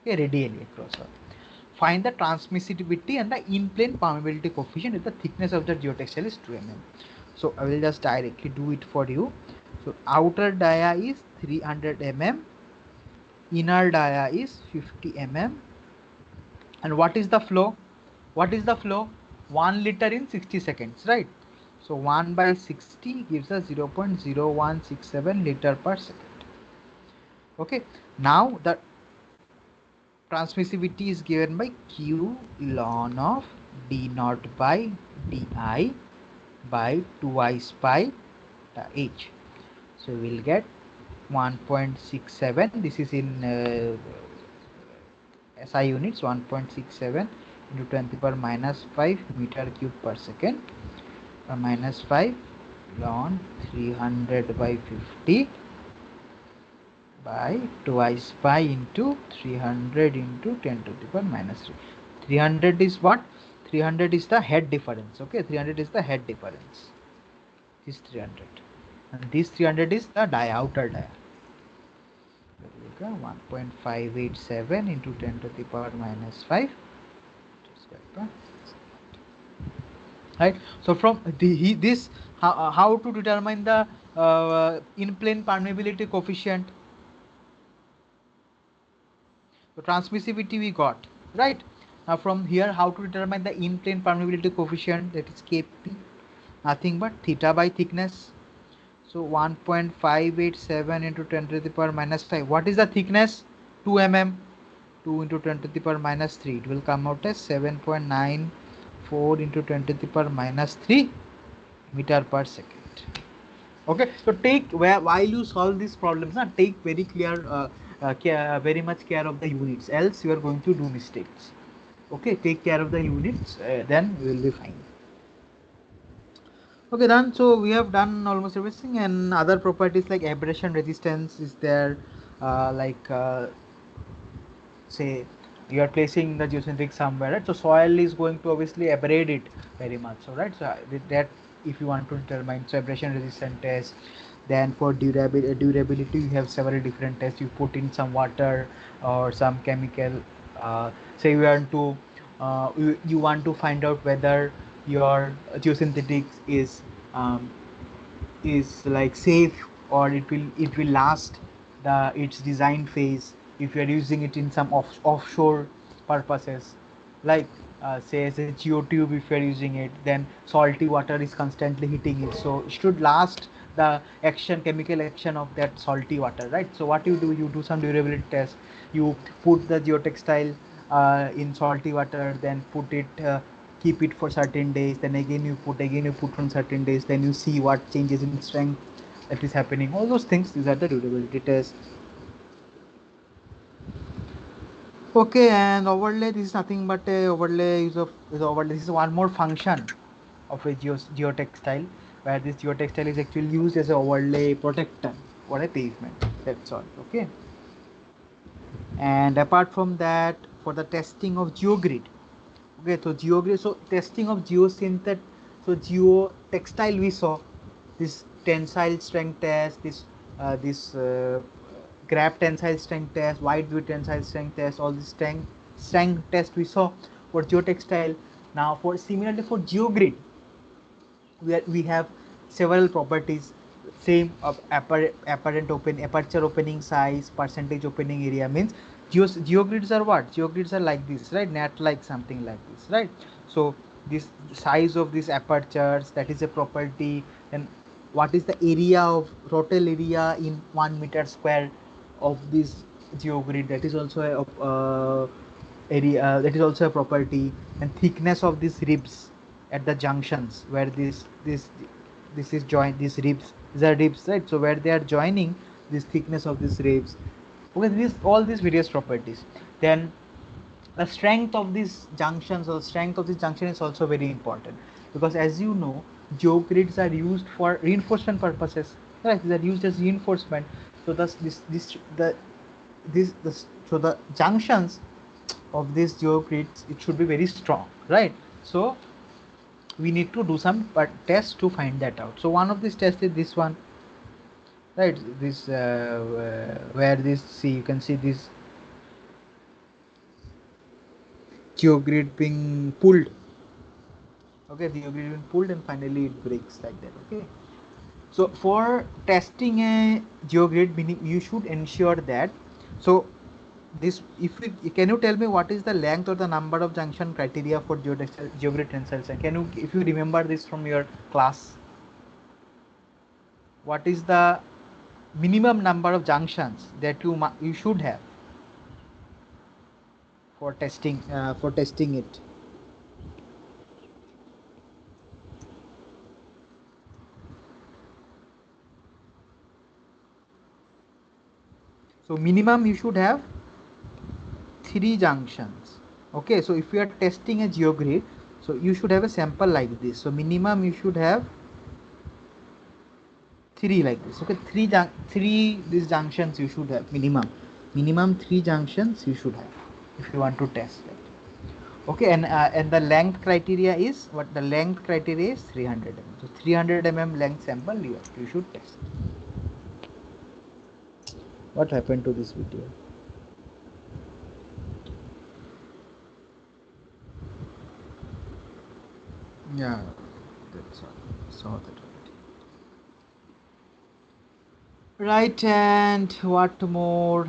Okay, radially across Earth. Find the transmissivity and the in-plane permeability coefficient if the thickness of the geotextile is 2 mm. So I will just directly do it for you. So outer dia is 300 mm, inner dia is 50 mm. And what is the flow? What is the flow? 1 liter in 60 seconds, right? So 1 by 60 gives us 0.0167 liter per second. Okay, now the transmissivity is given by Q ln of d naught by di by 2I pi h. So we'll get 1.67. This is in SI units, 1.67 into 10 to the power minus 5 meter cube per second, minus 5 ln 300 by 50 by twice pi into 300 into 10 to the power minus 3. 300 is what? 300 is the head difference. Okay, 300 is the head difference. This 300, and this 300 is the dia, outer dia. 1.587 into 10 to the power minus 5. Right. So from this, how to determine the in-plane permeability coefficient? So transmissivity we got, right? Now from here, how to determine the in-plane permeability coefficient? That is Kp, nothing but theta by thickness. So 1.587 into 10 to the power minus 5. What is the thickness? 2 mm. 2 into 10 to the power minus 3. It will come out as 7.94 into 10 to the power minus 3 meter per second. Okay, so take, while you solve these problems, take very clear, very much care of the units, else you are going to do mistakes. Okay, take care of the units, then we will be fine. Okay, done. So we have done almost everything, and other properties like abrasion resistance is there, say you are placing the geosynthetic somewhere, right? So soil is going to obviously abrade it very much. So right, so with that, if you want to determine, so abrasion resistant test. Then for durability, you have several different tests. You put in some water or some chemical. Say you want to find out whether your geosynthetics is like safe, or it will last its design phase if you are using it in some offshore purposes, like say as a geotube. If you are using it, then salty water is constantly hitting it, so it should last the chemical action of that salty water, right? So what you do some durability test. You put the geotextile in salty water, then put it keep it for certain days, then again you put on certain days, then you see what changes in strength that is happening, all those things. These are the durability tests. Okay, and overlay, this is nothing but a overlay is overlay. This is one more function of a geotextile, where this geotextile is actually used as a overlay protector for a pavement. That's all. Okay. And apart from that, for the testing of geogrid, okay, so geogrid, so testing of geosynthetic, so geotextile, we saw this tensile strength test, this grab tensile strength test, wide view tensile strength test, all this strength test we saw for geotextile. Now for similarly for geogrid, we have several properties, same of apparent open aperture opening size, percentage opening area. Means geogrids are what? Geogrids are like this, right? Net like something like this, right? So this size of these apertures, that is a property. And what is the area of total area in 1 meter square of this geogrid, that is also a area, that is also a property. And thickness of these ribs at the junctions where this is joint, these ribs, these are ribs, right? So where they are joining, this thickness of these ribs. Okay, this all these various properties. Then the strength of these junctions, or strength of this junction is also very important, because as you know, geogrids are used for reinforcement purposes, right? They are used as reinforcement. So thus so the junctions of these geogrids, it should be very strong, right? So we need to do some tests to find that out. So one of these tests is this one, right? This where this, see, you can see this geogrid being pulled. Okay, the geogrid being pulled and finally it breaks like that. Okay, so for testing a geogrid, you should ensure that, so this, if we, can you tell me what is the length or the number of junction criteria for geogrid tensile strength? Can you, if you remember this from your class, what is the minimum number of junctions that you should have for testing it? So minimum you should have 3 junctions. Okay, so if you are testing a geogrid, so you should have a sample like this. So minimum you should have 3 like this. Okay, 3 these junctions you should have minimum 3 junctions you should have if you want to test it. Okay, and the length criteria is what? The length criteria is 300 mm. So 300 mm length sample you should test. What happened to this video? Yeah, that's all. Saw that already. Right, and what more?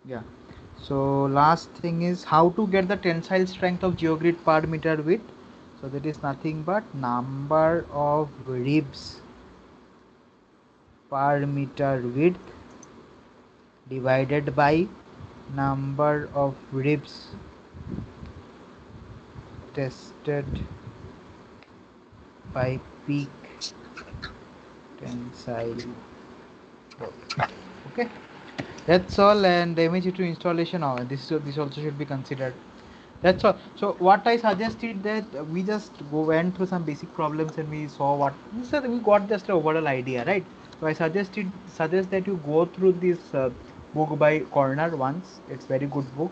Yeah. So last thing is how to get the tensile strength of geogrid per meter width. So that is nothing but number of ribs per meter width divided by number of ribs tested by peak tensile load. Okay, that's all. And damage to installation, this also should be considered. That's all. So what I suggested, that we just went through some basic problems and we saw what, so we got just an overall idea, right? So I suggest that you go through this book by Corner once. It's very good book.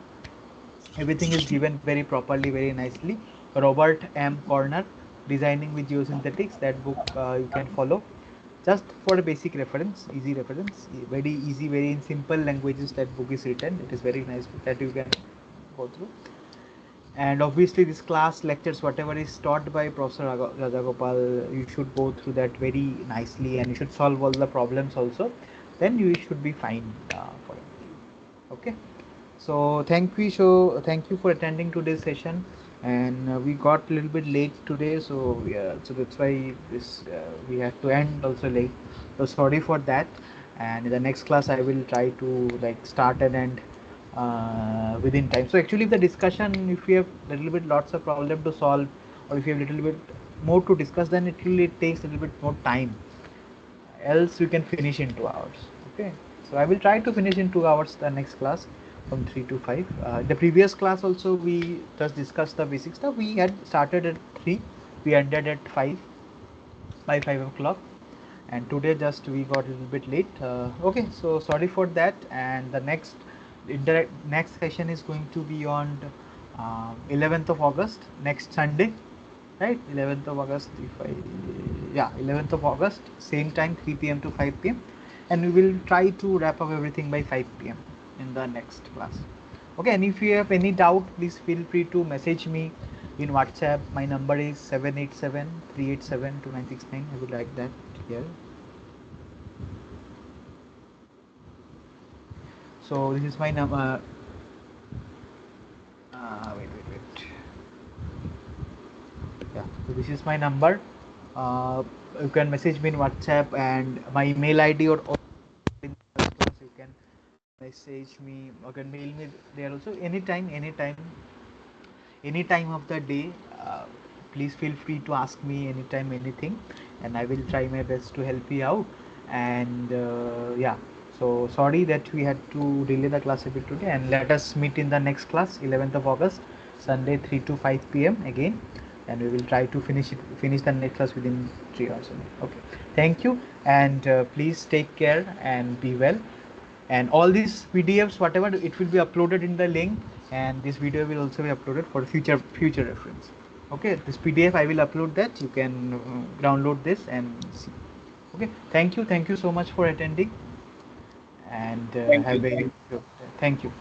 Everything is given very properly, very nicely. Robert M. Corner, Designing with Geosynthetics. That book you can follow just for a basic reference, easy reference, very easy, very in simple languages. That book is written. It is very nice book that you can go through. And obviously this class lectures, whatever is taught by Professor Rajagopal, you should go through that very nicely and you should solve all the problems also. Then you should be fine for it. Okay. So thank you for attending today's session. And we got a little bit late today, so yeah, so that's why this we had to end also late. So sorry for that. And in the next class I will try to like start and end within time. So actually, if the discussion, if we have a little bit lots of problem to solve, or if you have a little bit more to discuss, then it really takes a little bit more time. Else we can finish in 2 hours. Okay, so I will try to finish in 2 hours the next class from 3 to 5. The previous class also we just discussed the basic stuff. We had started at 3, we ended at 5 by 5 o'clock, and today just we got a little bit late. Okay, so sorry for that. And the next session is going to be on 11th of August, next Sunday, right? 11th of August, if I, yeah, 11th of August, same time, 3 p.m. to 5 p.m. and we will try to wrap up everything by 5 p.m. in the next class. Okay, and if you have any doubt, please feel free to message me in WhatsApp. My number is 787-387-2969. I would like that here. So this is my number. Wait. Yeah, so this is my number. You can message me in WhatsApp, and my email ID or you can message me or can mail me there also, any time of the day. Please feel free to ask me anytime anything, and I will try my best to help you out. And yeah, so sorry that we had to delay the class a bit today, and let us meet in the next class, 11th of August, Sunday, 3 to 5 p.m. again, and we will try to finish the next class within 3 hours only. Okay, thank you, and please take care and be well. And all these PDFs, whatever, it will be uploaded in the link, and this video will also be uploaded for future reference. Okay, this PDF I will upload, that you can download this and see. Okay, thank you so much for attending, and Thank you. have a Thank you. thank you.